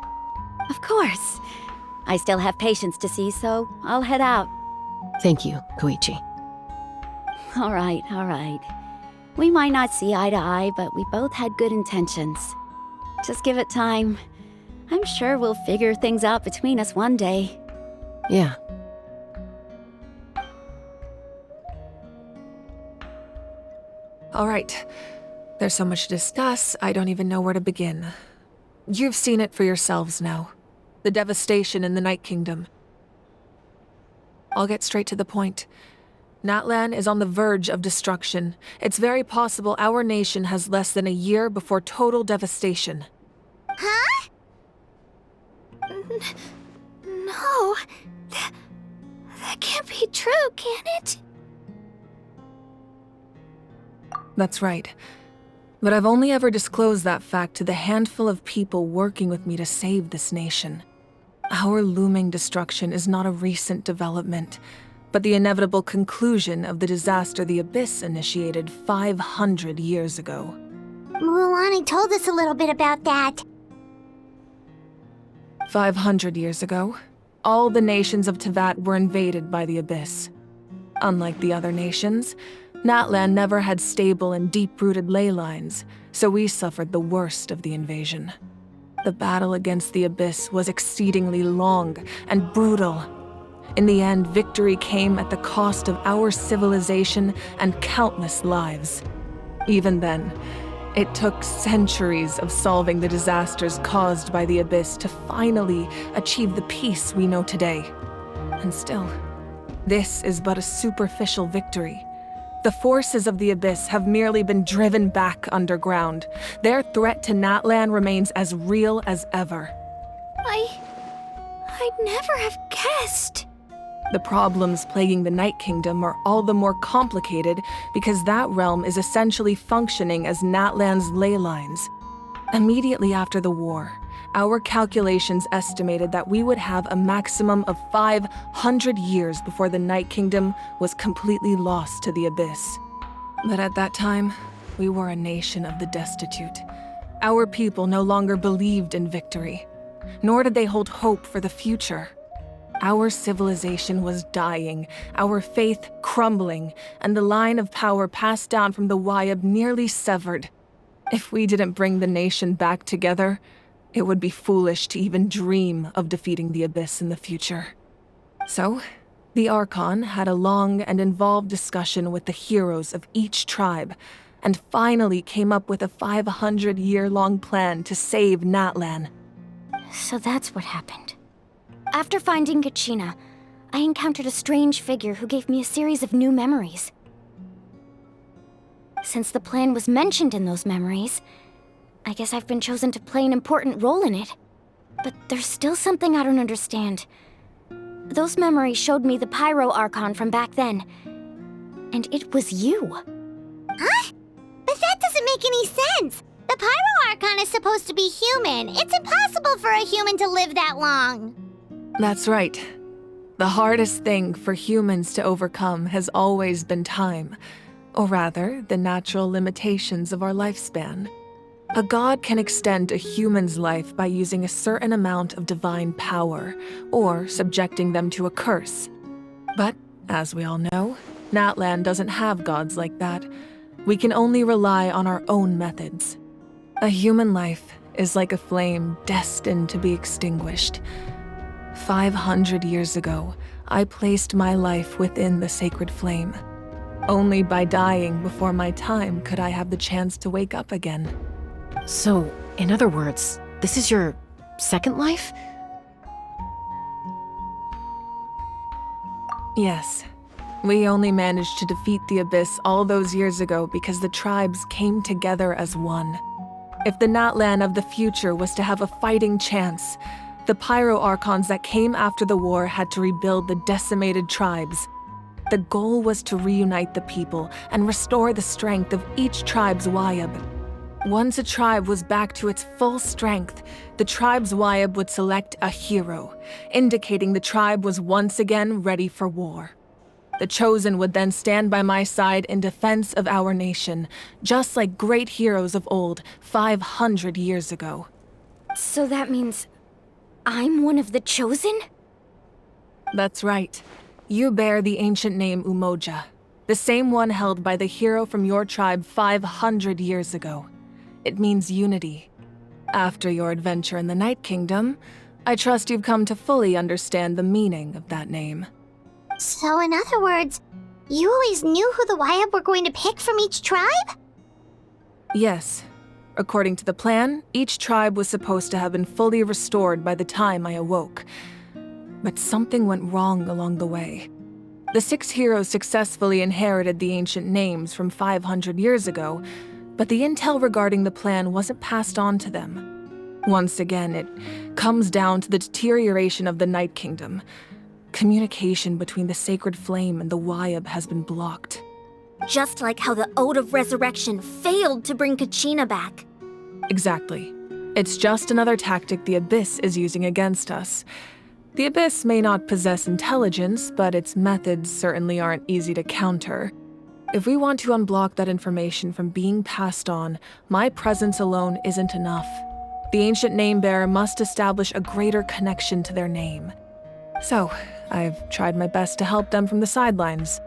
Of course. I still have patients to see, so I'll head out. Thank you, Koichi. All right. We might not see eye to eye, but we both had good intentions. Just give it time. I'm sure we'll figure things out between us one day. Yeah. All right. There's so much to discuss, I don't even know where to begin. You've seen it for yourselves now. The devastation in the Night Kingdom. I'll get straight to the point. Natlan is on the verge of destruction. It's very possible our nation has less than a year before total devastation. Huh? No. That can't be true, can it? That's right. But I've only ever disclosed that fact to the handful of people working with me to save this nation. Our looming destruction is not a recent development, but the inevitable conclusion of the disaster the Abyss initiated 500 years ago. Mualani told us a little bit about that. 500 years ago, all the nations of Teyvat were invaded by the Abyss. Unlike the other nations, Natlan never had stable and deep-rooted ley lines, so we suffered the worst of the invasion. The battle against the Abyss was exceedingly long and brutal. In the end, victory came at the cost of our civilization and countless lives. Even then, it took centuries of solving the disasters caused by the Abyss to finally achieve the peace we know today. And still, this is but a superficial victory. The forces of the Abyss have merely been driven back underground. Their threat to Natlan remains as real as ever. I'd never have guessed. The problems plaguing the Night Kingdom are all the more complicated because that realm is essentially functioning as Natlan's ley lines. Immediately after the war, our calculations estimated that we would have a maximum of 500 years before the Night Kingdom was completely lost to the Abyss. But at that time, we were a nation of the destitute. Our people no longer believed in victory, nor did they hold hope for the future. Our civilization was dying, our faith crumbling, and the line of power passed down from the Wayab nearly severed. If we didn't bring the nation back together, it would be foolish to even dream of defeating the Abyss in the future. So, the Archon had a long and involved discussion with the heroes of each tribe, and finally came up with a 500-year-long plan to save Natlan. So that's what happened. After finding Kachina, I encountered a strange figure who gave me a series of new memories. Since the plan was mentioned in those memories, I guess I've been chosen to play an important role in it. But there's still something I don't understand. Those memories showed me the Pyro Archon from back then. And it was you. Huh? But that doesn't make any sense. The Pyro Archon is supposed to be human. It's impossible for a human to live that long. That's right. The hardest thing for humans to overcome has always been time, or rather, the natural limitations of our lifespan. A god can extend a human's life by using a certain amount of divine power, or subjecting them to a curse. But, as we all know, Natlan doesn't have gods like that. We can only rely on our own methods. A human life is like a flame destined to be extinguished. 500 years ago, I placed my life within the sacred flame. Only by dying before my time could I have the chance to wake up again. So, in other words, this is your second life? Yes. We only managed to defeat the Abyss all those years ago because the tribes came together as one. If the Natlan of the future was to have a fighting chance, the Pyro Archons that came after the war had to rebuild the decimated tribes. The goal was to reunite the people and restore the strength of each tribe's Wayab. Once a tribe was back to its full strength, the tribe's Wayab would select a hero, indicating the tribe was once again ready for war. The Chosen would then stand by my side in defense of our nation, just like great heroes of old 500 years ago. So that means I'm one of the Chosen? That's right. You bear the ancient name Umoja, the same one held by the hero from your tribe 500 years ago. It means unity. After your adventure in the Night Kingdom, I trust you've come to fully understand the meaning of that name. So in other words, you always knew who the Wayab were going to pick from each tribe? Yes. According to the plan, each tribe was supposed to have been fully restored by the time I awoke. But something went wrong along the way. The 6 heroes successfully inherited the ancient names from 500 years ago, but the intel regarding the plan wasn't passed on to them. Once again, it comes down to the deterioration of the Night Kingdom. Communication between the Sacred Flame and the Wayab has been blocked. Just like how the Ode of Resurrection failed to bring Kachina back. Exactly. It's just another tactic the Abyss is using against us. The Abyss may not possess intelligence, but its methods certainly aren't easy to counter. If we want to unblock that information from being passed on, my presence alone isn't enough. The ancient name-bearer must establish a greater connection to their name. So, I've tried my best to help them from the sidelines.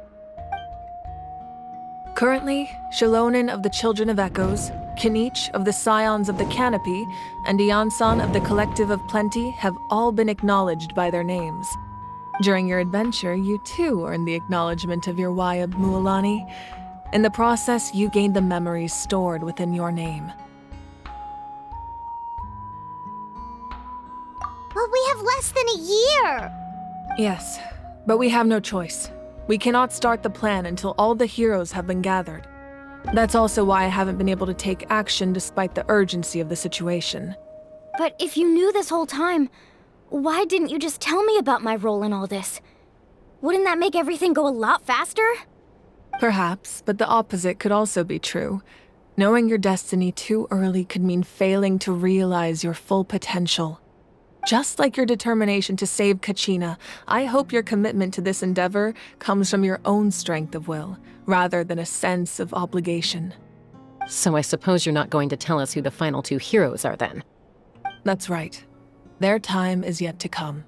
Currently, Shilonen of the Children of Echoes, Kinich of the Scions of the Canopy, and Iansan of the Collective of Plenty have all been acknowledged by their names. During your adventure, you too earned the acknowledgement of your Wayab Mualani. In the process, you gained the memories stored within your name. But we have less than a year! Yes, but we have no choice. We cannot start the plan until all the heroes have been gathered. That's also why I haven't been able to take action despite the urgency of the situation. But if you knew this whole time, why didn't you just tell me about my role in all this? Wouldn't that make everything go a lot faster? Perhaps, but the opposite could also be true. Knowing your destiny too early could mean failing to realize your full potential. Just like your determination to save Kachina, I hope your commitment to this endeavor comes from your own strength of will, rather than a sense of obligation. So I suppose you're not going to tell us who the final 2 heroes are then? That's right. Their time is yet to come.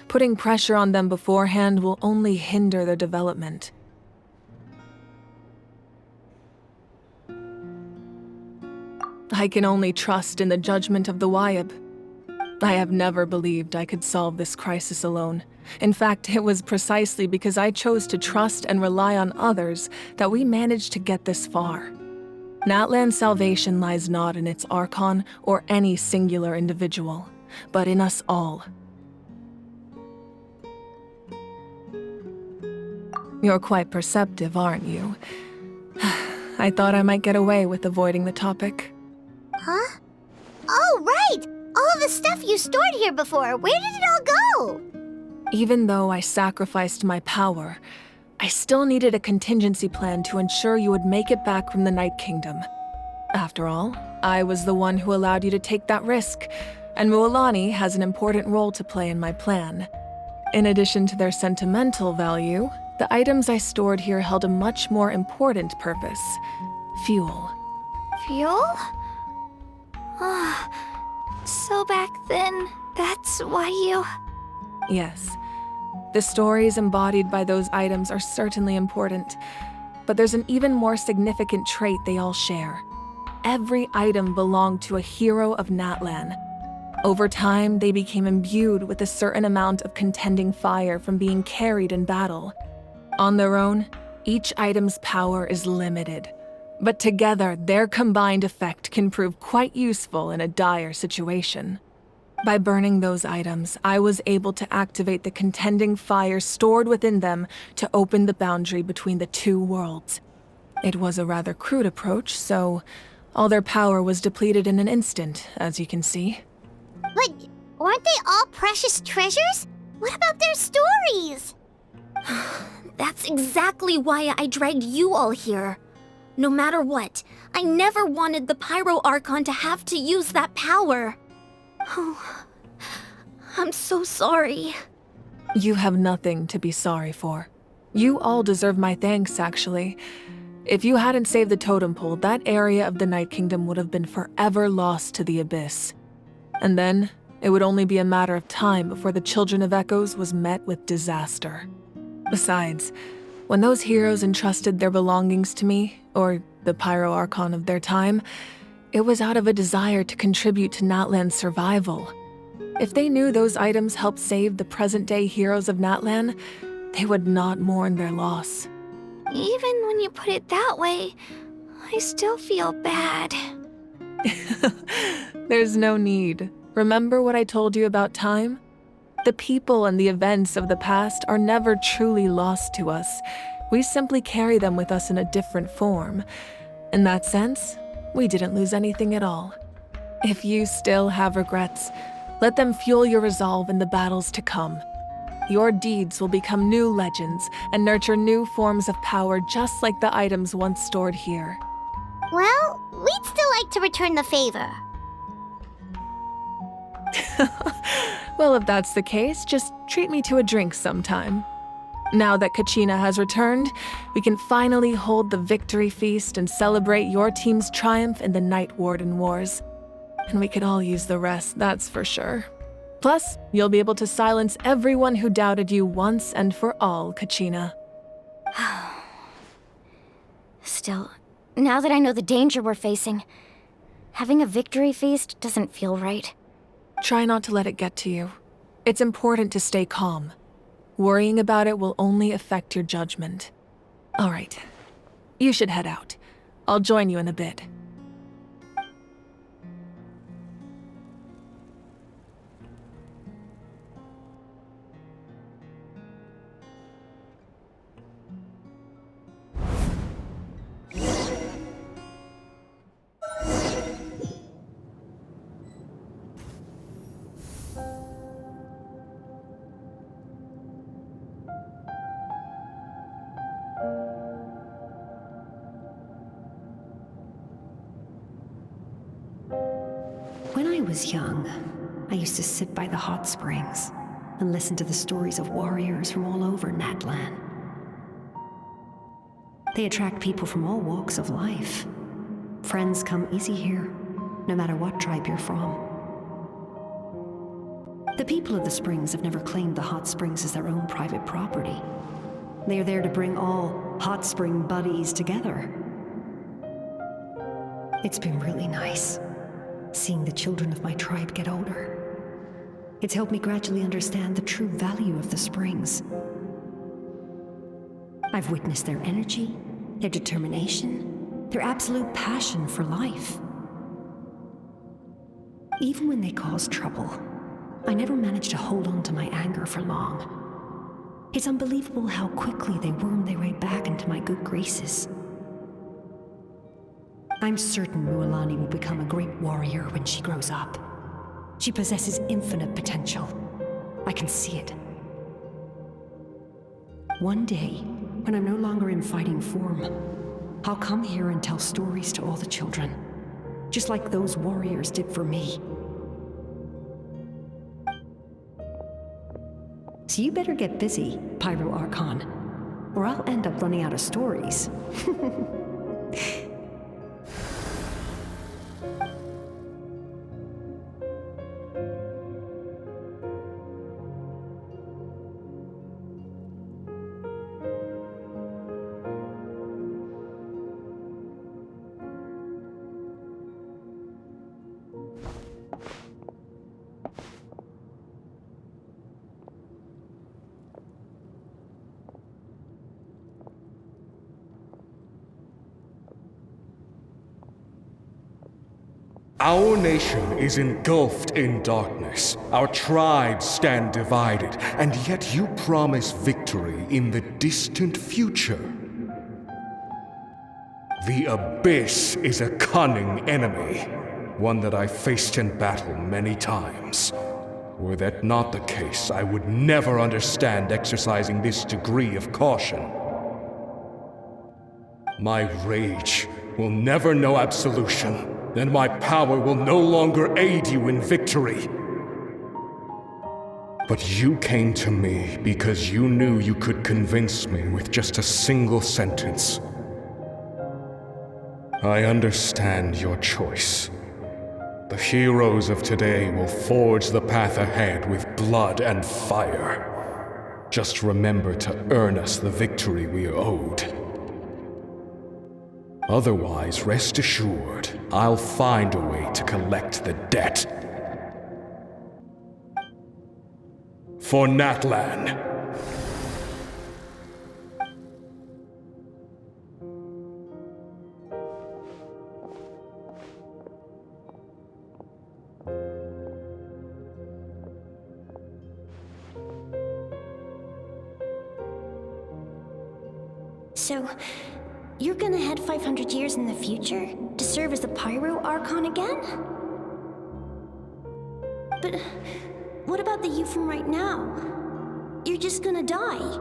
Putting pressure on them beforehand will only hinder their development. I can only trust in the judgment of the Wayab. I have never believed I could solve this crisis alone. In fact, it was precisely because I chose to trust and rely on others that we managed to get this far. Natlan's salvation lies not in its Archon or any singular individual, but in us all. You're quite perceptive, aren't you? I thought I might get away with avoiding the topic. Huh? Oh, right! All of the stuff you stored here before, where did it all go? Even though I sacrificed my power, I still needed a contingency plan to ensure you would make it back from the Night Kingdom. After all, I was the one who allowed you to take that risk, and Mualani has an important role to play in my plan. In addition to their sentimental value, the items I stored here held a much more important purpose: fuel. Fuel? So back then, that's why you... Yes. The stories embodied by those items are certainly important, but there's an even more significant trait they all share. Every item belonged to a hero of Natlan. Over time, they became imbued with a certain amount of contending fire from being carried in battle. On their own, each item's power is limited, but together, their combined effect can prove quite useful in a dire situation. By burning those items, I was able to activate the contending fire stored within them to open the boundary between the 2 worlds. It was a rather crude approach, so all their power was depleted in an instant, as you can see. But weren't they all precious treasures? What about their stories? That's exactly why I dragged you all here. No matter what, I never wanted the Pyro Archon to have to use that power. Oh, I'm so sorry. You have nothing to be sorry for. You all deserve my thanks, actually. If you hadn't saved the totem pole, that area of the Night Kingdom would have been forever lost to the Abyss. And then, it would only be a matter of time before the Children of Echoes was met with disaster. Besides, when those heroes entrusted their belongings to me, or the Pyro Archon of their time, it was out of a desire to contribute to Natlan's survival. If they knew those items helped save the present-day heroes of Natlan, they would not mourn their loss. Even when you put it that way, I still feel bad. There's no need. Remember what I told you about time? The people and the events of the past are never truly lost to us. We simply carry them with us in a different form. In that sense, we didn't lose anything at all. If you still have regrets, let them fuel your resolve in the battles to come. Your deeds will become new legends and nurture new forms of power just like the items once stored here. Well, we'd still like to return the favor. Well, if that's the case, just treat me to a drink sometime. Now that Kachina has returned, we can finally hold the victory feast and celebrate your team's triumph in the Night Warden Wars. And we could all use the rest, that's for sure. Plus, you'll be able to silence everyone who doubted you once and for all, Kachina. Still, now that I know the danger we're facing, having a victory feast doesn't feel right. Try not to let it get to you. It's important to stay calm. Worrying about it will only affect your judgment. All right. You should head out. I'll join you in a bit. When I was young, I used to sit by the hot springs and listen to the stories of warriors from all over Natlan. They attract people from all walks of life. Friends come easy here, no matter what tribe you're from. The people of the springs have never claimed the hot springs as their own private property. They are there to bring all hot spring buddies together. It's been really nice, seeing the children of my tribe get older. It's helped me gradually understand the true value of the springs. I've witnessed their energy, their determination, their absolute passion for life. Even when they cause trouble, I never managed to hold on to my anger for long. It's unbelievable how quickly they worm their way back into my good graces. I'm certain Mualani will become a great warrior when she grows up. She possesses infinite potential. I can see it. One day, when I'm no longer in fighting form, I'll come here and tell stories to all the children, just like those warriors did for me. So you better get busy, Pyro Archon, or I'll end up running out of stories. Our nation is engulfed in darkness. Our tribes stand divided, and yet you promise victory in the distant future. The Abyss is a cunning enemy, one that I faced in battle many times. Were that not the case, I would never understand exercising this degree of caution. My rage will never know absolution. Then my power will no longer aid you in victory. But you came to me because you knew you could convince me with just a single sentence. I understand your choice. The heroes of today will forge the path ahead with blood and fire. Just remember to earn us the victory we are owed. Otherwise, rest assured, I'll find a way to collect the debt. For Natlan. So, you're gonna head 500 years in the future to serve as the Pyro Archon again? But what about the you from right now? You're just gonna die.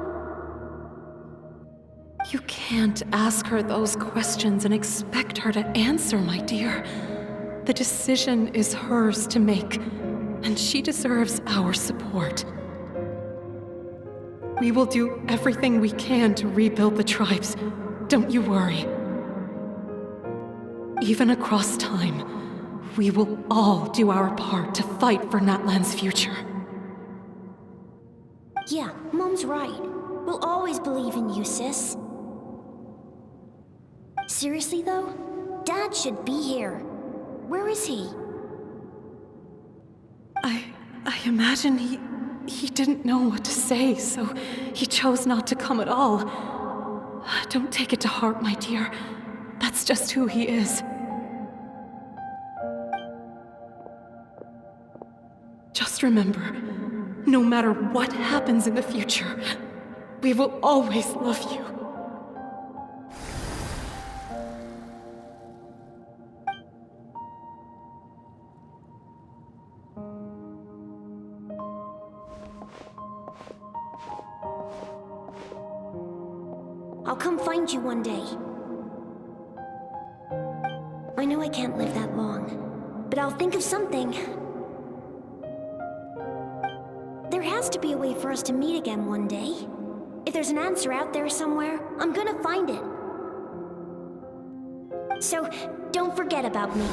You can't ask her those questions and expect her to answer, my dear. The decision is hers to make, and she deserves our support. We will do everything we can to rebuild the tribes. Don't you worry. Even across time, we will all do our part to fight for Natlan's future. Yeah, Mom's right. We'll always believe in you, sis. Seriously though? Dad should be here. Where is he? I imagine he didn't know what to say, so he chose not to come at all. Don't take it to heart, my dear. That's just who he is. Just remember, no matter what happens in the future, we will always love you. I'll come find you one day. I know I can't live that long, but I'll think of something. There has to be a way for us to meet again one day. If there's an answer out there somewhere, I'm gonna find it. So, don't forget about me.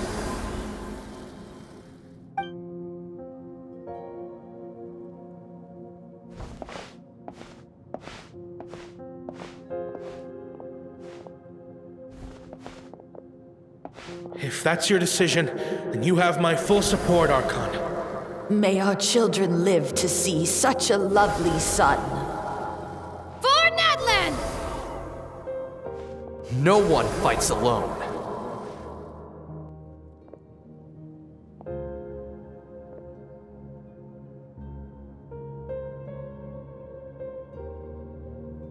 If that's your decision, then you have my full support, Archon. May our children live to see such a lovely son. For Natlan! No one fights alone.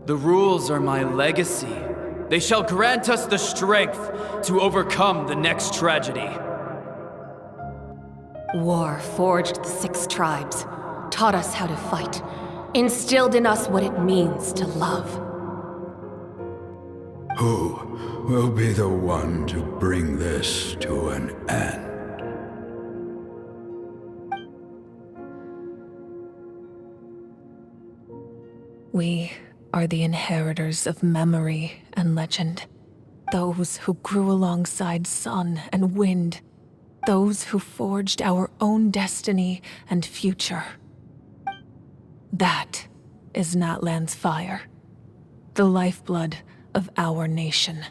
The rules are my legacy. They shall grant us the strength to overcome the next tragedy. War forged the 6 tribes, taught us how to fight, instilled in us what it means to love. Who will be the one to bring this to an end? We are the inheritors of memory and legend. Those who grew alongside sun and wind. Those who forged our own destiny and future. That is Natlan's fire. The lifeblood of our nation.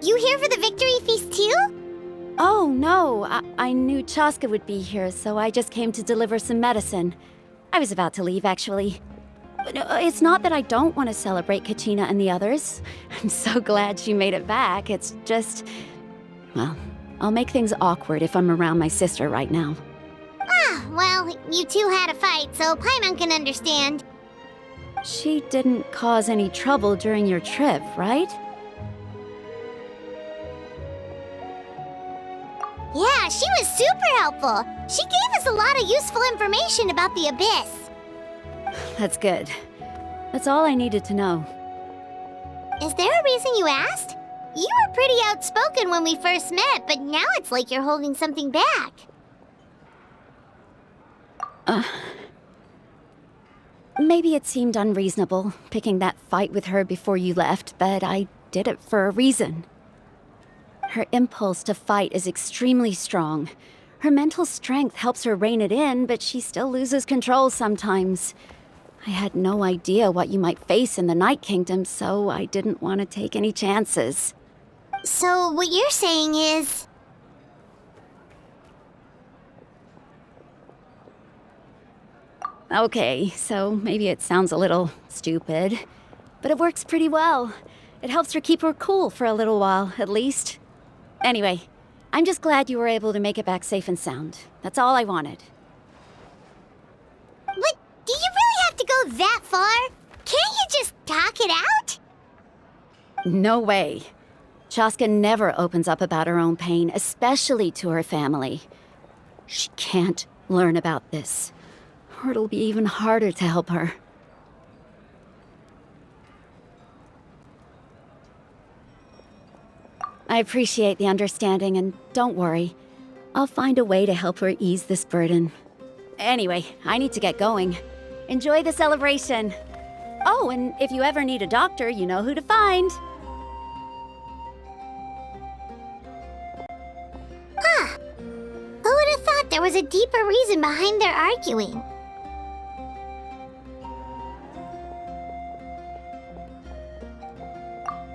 You here for the victory feast too? Oh, no. I knew Chaska would be here, so I just came to deliver some medicine. I was about to leave, actually. But it's not that I don't want to celebrate Kachina and the others. I'm so glad she made it back. It's just... well, I'll make things awkward if I'm around my sister right now. Ah, well, you two had a fight, so Paimon can understand. She didn't cause any trouble during your trip, right? Yeah, she was super helpful. She gave us a lot of useful information about the Abyss. That's good. That's all I needed to know. Is there a reason you asked? You were pretty outspoken when we first met, but now it's like you're holding something back. Maybe it seemed unreasonable, picking that fight with her before you left, but I did it for a reason. Her impulse to fight is extremely strong. Her mental strength helps her rein it in, but she still loses control sometimes. I had no idea what you might face in the Night Kingdom, so I didn't want to take any chances. So what you're saying is... Okay, so maybe it sounds a little stupid, but it works pretty well. It helps her keep her cool for a little while, at least. Anyway, I'm just glad you were able to make it back safe and sound. That's all I wanted. But do you really have to go that far? Can't you just talk it out? No way. Chaska never opens up about her own pain, especially to her family. She can't learn about this, or it'll be even harder to help her. I appreciate the understanding, and don't worry. I'll find a way to help her ease this burden. Anyway, I need to get going. Enjoy the celebration. Oh, and if you ever need a doctor, you know who to find. Huh. Who would have thought there was a deeper reason behind their arguing?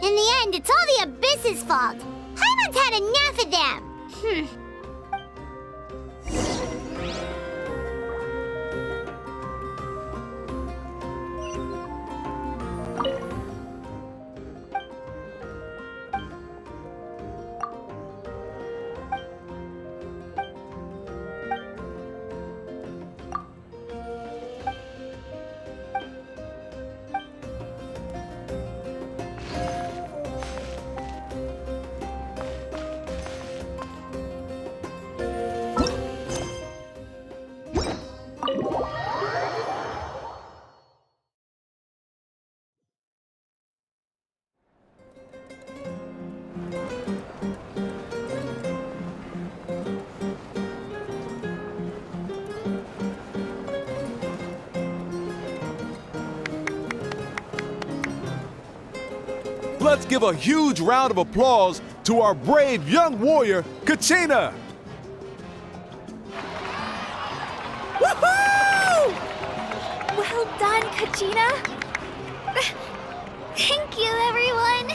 In the end, it's all the Abyss's fault. Paimon's had enough of them. Let's give a huge round of applause to our brave young warrior, Kachina! Woohoo! Well done, Kachina. Thank you, everyone.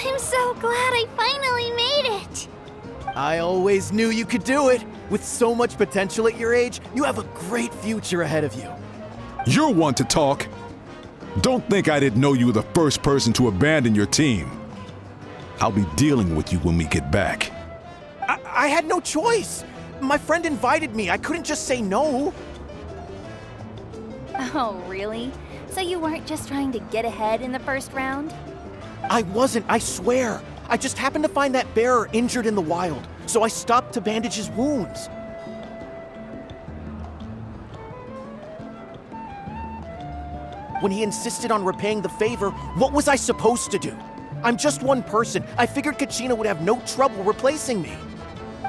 I'm so glad I finally made it. I always knew you could do it. With so much potential at your age, you have a great future ahead of you. You're one to talk. Don't think I didn't know you were the first person to abandon your team. I'll be dealing with you when we get back. I had no choice. My friend invited me. I couldn't just say no. Oh, really? So you weren't just trying to get ahead in the first round? I wasn't, I swear. I just happened to find that bearer injured in the wild, so I stopped to bandage his wounds. When he insisted on repaying the favor, what was I supposed to do? I'm just one person. I figured Kachina would have no trouble replacing me.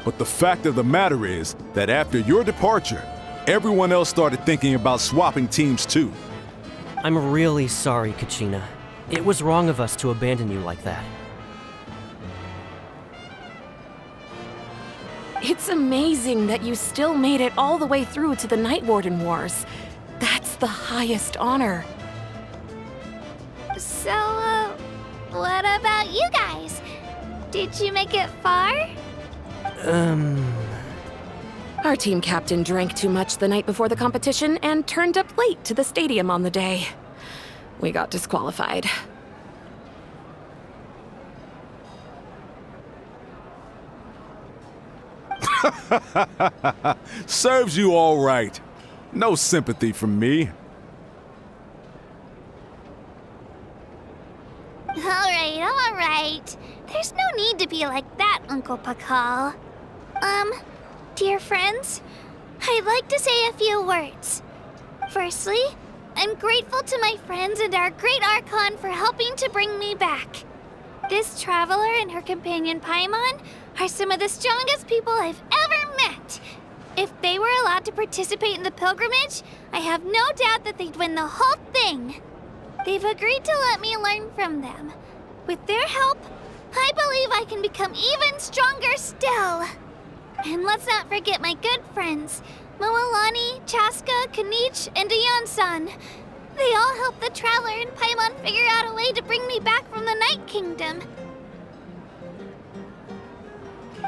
But the fact of the matter is that after your departure, everyone else started thinking about swapping teams too. I'm really sorry, Kachina. It was wrong of us to abandon you like that. It's amazing that you still made it all the way through to the Night Warden Wars. That's the highest honor. So, what about you guys? Did you make it far? Our team captain drank too much the night before the competition and turned up late to the stadium on the day. We got disqualified. Serves you all right. No sympathy from me. All right. There's no need to be like that, Uncle Pakal. Dear friends, I'd like to say a few words. Firstly, I'm grateful to my friends and our great Archon for helping to bring me back. This traveler and her companion Paimon are some of the strongest people I've ever met. If they were allowed to participate in the pilgrimage, I have no doubt that they'd win the whole thing. They've agreed to let me learn from them. With their help, I believe I can become even stronger still. And let's not forget my good friends, Moalani, Chaska, Kanich, and Dayan-san. They all helped the Traveler and Paimon figure out a way to bring me back from the Night Kingdom.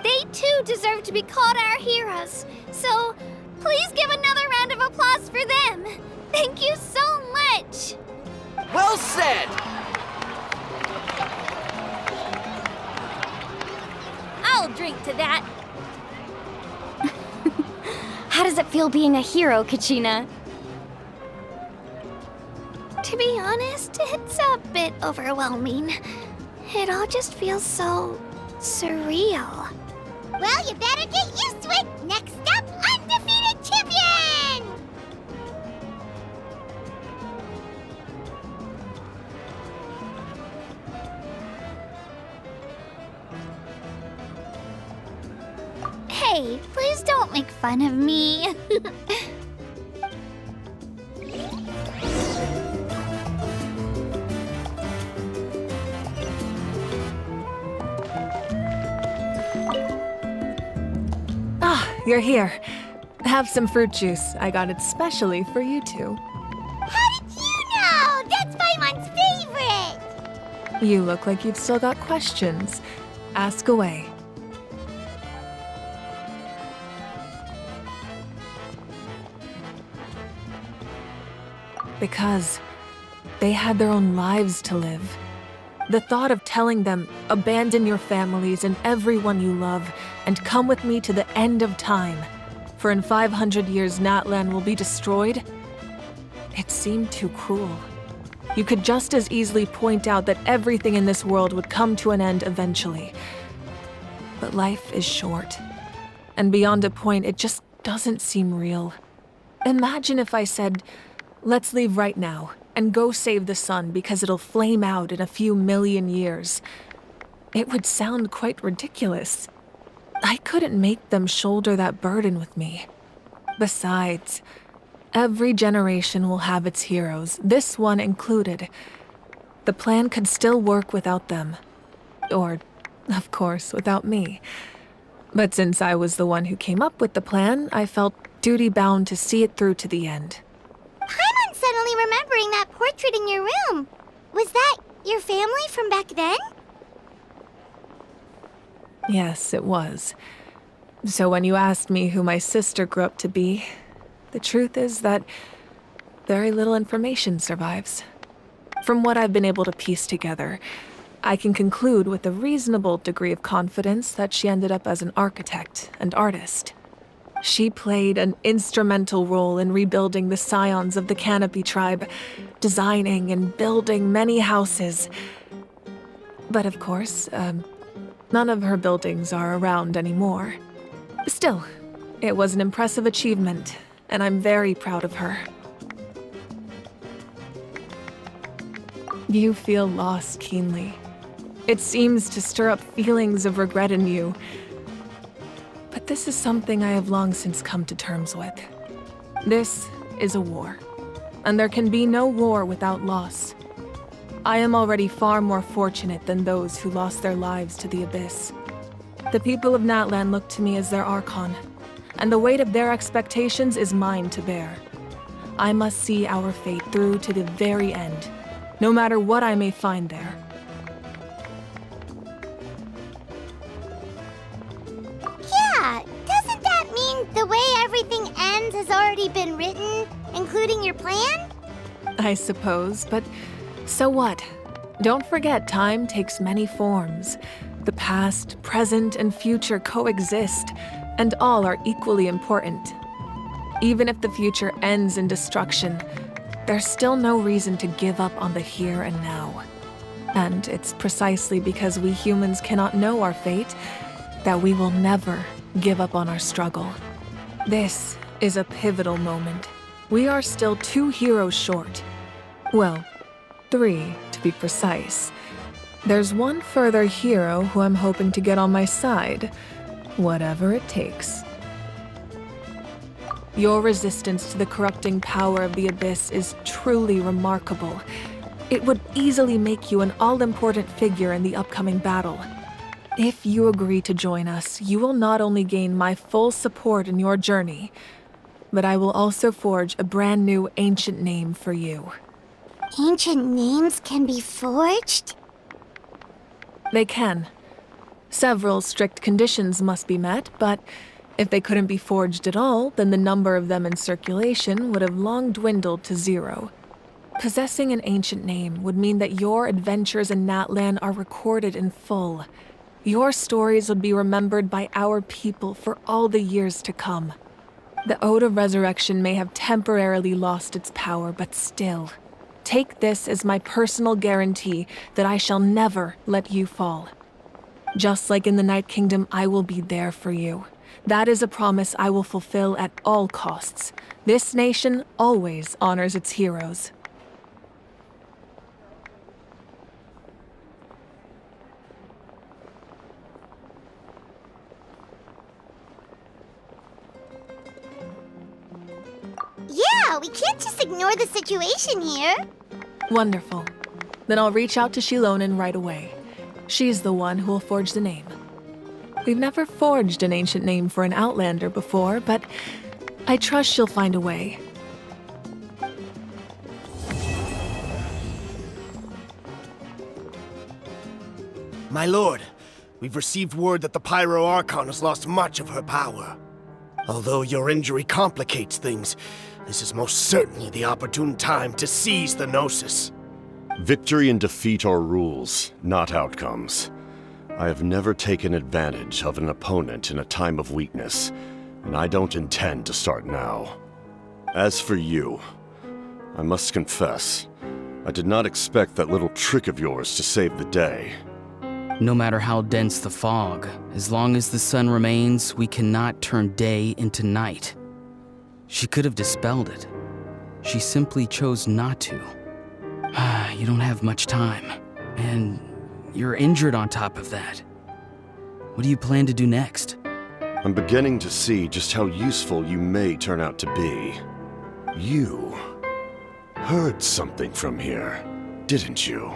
They too deserve to be called our heroes, so please give another round of applause for them. Thank you so much. Well said! I'll drink to that. How does it feel being a hero, Kachina? To be honest, it's a bit overwhelming. It all just feels so surreal. Well, you better get used to it. Next up, undefeated champion! Hey, please don't make fun of me. You're here. Have some fruit juice. I got it specially for you two. How did you know? That's Paimon's favorite! You look like you've still got questions. Ask away. Because they had their own lives to live. The thought of telling them, abandon your families and everyone you love, and come with me to the end of time, for in 500 years Natlan will be destroyed, it seemed too cruel. You could just as easily point out that everything in this world would come to an end eventually. But life is short, and beyond a point, it just doesn't seem real. Imagine if I said, let's leave right now, and go save the sun because it'll flame out in a few million years. It would sound quite ridiculous. I couldn't make them shoulder that burden with me. Besides, every generation will have its heroes, this one included. The plan could still work without them. Or, of course, without me. But since I was the one who came up with the plan, I felt duty-bound to see it through to the end. Paimon's suddenly remembering that portrait in your room. Was that your family from back then? Yes, it was. So when you asked me who my sister grew up to be, the truth is that very little information survives. From what I've been able to piece together, I can conclude with a reasonable degree of confidence that she ended up as an architect and artist. She played an instrumental role in rebuilding the scions of the Canopy tribe, designing and building many houses. But of course, none of her buildings are around anymore. Still, it was an impressive achievement, and I'm very proud of her. You feel loss keenly. It seems to stir up feelings of regret in you. But this is something I have long since come to terms with. This is a war, and there can be no war without loss. I am already far more fortunate than those who lost their lives to the Abyss. The people of Natlan look to me as their Archon, and the weight of their expectations is mine to bear. I must see our fate through to the very end, no matter what I may find there. Yeah, doesn't that mean the way everything ends has already been written, including your plan? I suppose, but so what? Don't forget, time takes many forms. The past, present, and future coexist, and all are equally important. Even if the future ends in destruction, there's still no reason to give up on the here and now. And it's precisely because we humans cannot know our fate that we will never give up on our struggle. This is a pivotal moment. We are still 2 heroes short. Well, 3 to be precise. There's one further hero who I'm hoping to get on my side, whatever it takes. Your resistance to the corrupting power of the Abyss is truly remarkable. It would easily make you an all-important figure in the upcoming battle. If you agree to join us, you will not only gain my full support in your journey, but I will also forge a brand new ancient name for you. Ancient names can be forged? They can. Several strict conditions must be met, but if they couldn't be forged at all, then the number of them in circulation would have long dwindled to 0. Possessing an ancient name would mean that your adventures in Natlan are recorded in full. Your stories would be remembered by our people for all the years to come. The Ode of Resurrection may have temporarily lost its power, but still, Take this as my personal guarantee that I shall never let you fall. Just like in the Night Kingdom, I will be there for you. That is a promise I will fulfill at all costs. This nation always honors its heroes. Yeah, we can't just ignore the situation here. Wonderful. Then I'll reach out to Shilonen right away. She's the one who will forge the name. We've never forged an ancient name for an Outlander before, but I trust she'll find a way. My lord, we've received word that the Pyro Archon has lost much of her power. Although your injury complicates things, this is most certainly the opportune time to seize the Gnosis. Victory and defeat are rules, not outcomes. I have never taken advantage of an opponent in a time of weakness, and I don't intend to start now. As for you, I must confess, I did not expect that little trick of yours to save the day. No matter how dense the fog, as long as the sun remains, we cannot turn day into night. She could have dispelled it. She simply chose not to. You don't have much time, and you're injured on top of that. What do you plan to do next? I'm beginning to see just how useful you may turn out to be. You heard something from here, didn't you?